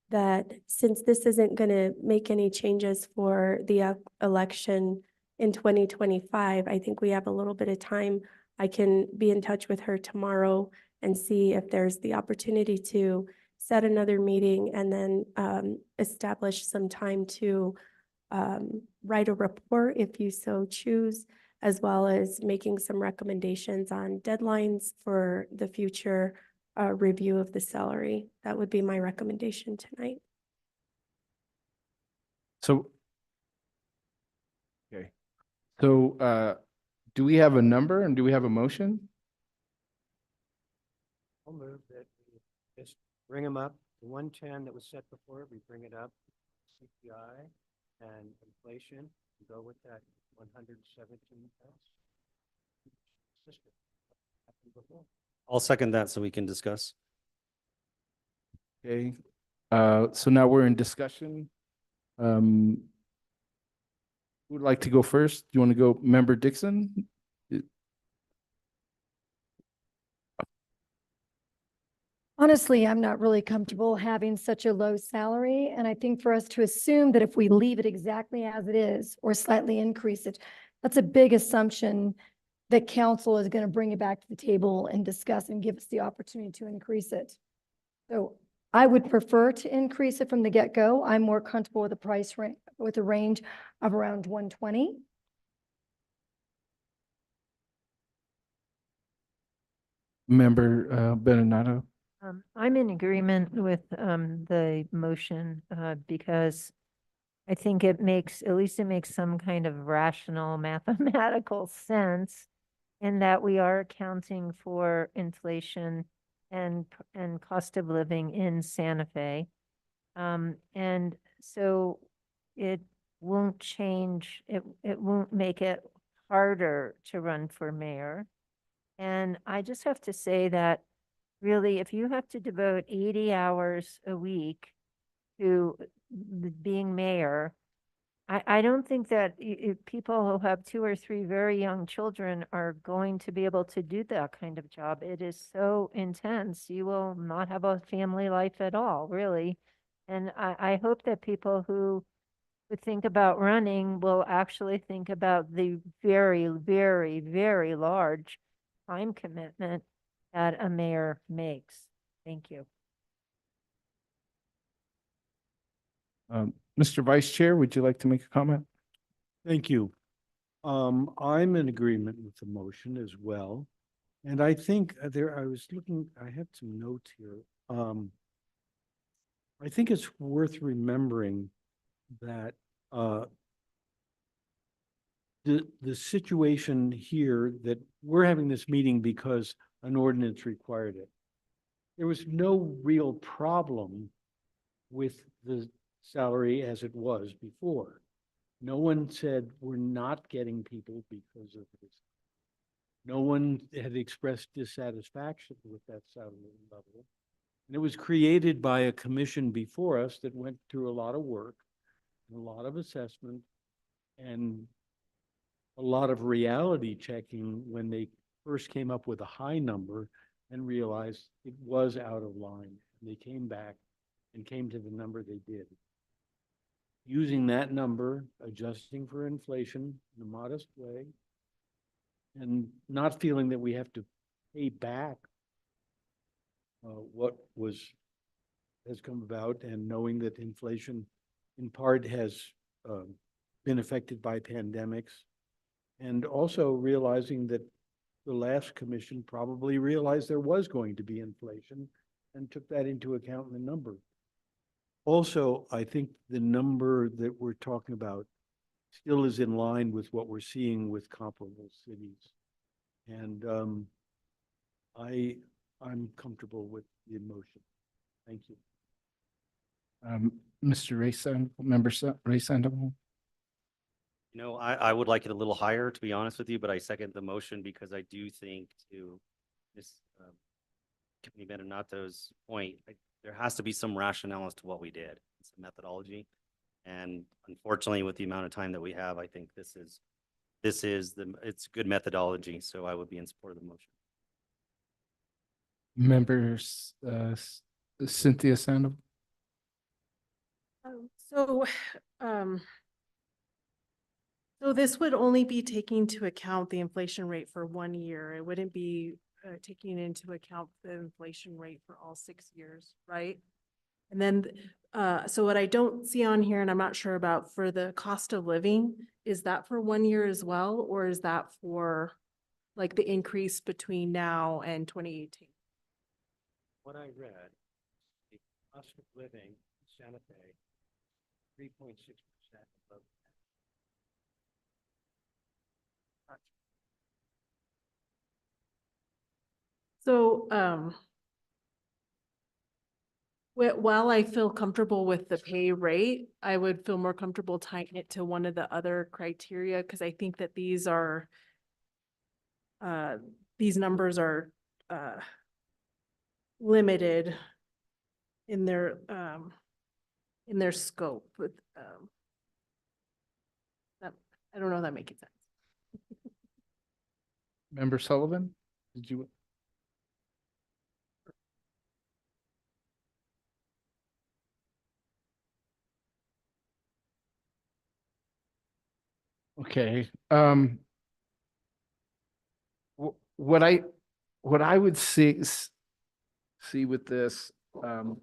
that since this isn't going to make any changes for the election in 2025, I think we have a little bit of time. I can be in touch with her tomorrow and see if there's the opportunity to set another meeting and then establish some time to write a report if you so choose, as well as making some recommendations on deadlines for the future review of the salary. That would be my recommendation tonight. So, okay. So, do we have a number and do we have a motion? I'll move that we just bring them up, the 110 that was set before, we bring it up, CPI and inflation, we go with that 117,000. I'll second that so we can discuss. Okay, so now we're in discussion. Who would like to go first? Do you want to go, Member Dixon? Honestly, I'm not really comfortable having such a low salary. And I think for us to assume that if we leave it exactly as it is or slightly increase it, that's a big assumption that council is going to bring it back to the table and discuss and give us the opportunity to increase it. So I would prefer to increase it from the get-go. I'm more comfortable with a price range, with a range of around 120. Member Bernardo? I'm in agreement with the motion because I think it makes, at least it makes some kind of rational mathematical sense in that we are accounting for inflation and cost of living in Santa Fe. And so it won't change, it won't make it harder to run for mayor. And I just have to say that really, if you have to devote 80 hours a week to being mayor, I don't think that people who have 2 or 3 very young children are going to be able to do that kind of job. It is so intense. You will not have a family life at all, really. And I hope that people who would think about running will actually think about the very, very, very large time commitment that a mayor makes. Thank you. Mr. Vice Chair, would you like to make a comment? Thank you. I'm in agreement with the motion as well. And I think I was looking, I had some notes here. I think it's worth remembering that the situation here that we're having this meeting because an ordinance required it. There was no real problem with the salary as it was before. No one said we're not getting people because of this. No one had expressed dissatisfaction with that salary level. And it was created by a commission before us that went through a lot of work, a lot of assessment, and a lot of reality checking when they first came up with a high number and realized it was out of line. And they came back and came to the number they did. Using that number, adjusting for inflation in a modest way, and not feeling that we have to pay back what has come about, and knowing that inflation in part has been affected by pandemics, and also realizing that the last commission probably realized there was going to be inflation and took that into account in the number. Also, I think the number that we're talking about still is in line with what we're seeing with comparable cities. And I'm comfortable with the motion. Thank you. Mr. Member Ray Sandoval? You know, I would like it a little higher, to be honest with you, but I second the motion because I do think, to Ms. Tiffany Benedato's point, there has to be some rationale as to what we did. It's a methodology. And unfortunately, with the amount of time that we have, I think it's good methodology. So I would be in support of the motion. Members, Cynthia Sandoval? So, so this would only be taking into account the inflation rate for 1 year. It wouldn't be taking into account the inflation rate for all 6 years, right? And then, so what I don't see on here, and I'm not sure about, for the cost of living, is that for 1 year as well? Or is that for like the increase between now and 2018? What I read, the cost of living in Santa Fe, 3.6% above. So, while I feel comfortable with the pay rate, I would feel more comfortable tying it to one of the other criteria, because I think that these numbers are limited in their scope. But I don't know if that makes sense. Member Sullivan, did you? Okay, what I would see with this, I'm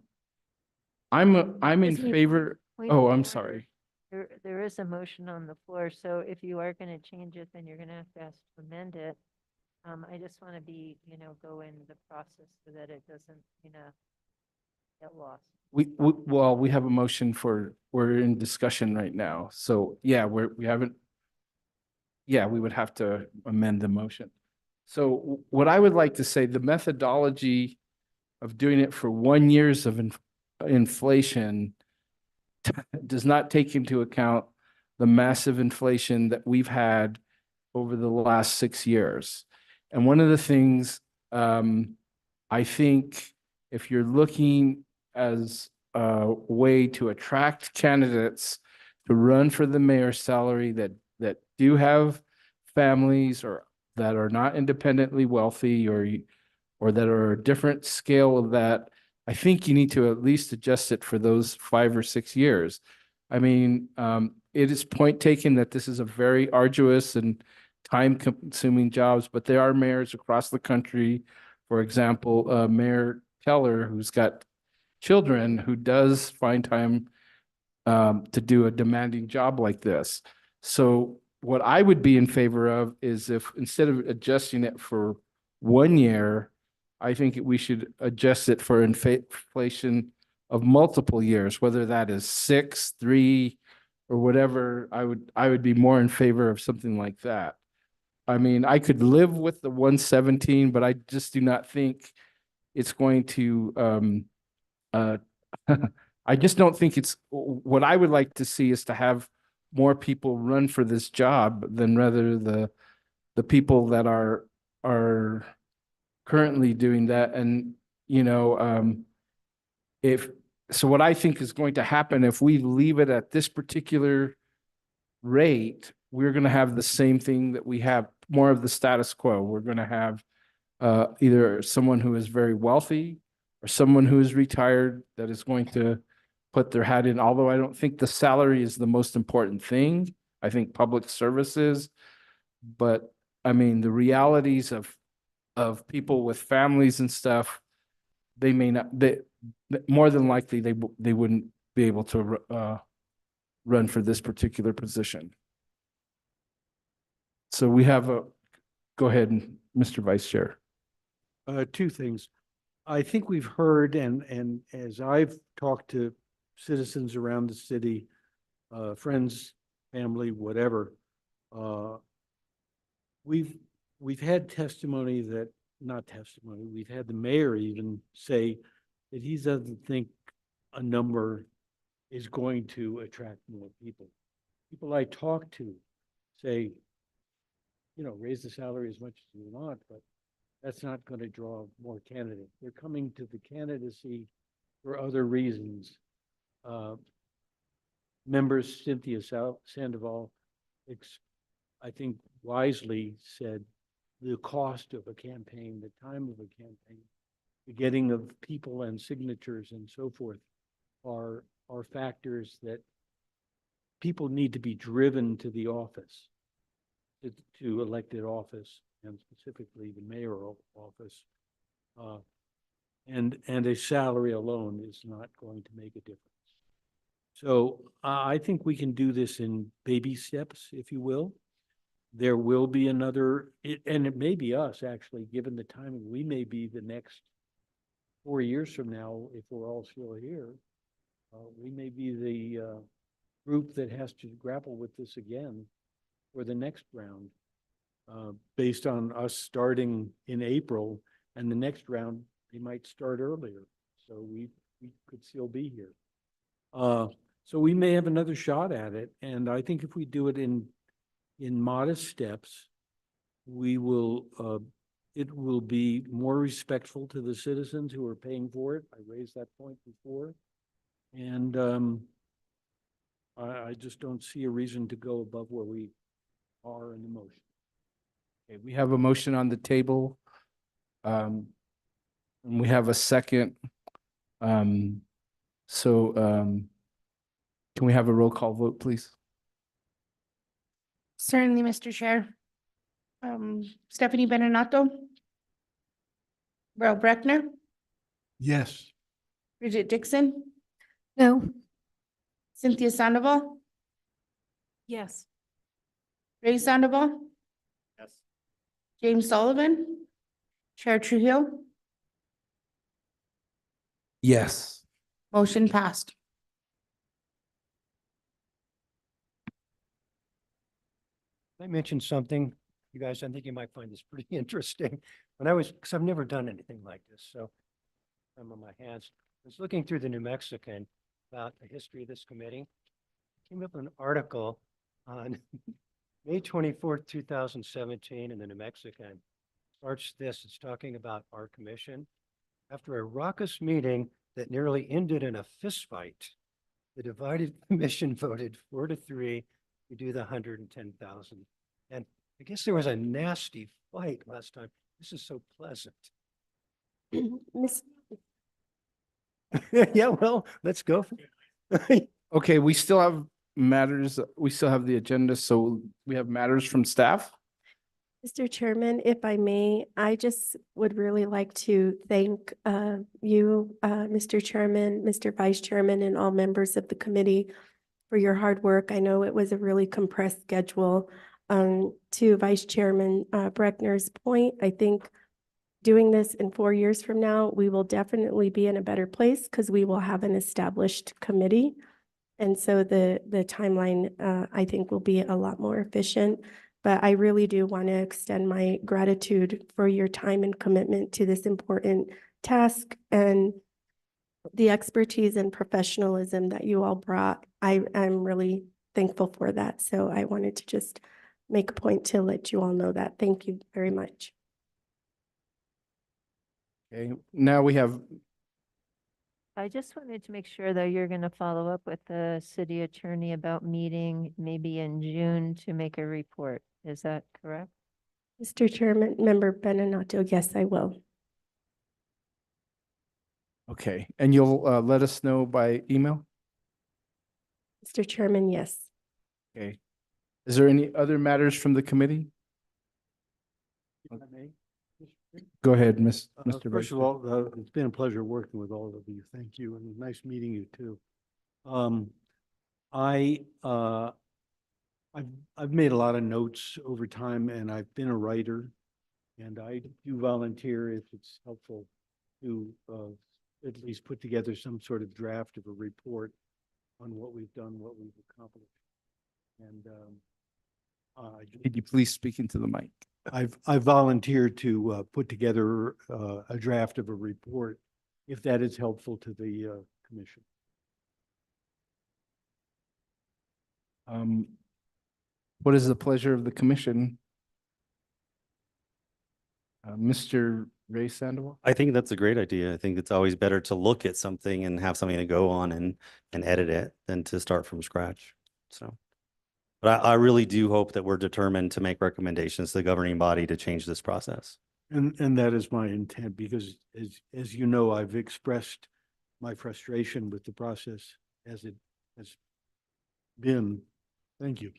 in Isn't it favor. point Oh, of I'm order? sorry. There is a motion on the floor, so if you are gonna change it, then you're gonna have to ask to amend it. I just wanna be, go in the process so that it doesn't, get lost. Well, we have a motion we're in discussion right now. So yeah, we haven't. Yeah, we would have to amend the motion. So what I would like to say, the methodology of doing it for 1 years of inflation does not take into account the massive inflation that we've had over the last 6 years. And one of the things, I think if you're looking as a way to attract candidates to run for the mayor's salary that do have families or that are not independently wealthy or that are a different scale of that, I think you need to at least adjust it for those 5 or 6 years. I mean, it is point taken that this is a very arduous and time-consuming jobs, but there are mayors across the country. For example, Mayor Keller, who's got children, who does find time to do a demanding job like this. So what I would be in favor of is if instead of adjusting it for 1 year, I think we should adjust it for inflation of multiple years, whether that is 6, 3, or whatever. I would be more in favor of something like that. I mean, I could live with the 117, but I just do not think it's going to I just don't think it's what I would like to see is to have more people run for this job than rather the people that are currently doing that. And what I think is going to happen if we leave it at this particular rate, we're going to have the same thing that we have, more of the status quo. We're going to have either someone who is very wealthy or someone who is retired that is going to put their hat in, although I don't think the salary is the most important thing. I think public services, but I mean, the realities of people with families and stuff, they may not, more than likely, they wouldn't be able to run for this particular position. So we have go ahead, Mr. Vice Chair. Two things. I think we've heard, and as I've talked to citizens around the city, friends, family, whatever, we've had testimony that, not testimony, we've had the mayor even say that he doesn't think a number is going to attract more people. People I talk to say, raise the salary as much as you want, but that's not going to draw more candidates. They're coming to the candidacy for other reasons. Members Cynthia Sandoval, I think wisely said, the cost of a campaign, the time of a campaign, the getting of people and signatures and so forth are factors that people need to be driven to the office, to elected office, and specifically the mayoral office. And a salary alone is not going to make a difference. So I think we can do this in baby steps, if you will. There will be another, and it may be us actually, given the timing, we may be the next 4 years from now, if we're all still here, we may be the group that has to grapple with this again for the next round, based on us starting in April, and the next round, they might start earlier. So we could still be here. So we may have another shot at it. And I think if we do it in modest steps, we will, it will be more respectful to the citizens who are paying for it. I raised that point before. And I just don't see a reason to go above where we are in the motion. Okay, we have a motion on the table. And we have a second. Can we have a roll call vote, please? Certainly, Mr. Chair. Stephanie Benenato. Beryl Breckner, Yes. Bridget Dixon, No. Cynthia Sandoval, Yes. Ray Sandoval, Yes. James Sullivan, Chair Trujillo, Yes. motion passed. I mentioned something you guys, I think you might find this pretty interesting. Because I've never done anything like this, so I'm on my hands. I was looking through the New Mexican about the history of this committee. Came up with an article on May 24th, 2017 in the New Mexican. Starts this, it's talking about our commission. After a raucous meeting that nearly ended in a fistfight, the divided commission voted 4-3 to do the 110,000. And I guess there was a nasty fight last time. This is so pleasant. Miss, Yeah, well, let's go. Okay, we still have matters, we still have the agenda, so we have matters from staff. Mr. Chairman, if I may, I just would really like to thank you, Mr. Chairman, Mr. Vice Chairman, and all members of the committee for your hard work. I know it was a really compressed schedule. To Vice Chairman Breckner's point, I think doing this in 4 years from now, we will definitely be in a better place because we will have an established committee. And so the timeline, I think, will be a lot more efficient. But I really do want to extend my gratitude for your time and commitment to this important task and the expertise and professionalism that you all brought. I'm really thankful for that. So I wanted to just make a point to let you all know that. Thank you very much. Okay, now we have, I just wanted to make sure that you're going to follow up with the city attorney about meeting maybe in June to make a report. Is that correct? Mr. Chairman, Member Beninatto, yes, I will. okay, and you'll let us know by email? Mr. Chairman, yes. Okay. Is there any other matters from the committee? Go ahead, Mr. First Vice of all, it's been a pleasure working with all of you. Thank you, and nice meeting you too. I've made a lot of notes over time, and I've been a writer, and I do volunteer if it's helpful to at least put together some sort of draft of a report on what we've done, what we've accomplished. And Could you please speak into the mic? I volunteered to put together a draft of a report, if that is helpful to the commission. What is the pleasure of the commission? Mr. Ray Sandoval? I think that's a great idea. I think it's always better to look at something and have something to go on and edit it than to start from scratch. So, but I really do hope that we're determined to make recommendations to the governing body to change this process. And that is my intent, because as you know, I've expressed my frustration with the process as it has been. Thank you.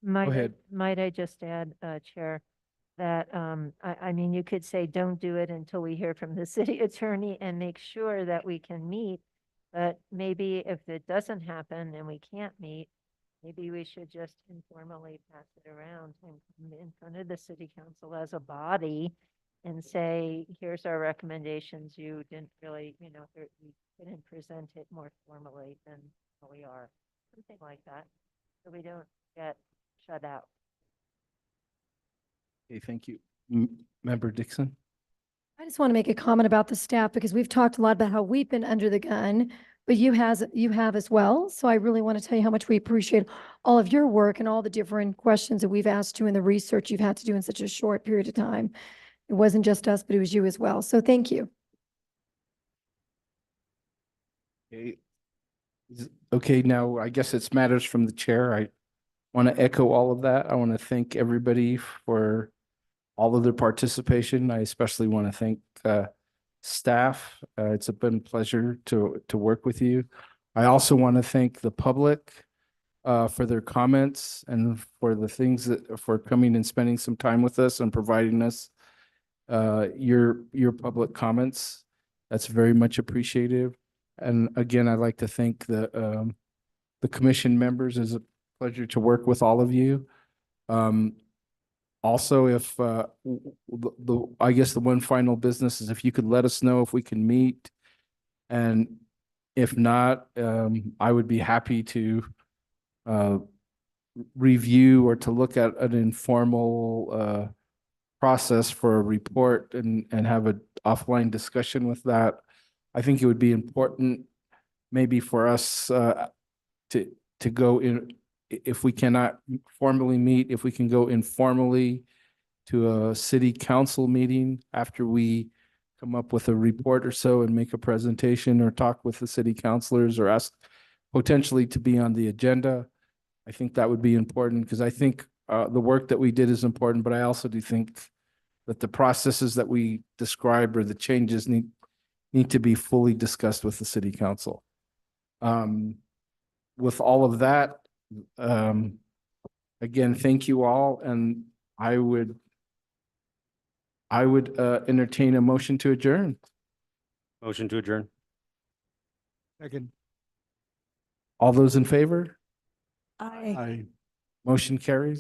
Might I just add, Chair, that I mean, you could say, don't do it until we hear from the city attorney and make sure that we can meet. But maybe if it doesn't happen and we can't meet, maybe we should just informally pass it around and come in front of the city council as a body and say, here's our recommendations. You didn't really, you didn't present it more formally than we are. Something like that, so we don't get shut out. Okay, thank you. Member Dixon? I just want to make a comment about the staff because we've talked a lot about how we've been under the gun, but you have as well. So I really want to tell you how much we appreciate all of your work and all the different questions that we've asked you and the research you've had to do in such a short period of time. It wasn't just us, but it was you as well. So thank you. Okay. Okay, now I guess it's matters from the chair. I want to echo all of that. I want to thank everybody for all of their participation. I especially want to thank staff. It's been a pleasure to work with you. I also want to thank the public for their comments and for the things that for coming and spending some time with us and providing us your public comments. That's very much appreciated. And again, I'd like to thank the commission members. It's a pleasure to work with all of you. Also, if I guess the one final business is if you could let us know if we can meet, and if not, I would be happy to review or to look at an informal process for a report and have an offline discussion with that. I think it would be important maybe for us to go in, if we cannot formally meet, if we can go informally to a city council meeting after we come up with a report or so and make a presentation or talk with the city councilors or ask potentially to be on the agenda. I think that would be important because I think the work that we did is important, but I also do think that the processes that we described or the changes need to be fully discussed with the city council. With all of that, again, thank you all, and I would entertain a motion to adjourn. Motion to adjourn. Second. All those in favor? I. Motion carries.